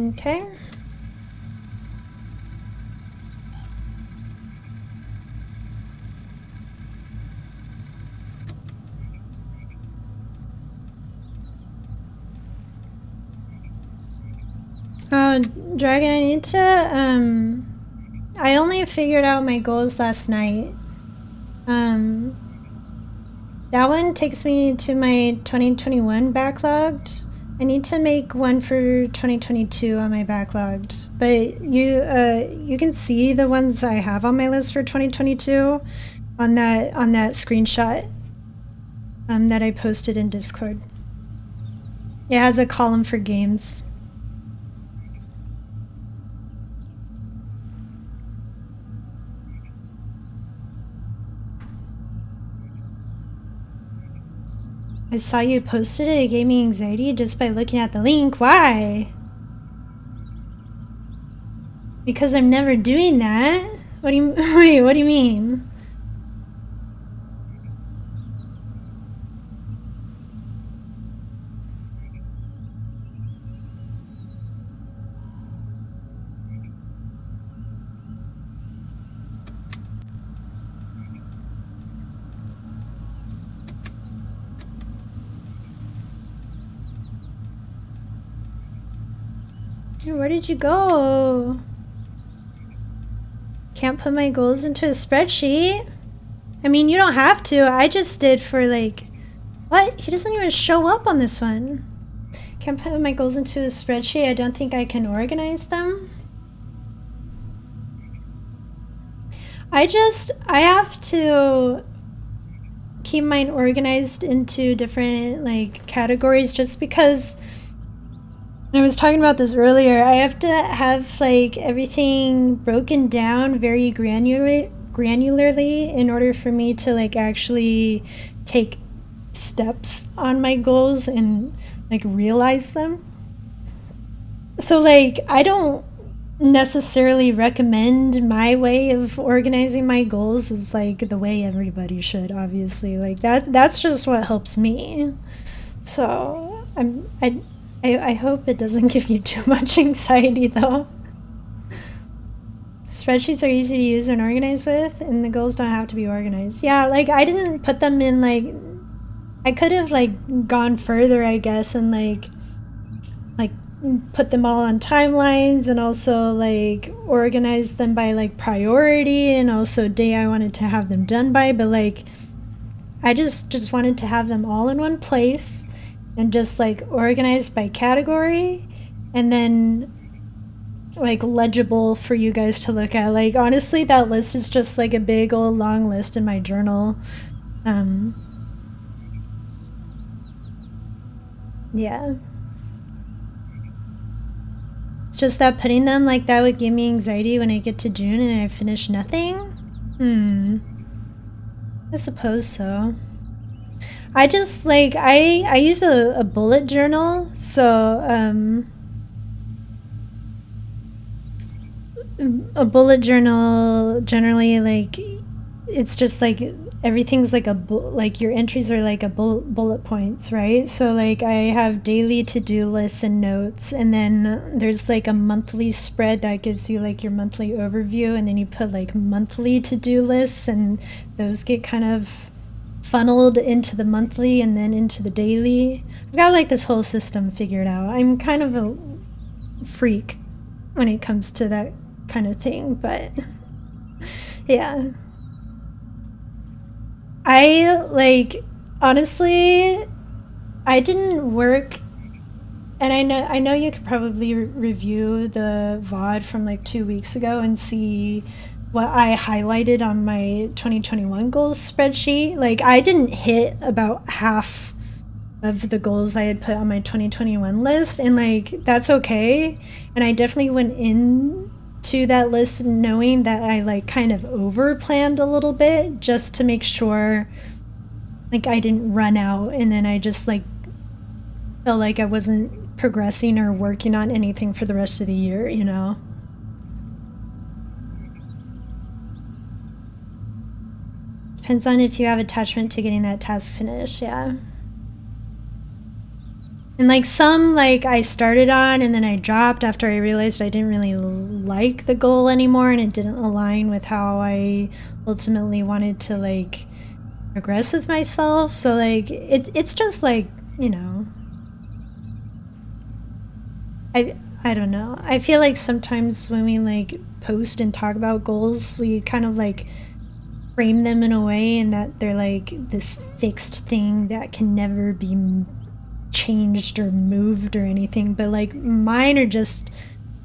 Okay. Oh, Dragon, I need to, I only figured out my goals last night. That one takes me to my 2021 backlogged. I need to make one for 2022 on my backlogged. But you can see the ones I have on my list for 2022 on that screenshot that I posted in Discord. It has a column for games. I saw you posted it. It gave me anxiety just by looking at the link. Why? Because I'm never doing that. What do you wait? What do you mean? Where did you go? Can't put my goals into a spreadsheet? I mean, you don't have to. I just did for like... What? He doesn't even show up on this one. Can't put my goals into a spreadsheet. I don't think I can organize them. I have to keep mine organized into different like categories just because... I was talking about this earlier. I have to have like everything broken down very granularly in order for me to like actually take steps on my goals and like realize them. So like I don't necessarily recommend my way of organizing my goals as like the way everybody should, obviously. Like that's just what helps me. So I hope it doesn't give you too much anxiety, though. Spreadsheets are easy to use and organize with, and the goals don't have to be organized. Yeah, like, I didn't put them in, like... I could have, like, gone further, I guess, and, like, put them all on timelines and also, like, organize them by, like, priority and also day I wanted to have them done by, but, like, I just wanted to have them all in one place and just like organized by category and then like legible for you guys to look at. Like honestly, that list is just like a big old long list in my journal. Yeah. It's just that putting them like that would give me anxiety when I get to June and I finish nothing. I suppose so. I just like I use a bullet journal, so a bullet journal generally like it's just like everything's like like your entries are like a bullet points, right? So like I have daily to-do lists and notes, and then there's like a monthly spread that gives you like your monthly overview, and then you put like monthly to-do lists, and those get kind of funneled into the monthly and then into the daily. I've got like this whole system figured out. I'm kind of a freak when it comes to that kind of thing, but yeah. I like honestly I didn't work, and I know you could probably review the VOD from like 2 weeks ago and see what I highlighted on my 2021 goals spreadsheet. Like I didn't hit about half of the goals I had put on my 2021 list, and like that's okay. And I definitely went into that list knowing that I like kind of over planned a little bit just to make sure like I didn't run out and then I just like felt like I wasn't progressing or working on anything for the rest of the year, you know? Depends on if you have attachment to getting that task finished, yeah. And like some like I started on and then I dropped after I realized I didn't really like the goal anymore and it didn't align with how I ultimately wanted to like progress with myself. So like it's just like, you know, I don't know. I feel like sometimes when we like post and talk about goals, we kind of like frame them in a way and that they're like this fixed thing that can never be changed or moved or anything. But like mine are just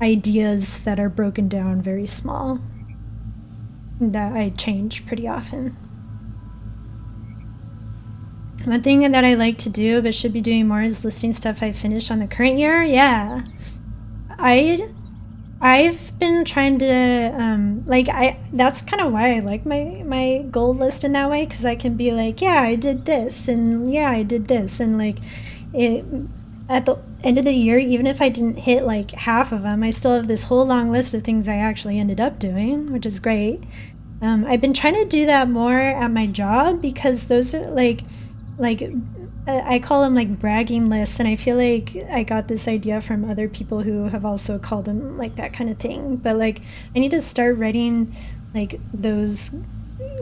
ideas that are broken down very small that I change pretty often. One thing that I like to do but should be doing more is listing stuff I finished on the current year. Yeah. I've been trying to that's kind of why I like my goal list in that way, because I can be like, yeah, I did this and yeah, I did this, and like it at the end of the year, even if I didn't hit like half of them, I still have this whole long list of things I actually ended up doing, which is great. I've been trying to do that more at my job because those are like I call them like bragging lists, and I feel like I got this idea from other people who have also called them like that kind of thing. But like I need to start writing like those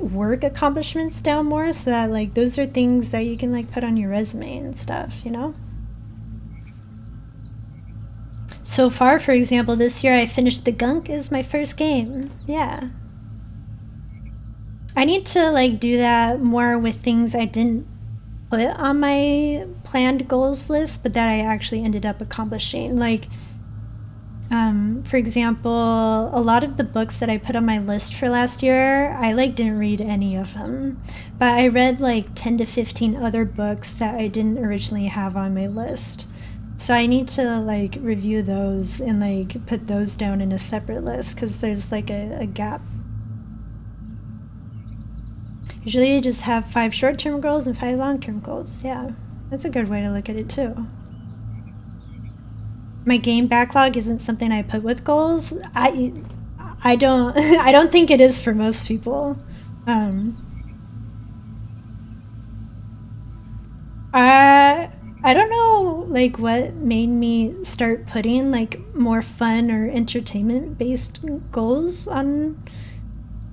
work accomplishments down more, so that like those are things that you can like put on your resume and stuff, you know? So far, for example, this year I finished The Gunk is my first game. Yeah. I need to like do that more with things I didn't put on my planned goals list, but that I actually ended up accomplishing. Like, for example, a lot of the books that I put on my list for last year, I like didn't read any of them, but I read like 10 to 15 other books that I didn't originally have on my list. So I need to like review those and like put those down in a separate list, because there's like a gap. Usually you just have 5 short-term goals and 5 long-term goals. Yeah, that's a good way to look at it too. My game backlog isn't something I put with goals. I don't I don't think it is for most people. I don't know like what made me start putting like more fun or entertainment based goals on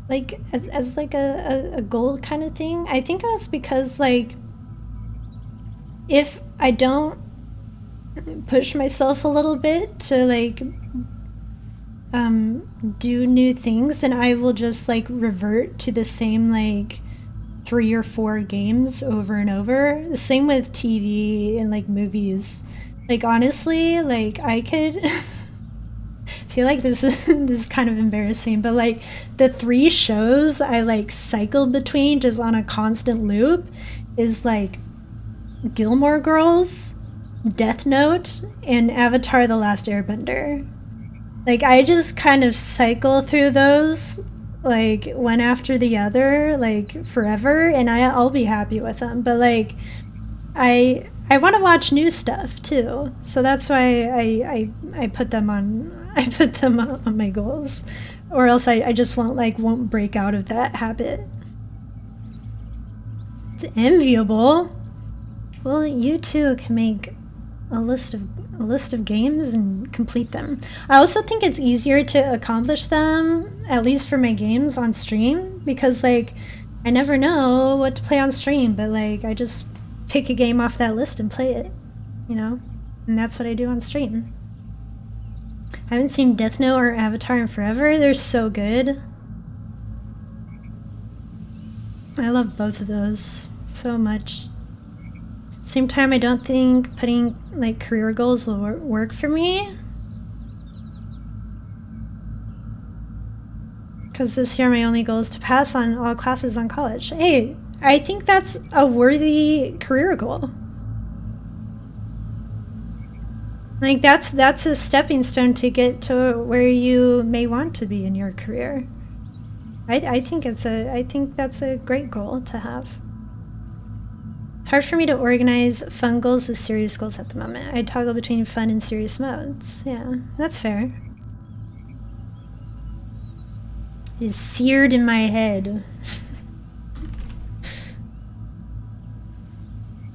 like as like a goal kind of thing. I think it was because like if I don't push myself a little bit to like do new things, then I will just like revert to the same like 3 or 4 games over and over. The same with TV and like movies. Like honestly, like I could feel like this is kind of embarrassing, but like the 3 shows I like cycled between just on a constant loop is like Gilmore Girls, Death Note, and Avatar: The Last Airbender. Like I just kind of cycle through those like one after the other like forever, and I'll be happy with them. But like I want to watch new stuff too, so that's why I put them on my goals, or else I just won't break out of that habit. It's enviable. Well, you too can make a list of games and complete them. I also think it's easier to accomplish them, at least for my games, on stream, because like I never know what to play on stream, but like I just pick a game off that list and play it, you know? And that's what I do on stream. I haven't seen Death Note or Avatar in forever. They're so good. I love both of those so much. Same time, I don't think putting like career goals will work for me, because this year my only goal is to pass on all classes on college. Hey, I think that's a worthy career goal. Like that's a stepping stone to get to where you may want to be in your career. I think that's a great goal to have. It's hard for me to organize fun goals with serious goals at the moment. I toggle between fun and serious modes. Yeah, that's fair. It is seared in my head.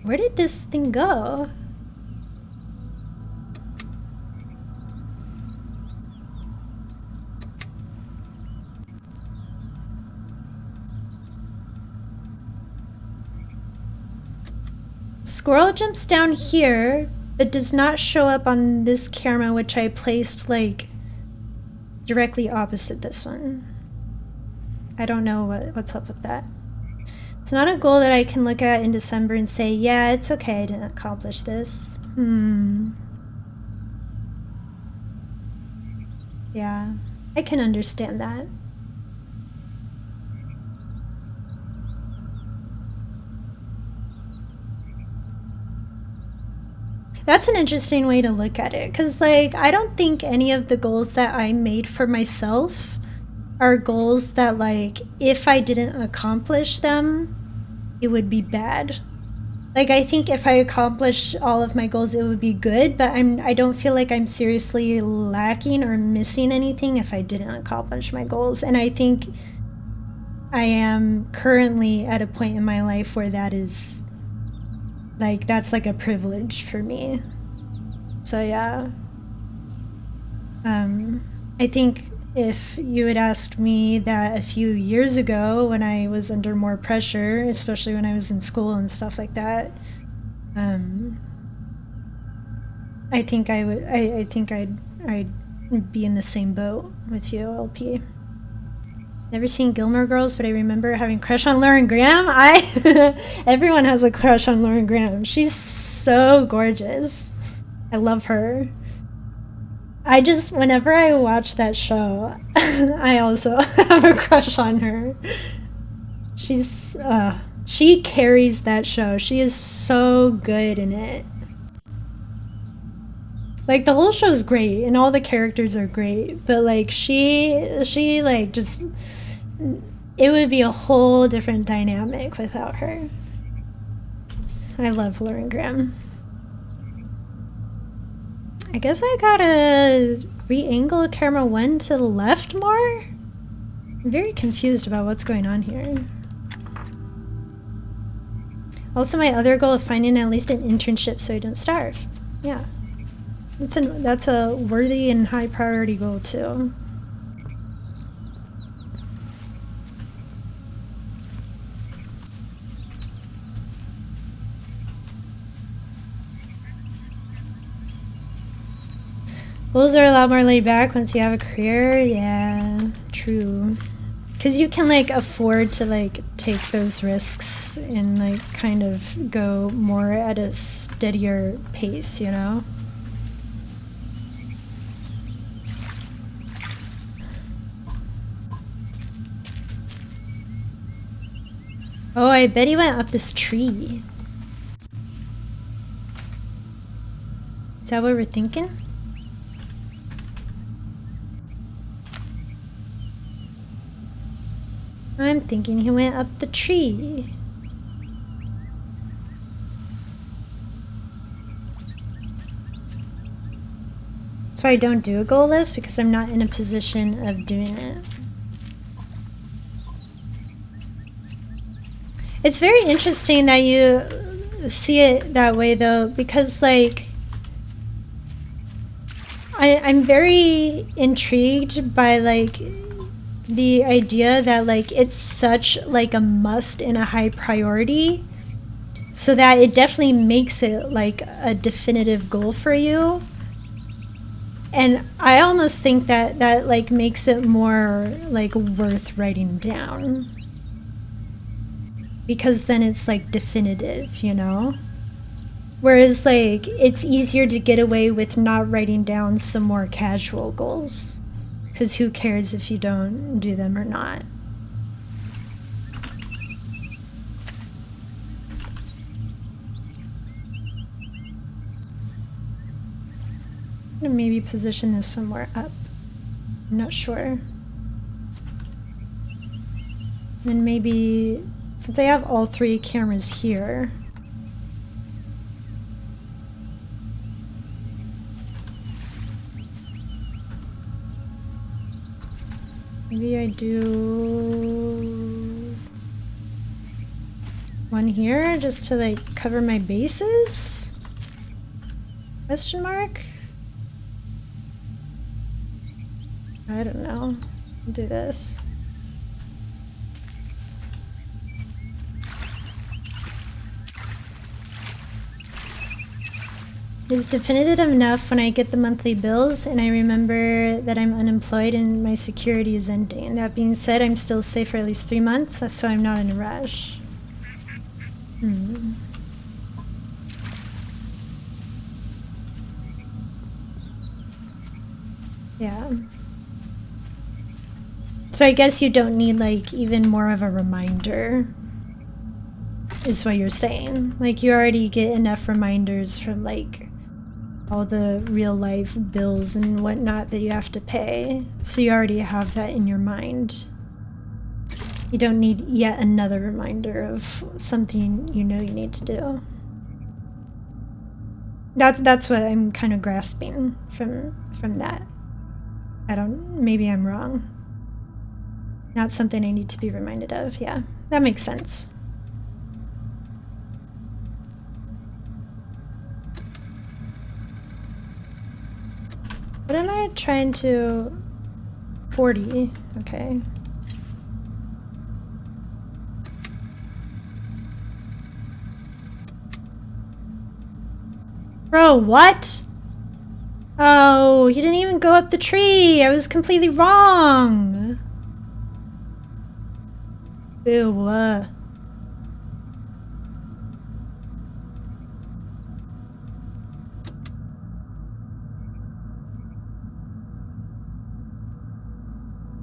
Where did this thing go? Squirrel jumps down here, but does not show up on this camera, which I placed like directly opposite this one. I don't know what's up with that. It's not a goal that I can look at in December and say, yeah, it's okay, I didn't accomplish this. Yeah, I can understand that. That's an interesting way to look at it, because like I don't think any of the goals that I made for myself are goals that like if I didn't accomplish them, it would be bad. Like I think if I accomplished all of my goals, it would be good, but I don't feel like I'm seriously lacking or missing anything if I didn't accomplish my goals. And I think I am currently at a point in my life where that is like, that's like a privilege for me. So yeah. I think if you had asked me that a few years ago when I was under more pressure, especially when I was in school and stuff like that, I think I'd be in the same boat with you, LP. Never seen Gilmore Girls, but I remember having a crush on Lauren Graham. Everyone has a crush on Lauren Graham. She's so gorgeous. I love her. Whenever I watch that show, I also have a crush on her. She carries that show. She is so good in it. Like, the whole show's great, and all the characters are great, but, like, she like, just, it would be a whole different dynamic without her. I love Lauren Graham. I guess I gotta re-angle camera 1 to the left more? I'm very confused about what's going on here. Also, my other goal of finding at least an internship so I don't starve. Yeah. That's a worthy and high priority goal too. Goals are a lot more laid back once you have a career. Yeah, true. Because you can like afford to like take those risks and like kind of go more at a steadier pace, you know? Oh, I bet he went up this tree. Is that what we're thinking? I'm thinking he went up the tree. That's why I don't do a goal list, because I'm not in a position of doing it. It's very interesting that you see it that way though, because like I'm very intrigued by like the idea that like it's such like a must and a high priority, so that it definitely makes it like a definitive goal for you. And I almost think that that like makes it more like worth writing down, because then it's like definitive, you know? Whereas like it's easier to get away with not writing down some more casual goals, because who cares if you don't do them or not? I'm gonna maybe position this one more up. I'm not sure. And maybe, since I have all three cameras here, maybe I do one here just to like cover my bases? Question mark? I don't know. I'll do this. Is definitive enough when I get the monthly bills and I remember that I'm unemployed and my security is ending. That being said, I'm still safe for at least 3 months, so I'm not in a rush. Yeah. So I guess you don't need like even more of a reminder, is what you're saying. Like you already get enough reminders from like all the real life bills and whatnot that you have to pay. So you already have that in your mind. You don't need yet another reminder of something you know you need to do. That's what I'm kind of grasping from that. Maybe I'm wrong. Not something I need to be reminded of. Yeah, that makes sense. What am I trying to... 40, okay. Bro, what? Oh, he didn't even go up the tree. I was completely wrong. Ew. What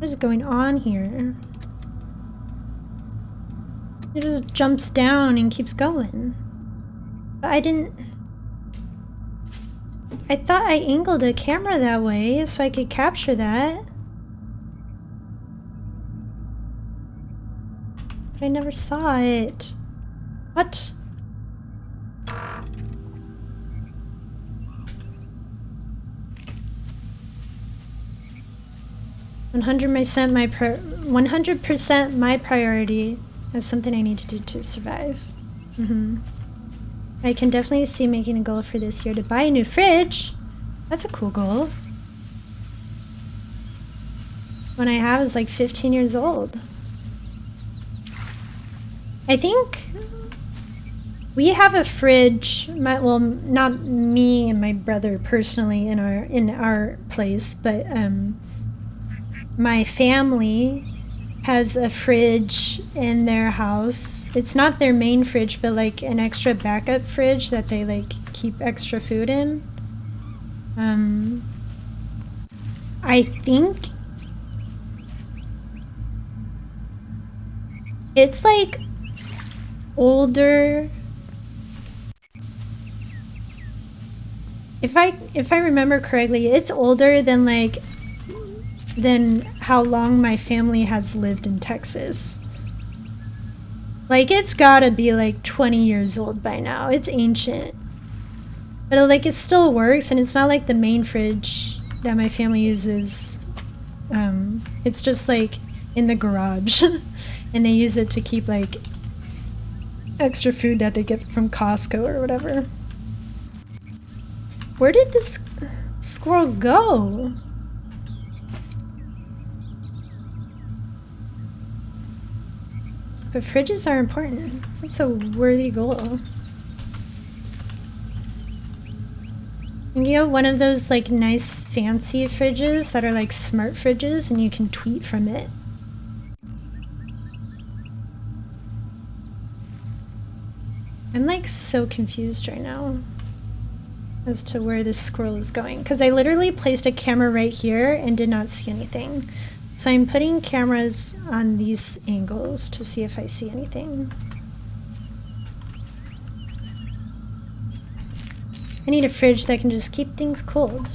is going on here? It just jumps down and keeps going. But I thought I angled the camera that way so I could capture that. But I never saw it. What? $100% my priority as something I need to do to survive. I can definitely see making a goal for this year to buy a new fridge. That's a cool goal. When I have is like 15 years old. I think we have a fridge. Well, not me and my brother personally in our place, but my family has a fridge in their house. It's not their main fridge, but like an extra backup fridge that they like keep extra food in. I think it's like older. If I remember correctly, it's older than how long my family has lived in Texas. Like it's gotta be like 20 years old by now. It's ancient. But like it still works, and it's not like the main fridge that my family uses. It's just like in the garage and they use it to keep like extra food that they get from Costco or whatever. Where did this squirrel go? But fridges are important. That's a worthy goal. And you have one of those like nice fancy fridges that are like smart fridges and you can tweet from it. I'm like so confused right now as to where this squirrel is going, because I literally placed a camera right here and did not see anything. So I'm putting cameras on these angles to see if I see anything. I need a fridge that can just keep things cold.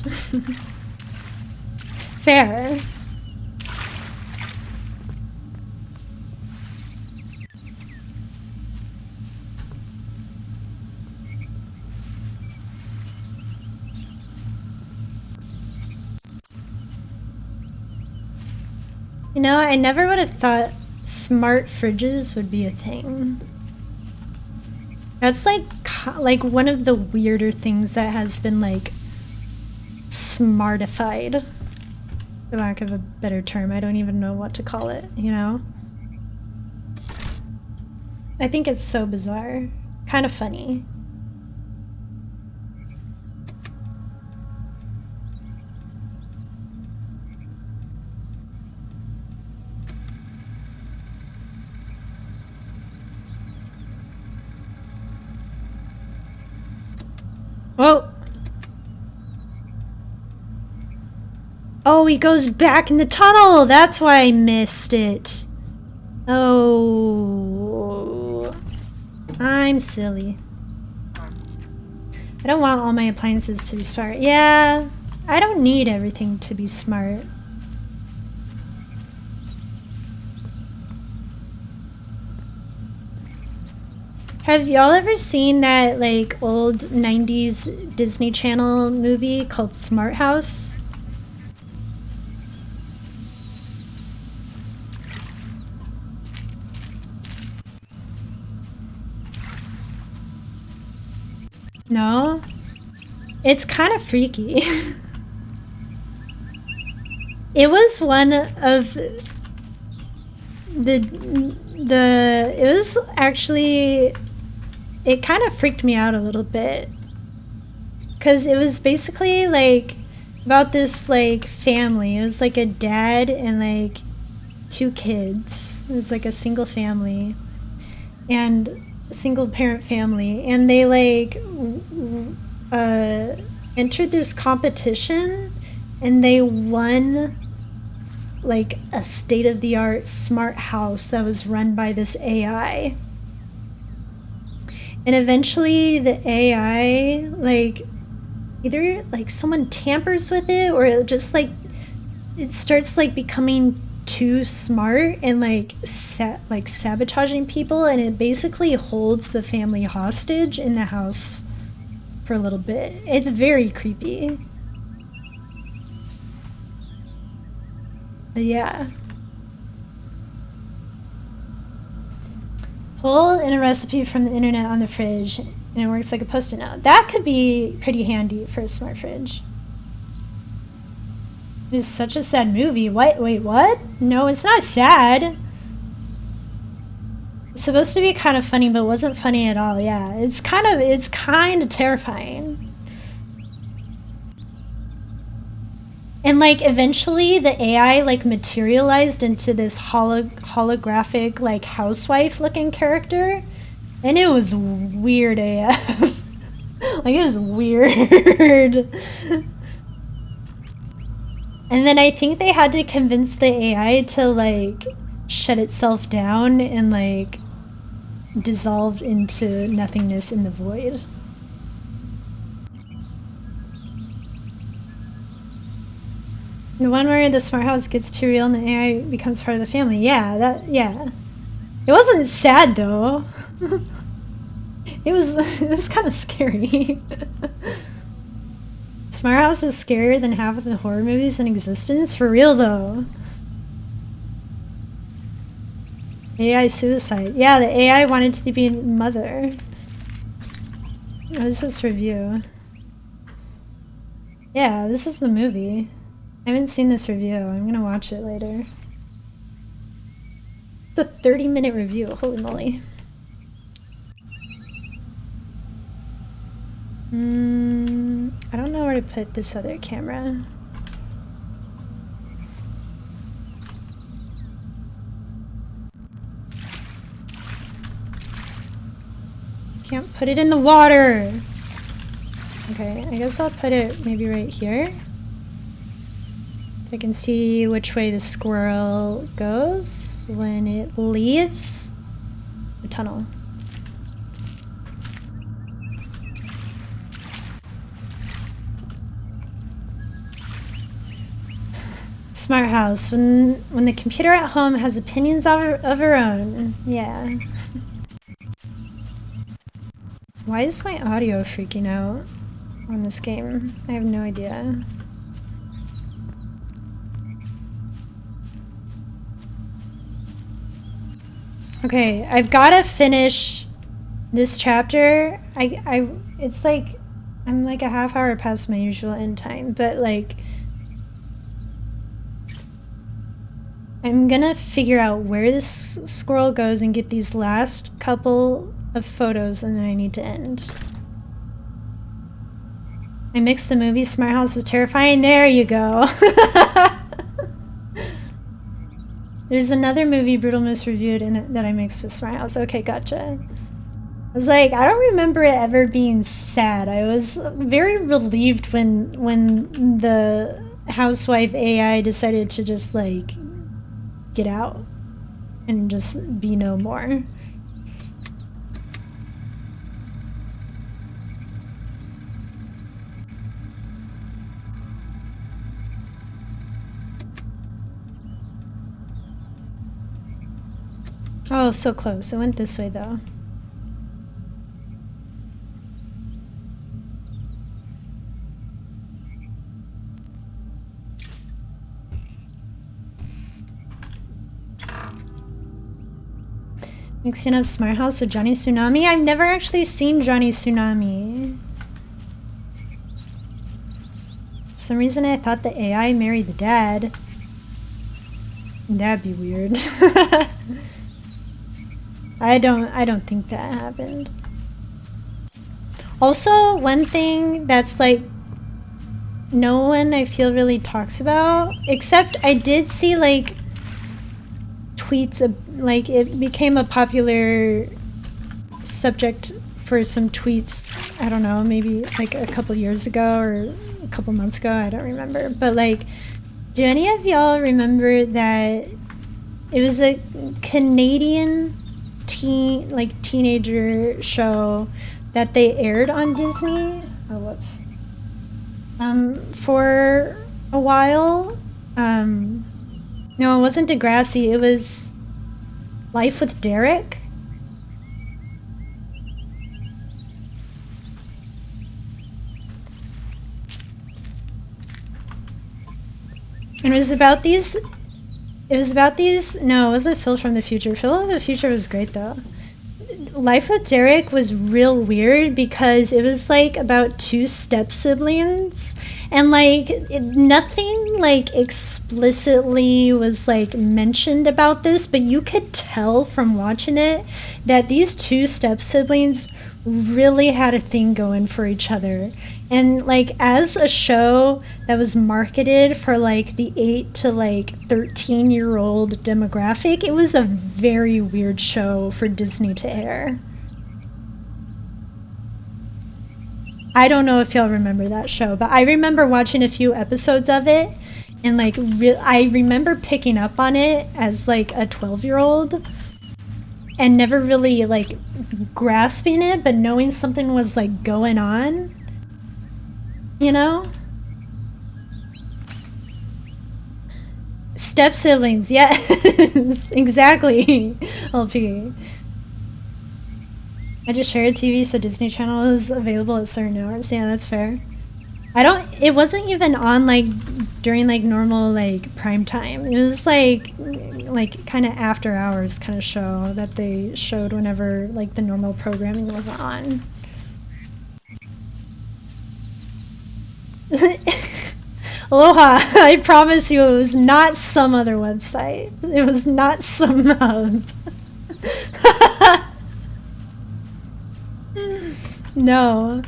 Fair. You know, I never would have thought smart fridges would be a thing. That's like one of the weirder things that has been like smartified, for lack of a better term. I don't even know what to call it, you know? I think it's so bizarre. Kind of funny. Oh. Oh, he goes back in the tunnel. That's why I missed it. Oh. I'm silly. I don't want all my appliances to be smart. Yeah, I don't need everything to be smart. Have y'all ever seen that like old 90s Disney Channel movie called Smart House? No? It's kind of freaky. It was one of it was actually, it kind of freaked me out a little bit. Because it was basically like about this like family. It was like a dad and like 2 kids. It was like a single family. And single parent family, and they like entered this competition and they won like a state-of-the-art smart house that was run by this AI. And eventually the AI like either like someone tampers with it or it just like it starts like becoming too smart and like sabotaging people, and it basically holds the family hostage in the house for a little bit. It's very creepy. But yeah. Pull in a recipe from the internet on the fridge and it works like a post-it note. That could be pretty handy for a smart fridge. It is such a sad movie. What? Wait, what? No, it's not sad. It's supposed to be kind of funny, but wasn't funny at all. Yeah, it's kind of terrifying. And like eventually the AI like materialized into this holographic like housewife looking character, and it was weird AF. Like it was weird. And then I think they had to convince the AI to like shut itself down and like dissolve into nothingness in the void. The one where the smart house gets too real and the AI becomes part of the family. Yeah, yeah. It wasn't sad though. It was kind of scary. Smart House is scarier than half of the horror movies in existence? For real though. AI suicide. Yeah, the AI wanted to be a mother. What is this review? Yeah, this is the movie. I haven't seen this review. I'm gonna watch it later. It's a 30-minute review. Holy moly. I don't know where to put this other camera. Can't put it in the water. Okay, I guess I'll put it maybe right here. So I can see which way the squirrel goes when it leaves the tunnel. Smart house. When the computer at home has opinions of her own. Yeah. Why is my audio freaking out on this game? I have no idea. Okay, I've got to finish this chapter. It's like I'm like a half hour past my usual end time, but like I'm gonna figure out where this squirrel goes and get these last couple of photos, and then I need to end. I mixed the movie Smart House is terrifying. There you go. There's another movie Brutal Misreviewed in it that I mixed with Smart House. Okay, gotcha. was like, I don't remember it ever being sad. I was very relieved when the housewife AI decided to just like get out and just be no more. Oh, so close. It went this way though. Mixing up Smart House with Johnny Tsunami? I've never actually seen Johnny Tsunami. For some reason I thought the AI married the dad. That'd be weird. I don't think that happened. Also, one thing that's like no one I feel really talks about, except I did see like tweets of, like it became a popular subject for some tweets, I don't know, maybe like a couple years ago or a couple months ago, I don't remember, but like, do any of y'all remember that it was a Canadian teenager show that they aired on Disney? Oh, whoops. For a while. No, it wasn't Degrassi. It was Life with Derek. And it was about these. No, it wasn't Phil from the Future. Phil from the Future was great though. Life with Derek was real weird because it was like about two step siblings, and like nothing like explicitly was like mentioned about this, but you could tell from watching it that these two step siblings really had a thing going for each other. And like as a show that was marketed for like the 8 to like 13-year-old demographic, it was a very weird show for Disney to air. I don't know if y'all remember that show, but I remember watching a few episodes of it, and like I remember picking up on it as like a 12-year-old and never really like grasping it, but knowing something was like going on. You know? Step siblings, yes, exactly. LP. I just shared TV so Disney Channel is available at certain hours. Yeah, that's fair. It wasn't even on like during like normal like prime time. It was like kind of after hours kind of show that they showed whenever like the normal programming wasn't on. Aloha, I promise you it was not some other website. It was not some hub. No.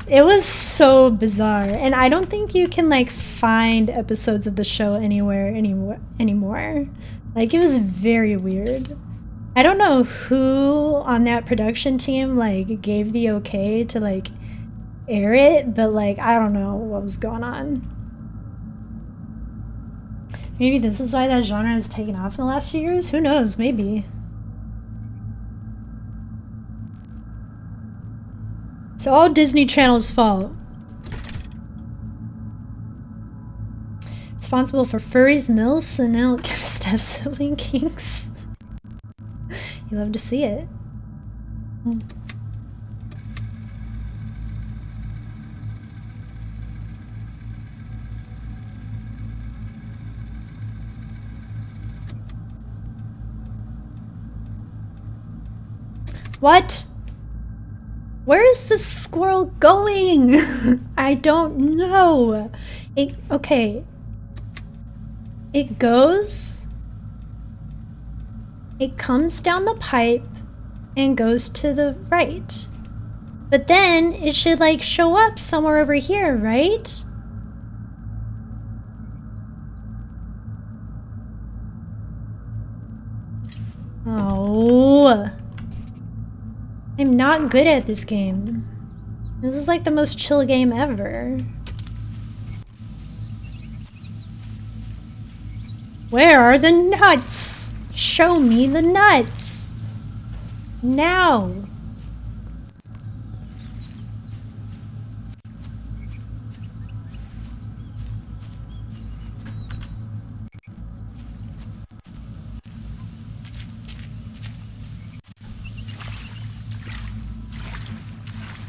It was so bizarre. And I don't think you can like find episodes of the show anywhere anymore. Like it was very weird. I don't know who on that production team like gave the okay to like air it, but like I don't know what was going on. Maybe this is why that genre has taken off in the last few years? Who knows, maybe. It's all Disney Channel's fault. Responsible for furries, MILFs, and now step-sibling kinks. You love to see it. What? Where is this squirrel going? I don't know. Okay. It goes. It comes down the pipe and goes to the right. But then it should like show up somewhere over here, right? Oh. I'm not not good at this game. This is like the most chill game ever. Where are the nuts? Show me the nuts. Now.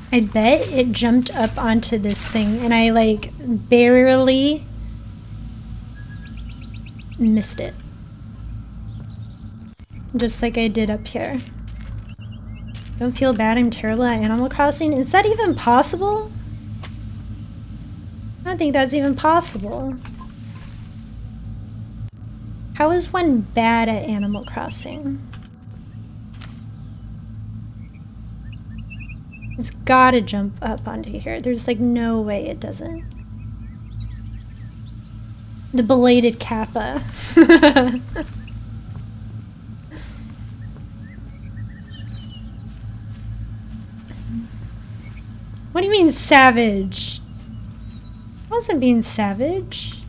I bet it jumped up onto this thing and I like barely missed it. Just like I did up here. Don't feel bad, I'm terrible at Animal Crossing. Is that even possible? I don't think that's even possible. How is one bad at Animal Crossing? It's gotta jump up onto here. There's like no way it doesn't. The belated Kappa. What do you mean savage? I wasn't being savage.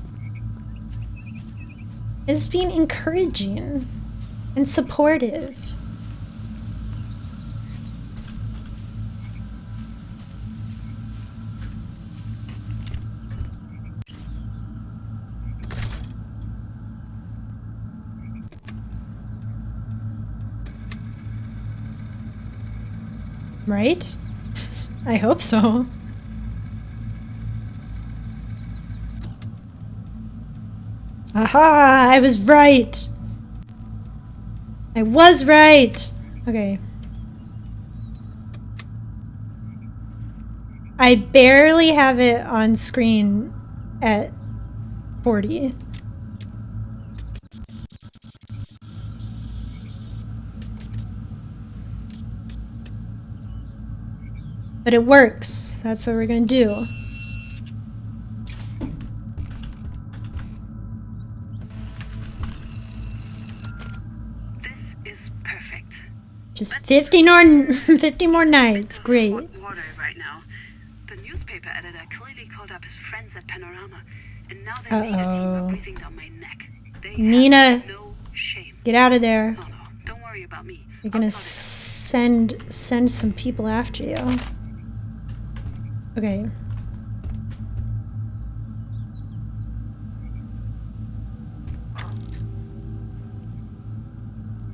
It's being encouraging and supportive. Right? I hope so. Aha! I was right! I was right! Okay. I barely have it on screen at 40. But it works. That's what we're gonna do. This is perfect. Just 50 more nights. Great. Hot water right now. The newspaper editor clearly called up his friends at Panorama, and now they make a team up breathing down my neck. They Nina, have no shame. get out of there. No, don't worry about me. You're gonna send some people after you. Okay.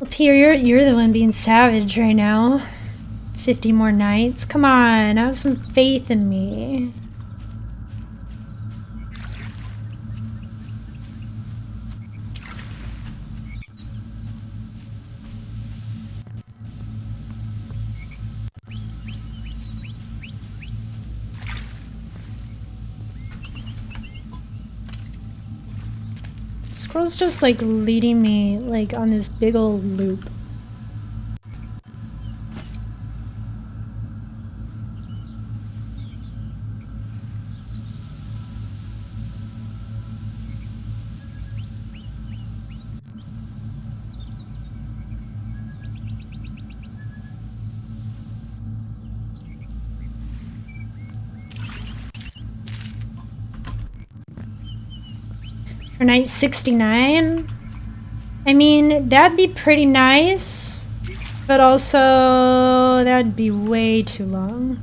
Well, Pierre, you're the one being savage right now. 50 more nights. Come on, have some faith in me. Squirrel's just like leading me like on this big old loop. For night 69? I mean, that'd be pretty nice, but also that'd be way too long.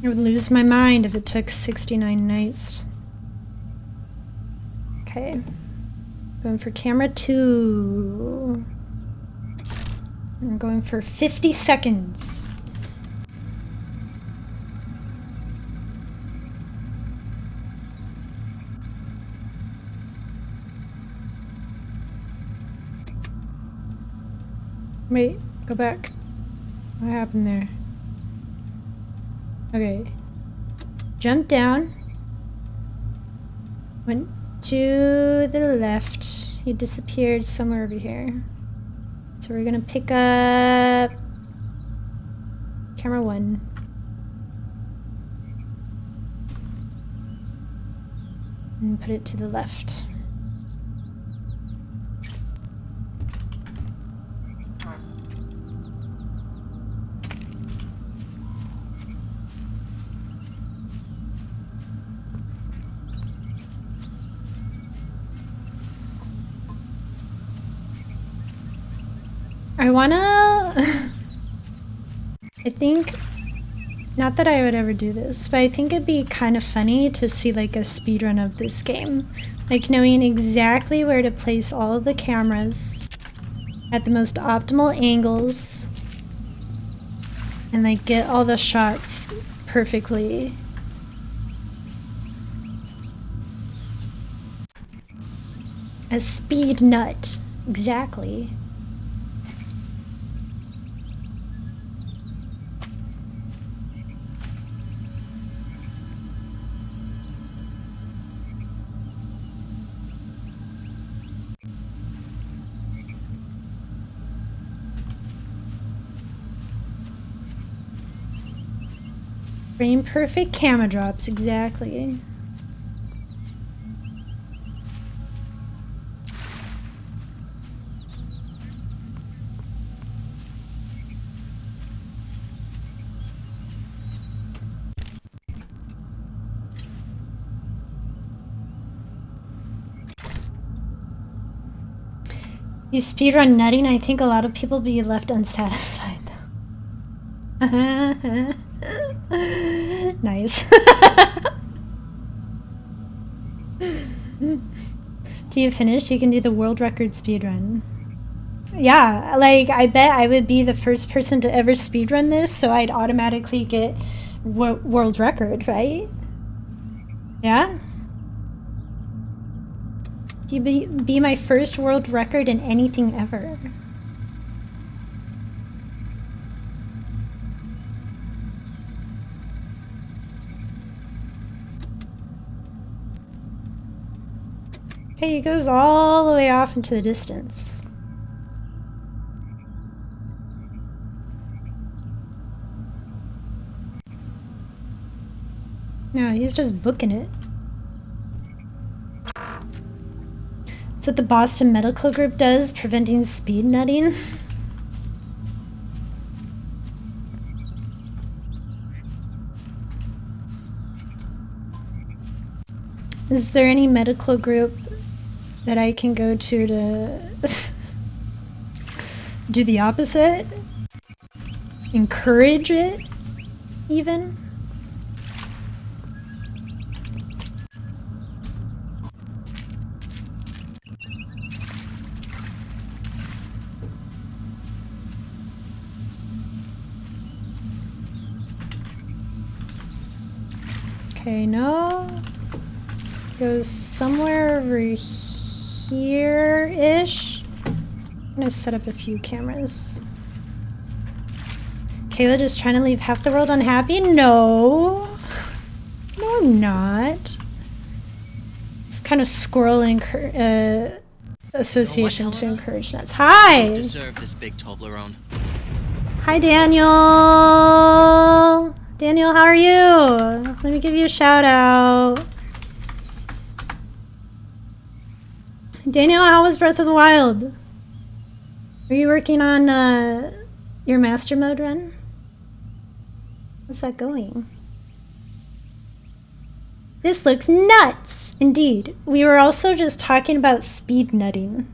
I would lose my mind if it took 69 nights. Okay. Going for camera 2. I'm going for 50 seconds. Wait, go back. What happened there? Okay. Jump down. Went to the left. He disappeared somewhere over here. So we're gonna pick up camera 1. and put it to the left. I wanna... I think... Not that I would ever do this, but I think it'd be kind of funny to see like a speedrun of this game. Like knowing exactly where to place all of the cameras at the most optimal angles and like get all the shots perfectly. A speed nut. Exactly. Frame perfect camera drops, exactly. You speedrun nutting, I think a lot of people be left unsatisfied though. Nice. Do you finish? You can do the world record speedrun. Yeah, like I bet I would be the first person to ever speedrun this, so I'd automatically get world record, right? Yeah? You be my first world record in anything ever. Okay, he goes all the way off into the distance. No, he's just booking it. That's what the Boston Medical Group does, preventing speed nutting. Is there any medical group that I can go to do the opposite? Encourage it, even? Okay, no. Goes somewhere over here-ish. I'm gonna set up a few cameras. Kayla just trying to leave half the world unhappy? No. No, I'm not. Some kind of squirrel association to encourage nuts. Hi! You deserve this big Toblerone. Hi, Daniel! Daniel, how are you? Let me give you a shout out. Daniel, how was Breath of the Wild? Are you working on your master mode run? How's that going? This looks nuts! Indeed. We were also just talking about speed nutting.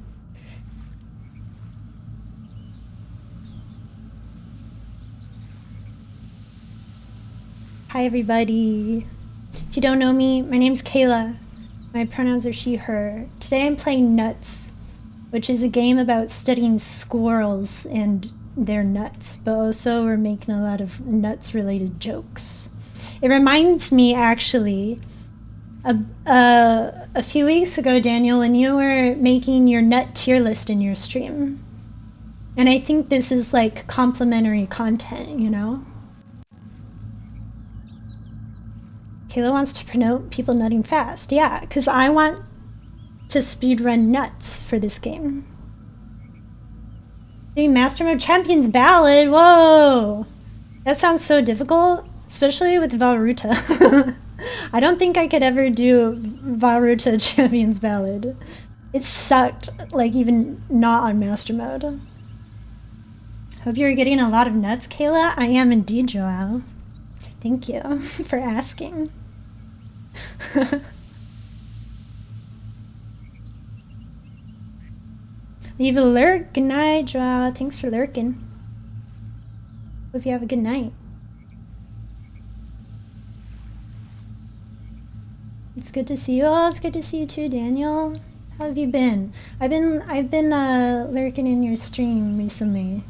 Hi everybody. If you don't know me, my name's Kayla. My pronouns are she, her. Today I'm playing Nuts, which is a game about studying squirrels and their nuts, but also we're making a lot of nuts related jokes. It reminds me actually, a few weeks ago, Daniel, when you were making your nut tier list in your stream. And I think this is like complimentary content, you know? Kayla wants to promote people nutting fast. Yeah, because I want to speedrun nuts for this game. Doing Master Mode Champions Ballad. Whoa! That sounds so difficult, especially with Valruta. I don't think I could ever do Varuta Champion's Ballad. It sucked, like even not on Master Mode. Hope you're getting a lot of nuts, Kayla. I am indeed, Joao. Thank you for asking. Leave a lurk. Good night, Joao. Thanks for lurking. Hope you have a good night. It's good to see you all. It's good to see you too, Daniel. How have you been? I've been lurking in your stream recently.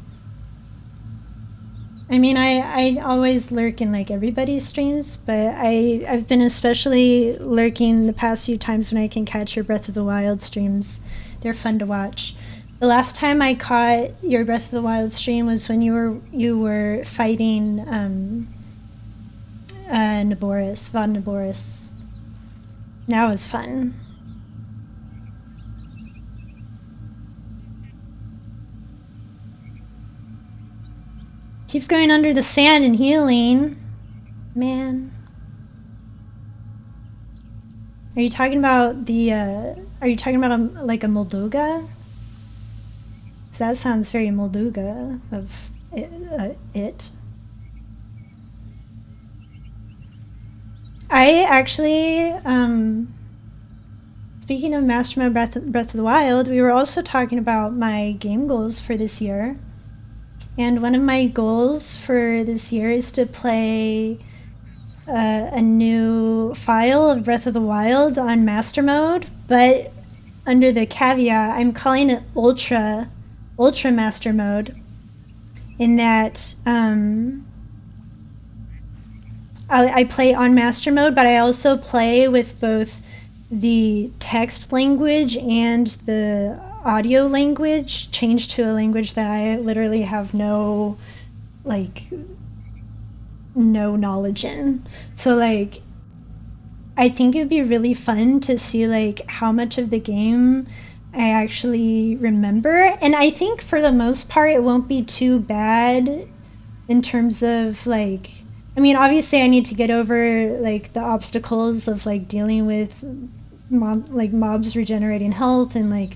I mean, I always lurk in like everybody's streams, but I've been especially lurking the past few times when I can catch your Breath of the Wild streams. They're fun to watch. The last time I caught your Breath of the Wild stream was when you were fighting Naboris, Vod Naboris. That was fun. Keeps going under the sand and healing. Man. Are you talking about the, are you talking about like a Molduga? 'Cause that sounds very Molduga of it. I actually, speaking of Master Mode Breath of the Wild, we were also talking about my game goals for this year. And one of my goals for this year is to play a new file of Breath of the Wild on Master Mode, but under the caveat, I'm calling it Ultra Master Mode, in that I play on Master Mode, but I also play with both the text language and the audio language changed to a language that I literally have no knowledge in. So like, I think it'd be really fun to see like how much of the game I actually remember. And I think for the most part, it won't be too bad in terms of like, I mean, obviously I need to get over like the obstacles of like dealing with mobs regenerating health and like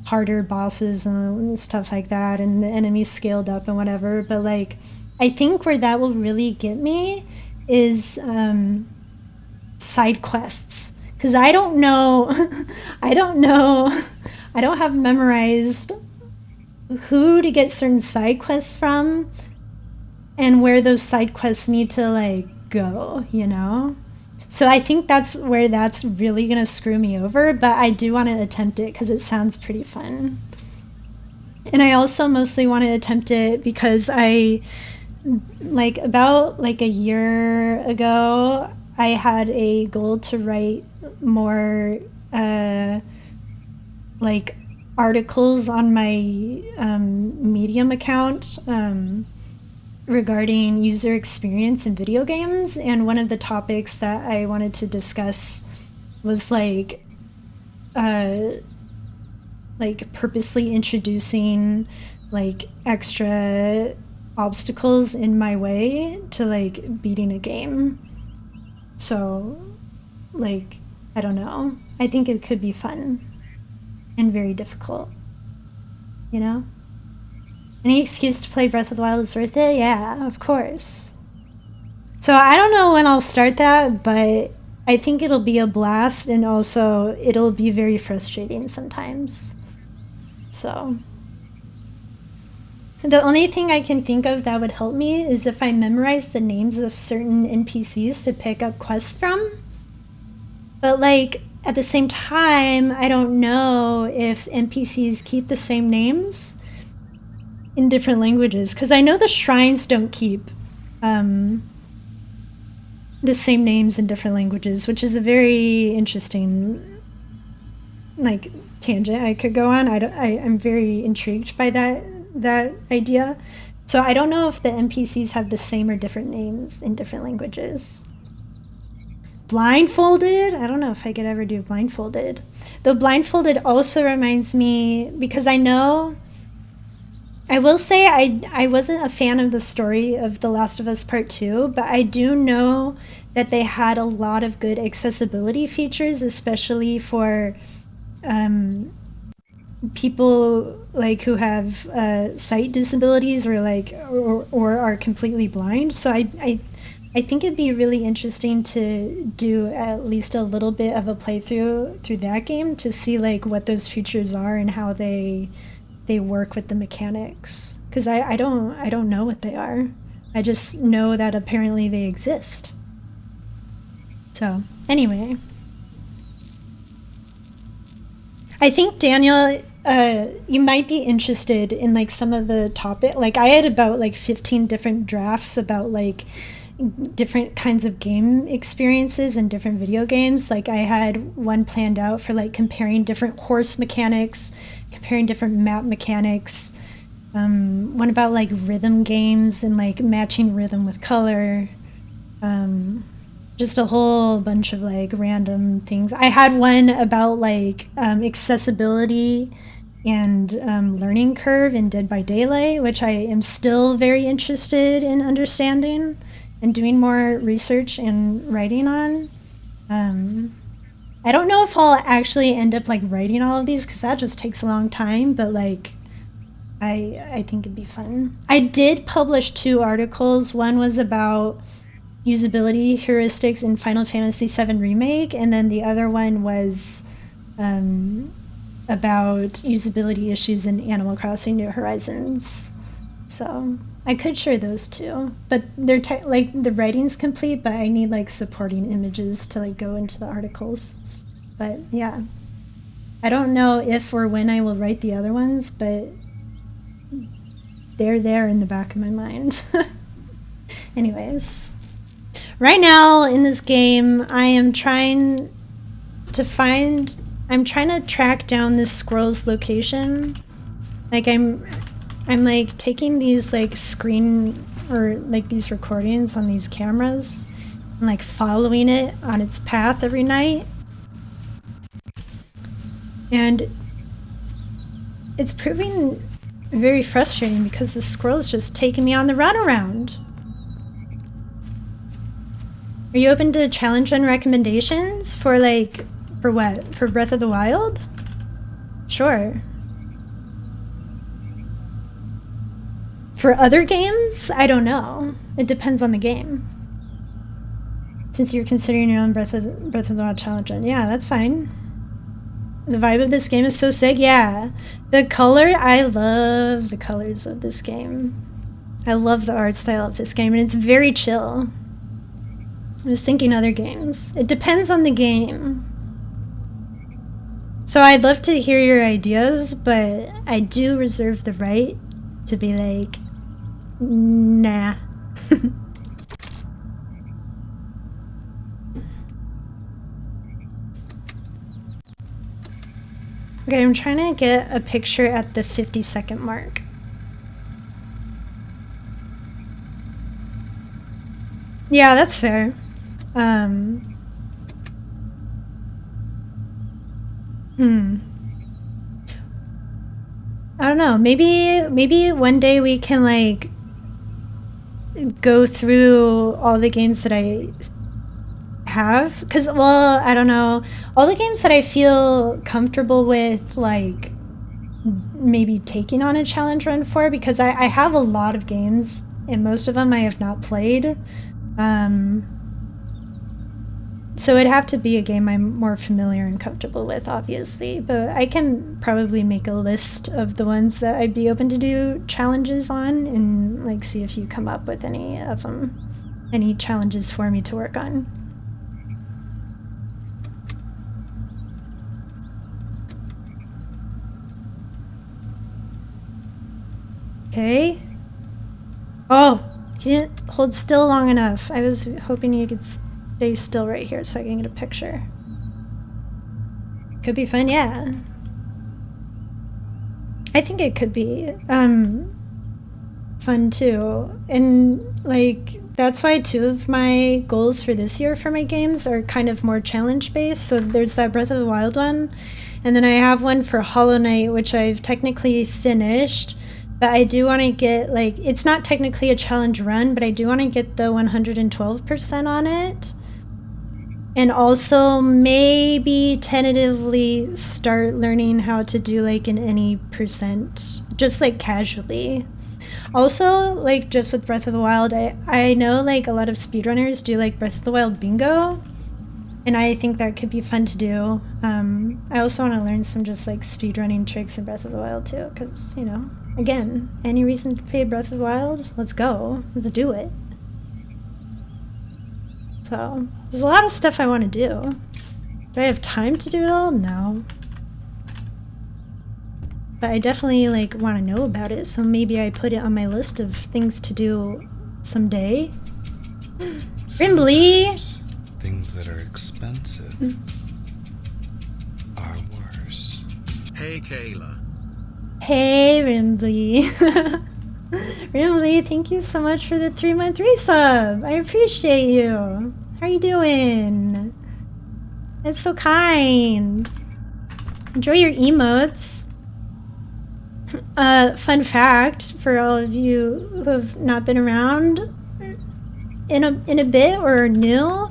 harder bosses and stuff like that, and the enemies scaled up and whatever. But like, I think where that will really get me is side quests, because I don't know I don't have memorized who to get certain side quests from and where those side quests need to like go, you know? So I think that's where that's really gonna screw me over, but I do want to attempt it because it sounds pretty fun. And I also mostly want to attempt it because about a year ago, I had a goal to write more articles on my Medium account regarding user experience in video games, and one of the topics that I wanted to discuss was purposely introducing extra obstacles in my way to beating a game. So I don't know, I think it could be fun and very difficult, you know? Any excuse to play Breath of the Wild is worth it? Yeah, of course. So I don't know when I'll start that, but I think it'll be a blast, and also it'll be very frustrating sometimes. So the only thing I can think of that would help me is if I memorize the names of certain NPCs to pick up quests from. But at the same time, I don't know if NPCs keep the same names in different languages, because I know the shrines don't keep the same names in different languages, which is a very interesting tangent I could go on. I'm very intrigued by that idea. So I don't know if the NPCs have the same or different names in different languages. Blindfolded? I don't know if I could ever do Blindfolded. Though Blindfolded also reminds me, because I will say I wasn't a fan of the story of The Last of Us Part 2, but I do know that they had a lot of good accessibility features, especially for people like who have sight disabilities or like or are completely blind. So I think it'd be really interesting to do at least a little bit of a playthrough through that game to see like what those features are and how they work with the mechanics. Because I don't know what they are. I just know that apparently they exist. So anyway, I think Daniel, you might be interested in like some of the topic. Like I had about like 15 different drafts about like different kinds of game experiences and different video games. Like I had one planned out for like comparing different horse mechanics, comparing different map mechanics. One about like rhythm games and like matching rhythm with color. Just a whole bunch of like random things. I had one about like accessibility and learning curve in Dead by Daylight, which I am still very interested in understanding and doing more research and writing on. I don't know if I'll actually end up like writing all of these because that just takes a long time, but like I think it'd be fun. I did publish 2 articles. One was about usability heuristics in Final Fantasy VII Remake, and then the other one was about usability issues in Animal Crossing New Horizons. So I could share those too, but they're like the writing's complete, but I need like supporting images to like go into the articles. But yeah, I don't know if or when I will write the other ones, but they're there in the back of my mind. Anyways, right now in this game, I'm trying to track down this squirrel's location. Like I'm like taking these like screen or like these recordings on these cameras and like following it on its path every night. And it's proving very frustrating because the squirrel's just taking me on the runaround. Are you open to challenge and recommendations for like, for what? For Breath of the Wild? Sure. For other games? I don't know. It depends on the game. Since you're considering your own Breath of the Wild challenge, yeah, that's fine. The vibe of this game is so sick. Yeah. The color, I love the colors of this game. I love the art style of this game, and it's very chill. I was thinking other games. It depends on the game. So I'd love to hear your ideas, but I do reserve the right to be like, nah. Okay, I'm trying to get a picture at the 50-second mark. Yeah, that's fair. I don't know. Maybe one day we can like go through all the games that I have, because, well, I don't know, all the games that I feel comfortable with like maybe taking on a challenge run for, because I have a lot of games and most of them I have not played, so it'd have to be a game I'm more familiar and comfortable with, obviously, but I can probably make a list of the ones that I'd be open to do challenges on and like see if you come up with any of them, any challenges for me to work on. Okay. Oh, you didn't hold still long enough. I was hoping you could stay still right here so I can get a picture. Could be fun, yeah. I think it could be fun too. And like, that's why 2 of my goals for this year for my games are kind of more challenge based. So there's that Breath of the Wild one. And then I have one for Hollow Knight, which I've technically finished. But I do want to get, like, it's not technically a challenge run, but I do want to get the 112% on it. And also maybe tentatively start learning how to do like an any percent, just like casually. Also, like just with Breath of the Wild, I know like a lot of speedrunners do like Breath of the Wild bingo, and I think that could be fun to do. I also want to learn some just like speedrunning tricks in Breath of the Wild too, because, you know, again, any reason to play Breath of the Wild? Let's go. Let's do it. So, there's a lot of stuff I want to do. Do I have time to do it all? No. But I definitely like want to know about it, so maybe I put it on my list of things to do someday. Rimbly! Sometimes things that are expensive are worse. Hey Kayla. Hey, Rimbly. Rimbly, thank you so much for the 3-month resub. I appreciate you. How are you doing? That's so kind. Enjoy your emotes. Fun fact for all of you who have not been around in a bit or are new,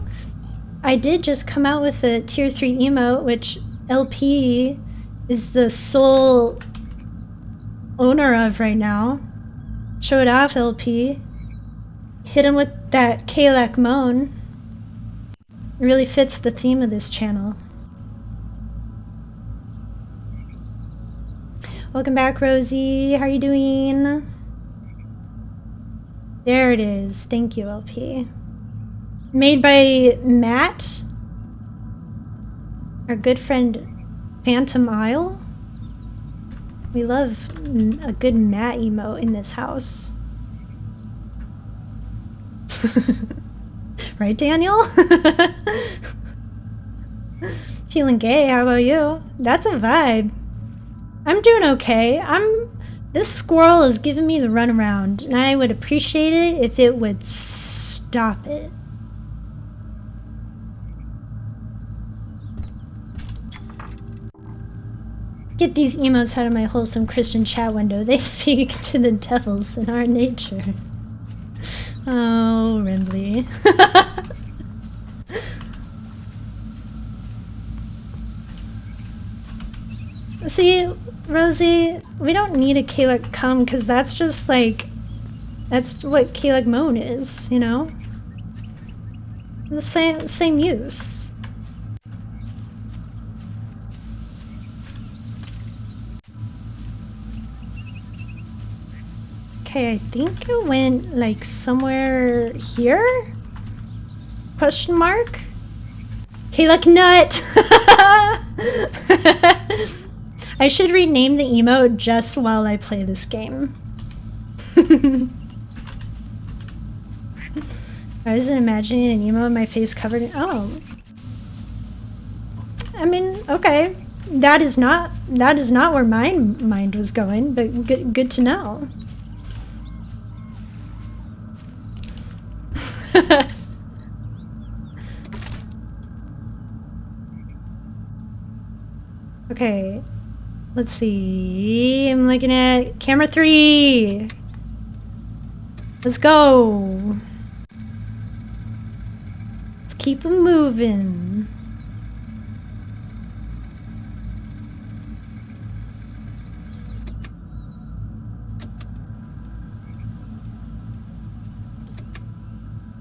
I did just come out with a tier 3 emote, which LP is the sole owner of right now. Show it off, LP. Hit him with that Kalak moan. It really fits the theme of this channel. Welcome back, Rosie. How are you doing? There it is. Thank you, LP. Made by Matt, our good friend Phantom Isle. We love a good Matt emote in this house. Right, Daniel? Feeling gay, how about you? That's a vibe. I'm doing okay. This squirrel is giving me the runaround, and I would appreciate it if it would stop it. Get these emotes out of my wholesome Christian chat window. They speak to the devils in our nature. Oh, Rimbly. See, Rosie, we don't need a Kalak come because that's just like, that's what Kalak moan is, you know? The same use. Okay, I think it went like somewhere here? Question mark? Kalak nut! I should rename the emote just while I play this game. I wasn't imagining an emote with my face covered in... Oh. I mean, okay. That is not where my mind was going, but good to know. Okay. Let's see. I'm looking at camera 3. Let's go. Let's keep them moving.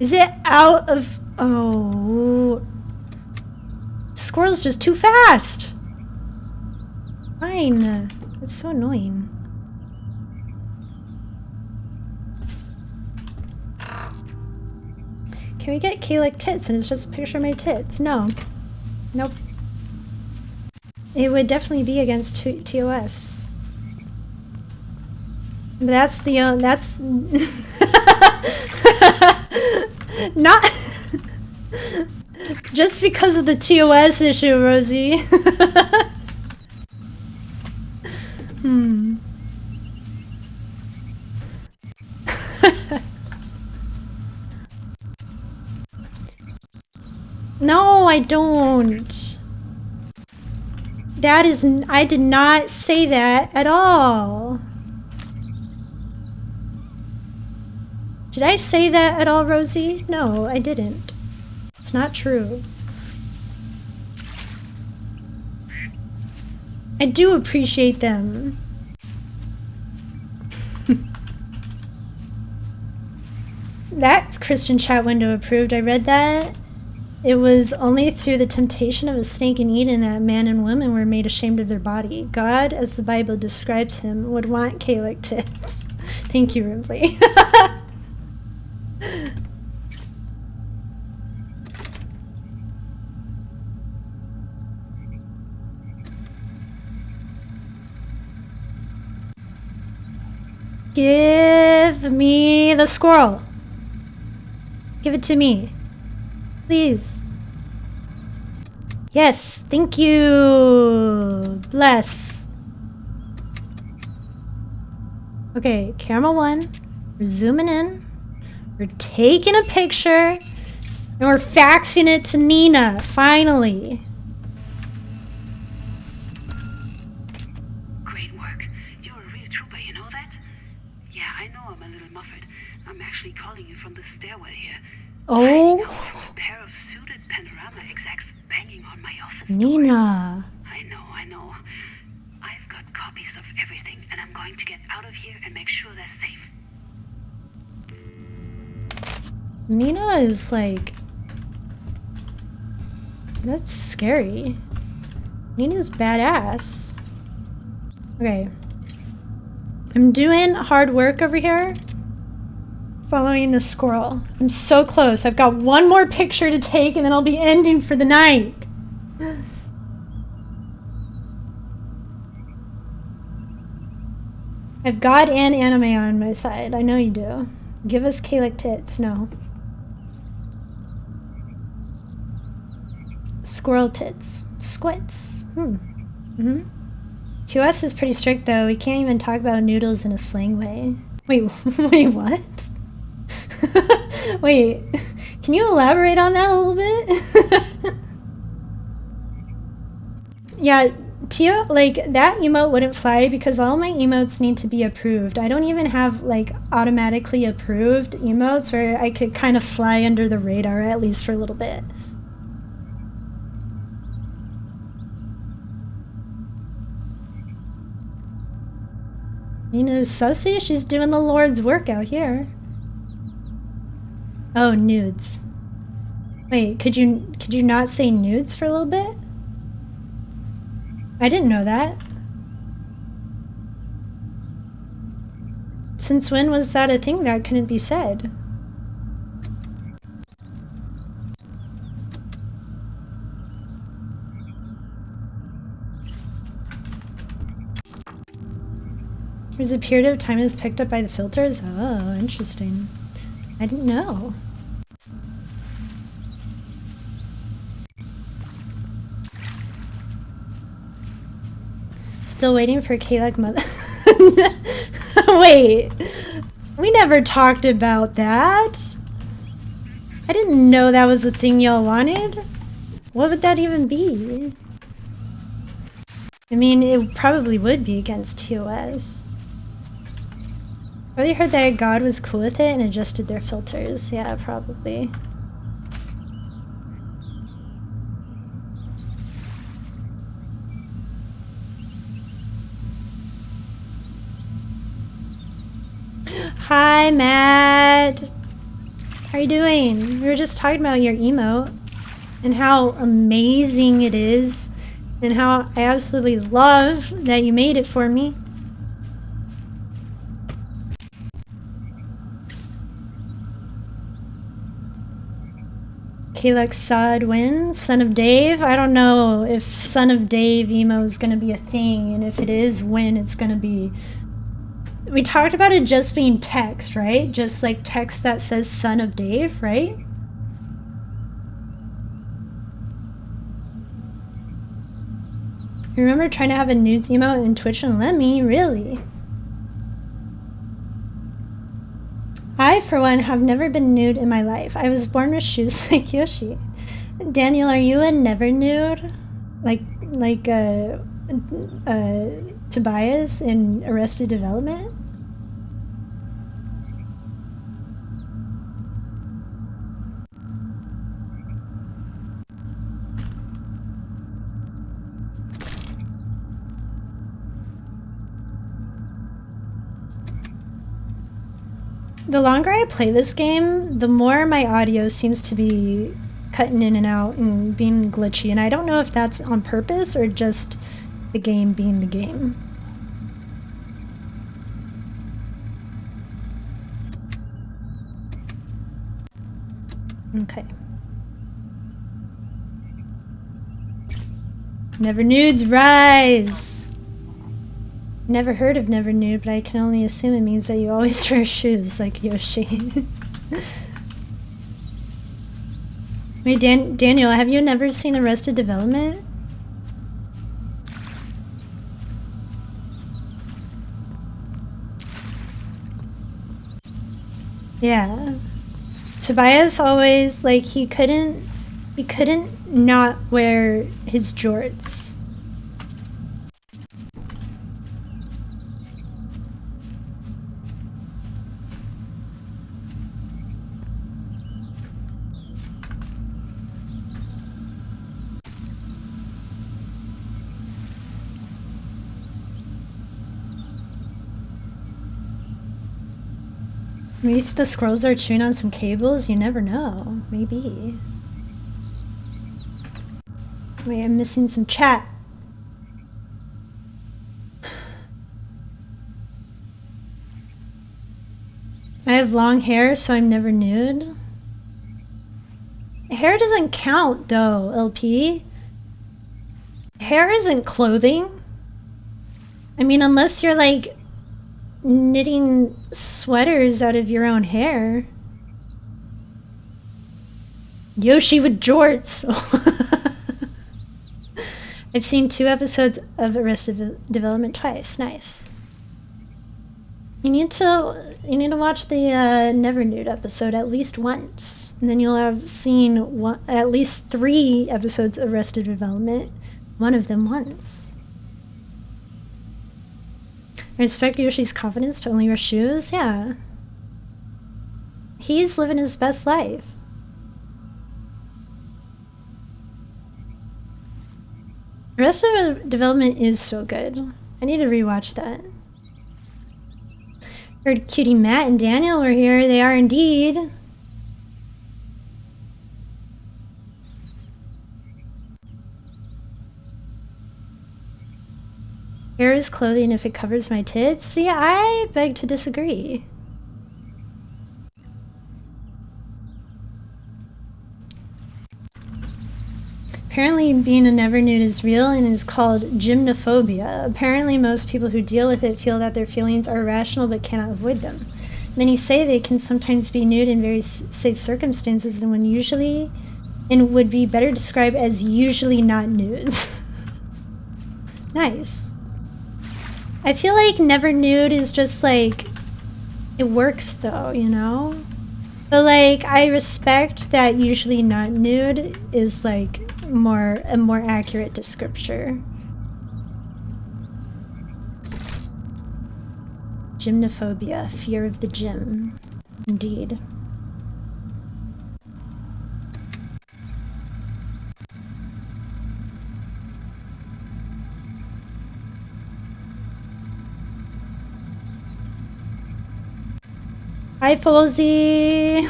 Is it out of... Oh. Squirrel's just too fast. Fine. It's so annoying. Can we get Kalak tits and it's just a picture of my tits? No. Nope. It would definitely be against TOS. But that's the that's not just because of the TOS issue, Rosie. No, I don't. That is... I did not say that at all. Did I say that at all, Rosie? No, I didn't. It's not true. I do appreciate them. That's Christian chat window approved. I read that. It was only through the temptation of a snake in Eden that man and woman were made ashamed of their body. God, as the Bible describes him, would want Kalec tits. Thank you, Ripley. Give me the squirrel. Give it to me. Please. Yes, thank you. Bless. Okay, camera 1. We're zooming in. We're taking a picture. And we're faxing it to Nina, finally. Great work. You're a real trooper, you know that? Yeah, I know I'm a little muffled. I'm actually calling you from the stairwell here. Oh, A pair of suited panorama execs banging on my office door. Nina. I know. I've got copies of everything, and I'm going to get out of here and make sure they're safe. Nina is like... That's scary. Nina's badass. Okay. I'm doing hard work over here. Following the squirrel. I'm so close. I've got one more picture to take and then I'll be ending for the night. I've God and anime on my side. I know you do. Give us Kalec tits. No. Squirrel tits. Squits. Mm-hmm. 2S is pretty strict though. We can't even talk about noodles in a slang way. Wait, wait, what? Wait, can you elaborate on that a little bit? Yeah, Tio, like, that emote wouldn't fly because all my emotes need to be approved. I don't even have, like, automatically approved emotes where I could kind of fly under the radar, at least for a little bit. Nina's sussy? She's doing the Lord's work out here. Oh, nudes. Wait, could you not say nudes for a little bit? I didn't know that. Since when was that a thing that couldn't be said? There's a period of time is picked up by the filters? Oh, interesting. I didn't know. Still waiting for Kalec mother. Wait, we never talked about that. I didn't know that was a thing y'all wanted. What would that even be? I mean, it probably would be against TOS. Probably heard that God was cool with it and adjusted their filters. Yeah, probably. Hi, Matt. How are you doing? We were just talking about your emote and how amazing it is and how I absolutely love that you made it for me. Kalec Sod win? Son of Dave? I don't know if Son of Dave emo is going to be a thing, and if it is, when it's going to be. We talked about it just being text, right? Just like text that says Son of Dave, right? I remember trying to have a nudes emote in Twitch and let me, really. I, for one, have never been nude in my life. I was born with shoes like Yoshi. Daniel, are you a never nude? Like Tobias in Arrested Development? The longer I play this game, the more my audio seems to be cutting in and out and being glitchy, and I don't know if that's on purpose or just the game being the game. Okay. Never nudes rise! Never heard of never nude, but I can only assume it means that you always wear shoes like Yoshi. Wait, Daniel, have you never seen Arrested Development? Yeah. Tobias always, like, he couldn't not wear his jorts. Maybe the squirrels are chewing on some cables? You never know. Maybe. Wait, I'm missing some chat. I have long hair, so I'm never nude. Hair doesn't count, though, LP. Hair isn't clothing. I mean, unless you're, like, knitting sweaters out of your own hair. Yoshi with jorts. I've seen 2 episodes of Arrested Development twice. Nice. You need to watch the Never Nude episode at least once, and then you'll have seen at least 3 episodes of Arrested Development. One of them once. I respect Yoshi's confidence to only wear shoes. Yeah. He's living his best life. Arrested Development is so good. I need to rewatch that. Heard Cutie Matt and Daniel were here. They are indeed. Hair is clothing if it covers my tits? See, I beg to disagree. Apparently being a never nude is real and is called gymnophobia. Apparently most people who deal with it feel that their feelings are rational but cannot avoid them. Many say they can sometimes be nude in very safe circumstances and would be better described as usually not nudes. Nice. I feel like never nude is just like, it works though, you know? But like, I respect that usually not nude is like a more accurate descriptor. Gymnophobia, fear of the gym. Indeed. Hi, Folsey.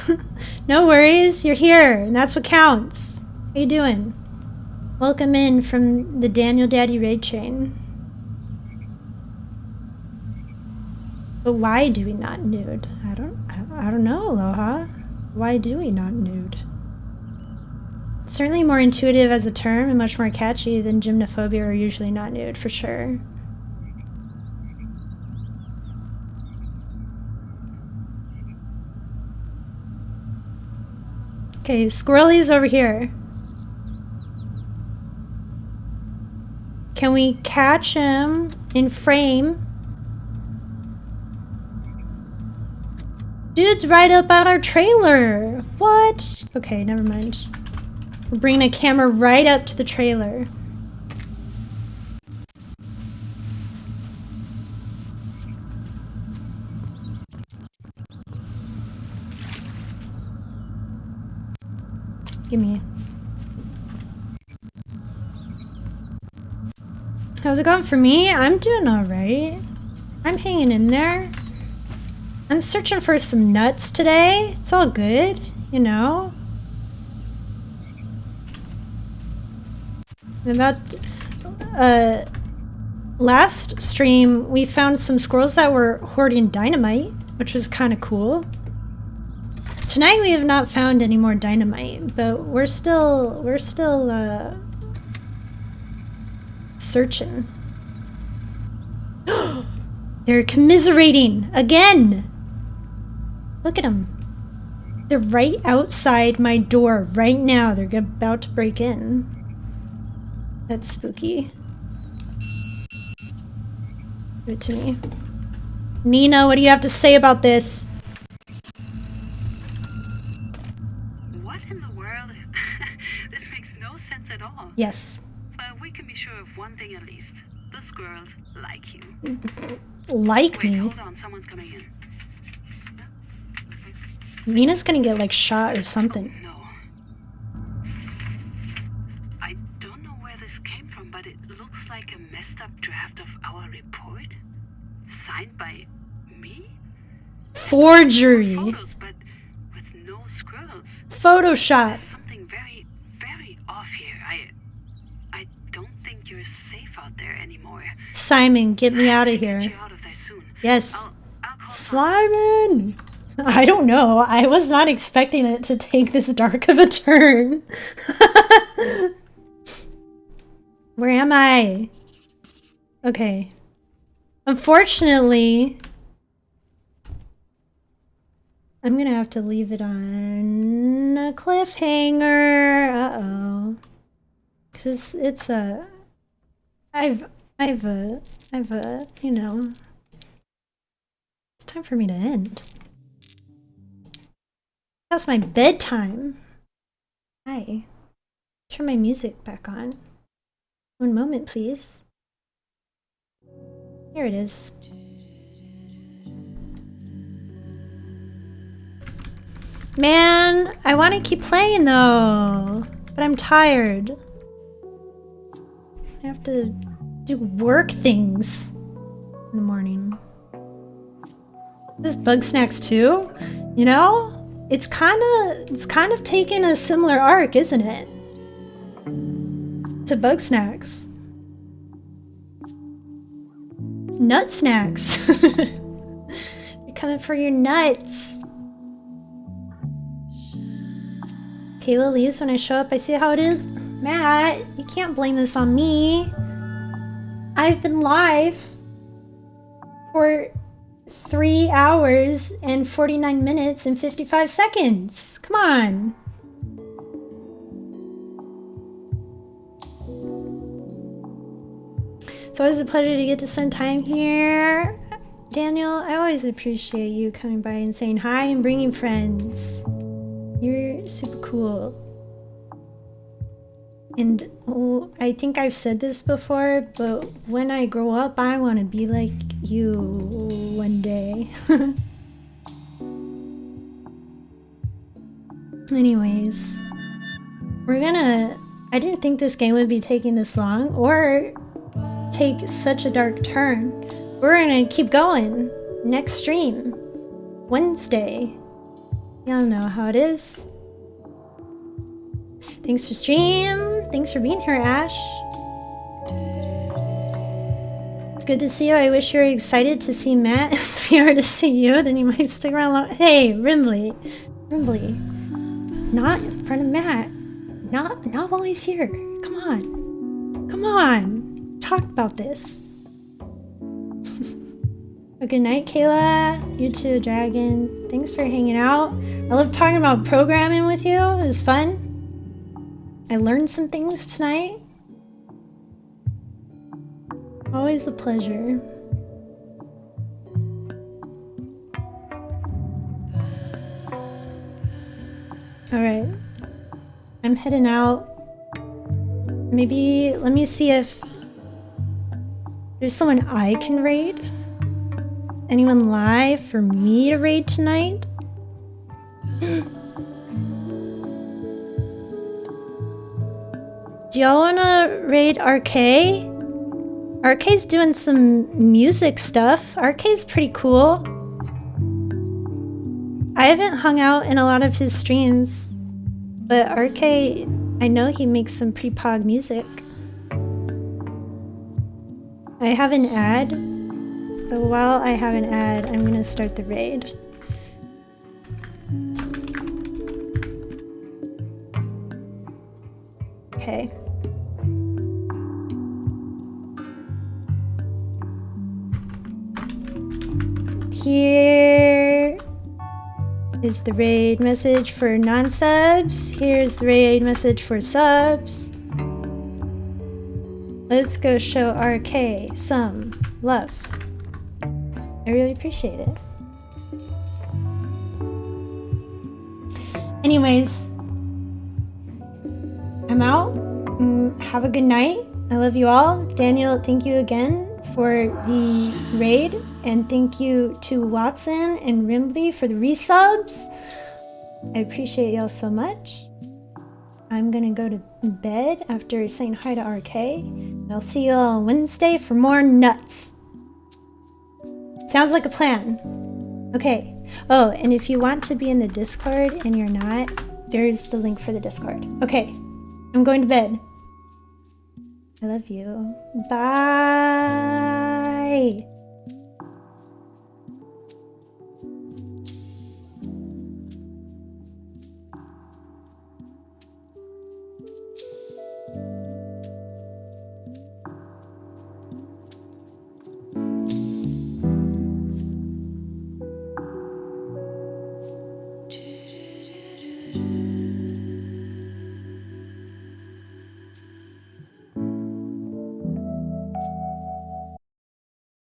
No worries, you're here, and that's what counts. How you doing? Welcome in from the Daniel Daddy raid train. But why do we not nude? I don't know, Aloha. Why do we not nude? It's certainly more intuitive as a term and much more catchy than gymnophobia or usually not nude, for sure. Okay, Squirrely's over here. Can we catch him in frame? Dude's right up at our trailer. What? Okay, never mind. We're bringing a camera right up to the trailer. Gimme. How's it going for me? I'm doing alright. I'm hanging in there. I'm searching for some nuts today. It's all good, you know. About last stream, we found some squirrels that were hoarding dynamite, which was kind of cool. Tonight we have not found any more dynamite, but we're still searching. They're commiserating again. Look at them. They're right outside my door right now. They're about to break in. That's spooky. Give it to me. Nina, what do you have to say about this? What in the world? This makes no sense at all. Yes. But we can be sure of one thing at least. The squirrels like you. Like Wait, me? hold on. Someone's coming in. Nina's gonna get like shot or something. No. I don't know where this came from, but it looks like a messed up draft of our report. Signed by me? Forgery. Photos, but with no squirrels. Photoshop. There's something very, very off here. I don't think you're safe out there anymore. Simon, get me out of Get here. you out of there soon. Yes. I'll call Simon! I don't know. I was not expecting it to take this dark of a turn. Where am I? Okay. Unfortunately, I'm gonna have to leave it on a cliffhanger. Uh-oh. Cause it's a... I've a, you know... It's time for me to end. That's my bedtime. Hi. Turn my music back on. One moment, please. Here it is. Man, I want to keep playing though, but I'm tired. I have to do work things in the morning. This Bug Snacks too, you know? It's kind of taking a similar arc, isn't it? To Bug Snacks. Nut snacks. They're coming for your nuts. Kayla leaves when I show up. I see how it is. Matt, you can't blame this on me. I've been live for 3 hours and 49 minutes and 55 seconds. Come on. It's always a pleasure to get to spend time here. Daniel, I always appreciate you coming by and saying hi and bringing friends. You're super cool. And I think I've said this before, but when I grow up, I want to be like you one day. Anyways, I didn't think this game would be taking this long or take such a dark turn. We're gonna keep going. Next stream, Wednesday. Y'all know how it is. Thanks for stream. Thanks for being here, Ash. It's good to see you. I wish you were excited to see Matt as we are to see you. Then you might stick around long. Hey, Rimbley. Not in front of Matt. Not while he's here. Come on. Come on. Talk about this. Well, good night, Kayla. You too, Dragon. Thanks for hanging out. I love talking about programming with you. It was fun. I learned some things tonight. Always a pleasure. Alright. I'm heading out. Maybe, let me see if there's someone I can raid. Anyone live for me to raid tonight? Do y'all wanna raid RK? RK's doing some music stuff. RK's pretty cool. I haven't hung out in a lot of his streams, but RK, I know he makes some pre-pog music. I have an ad, so while I have an ad, I'm gonna start the raid. Okay. Here is the raid message for non-subs. Here's the raid message for subs. Let's go show RK some love. I really appreciate it. Anyways, I'm out. Have a good night. I love you all. Daniel, thank you again for the raid, and thank you to Watson and Rimbley for the resubs. I appreciate y'all so much. I'm gonna go to bed after saying hi to RK, and I'll see y'all on Wednesday for more nuts. Sounds like a plan. Okay. Oh, and if you want to be in the Discord and you're not, there's the link for the Discord. Okay, I'm going to bed. I love you. Bye.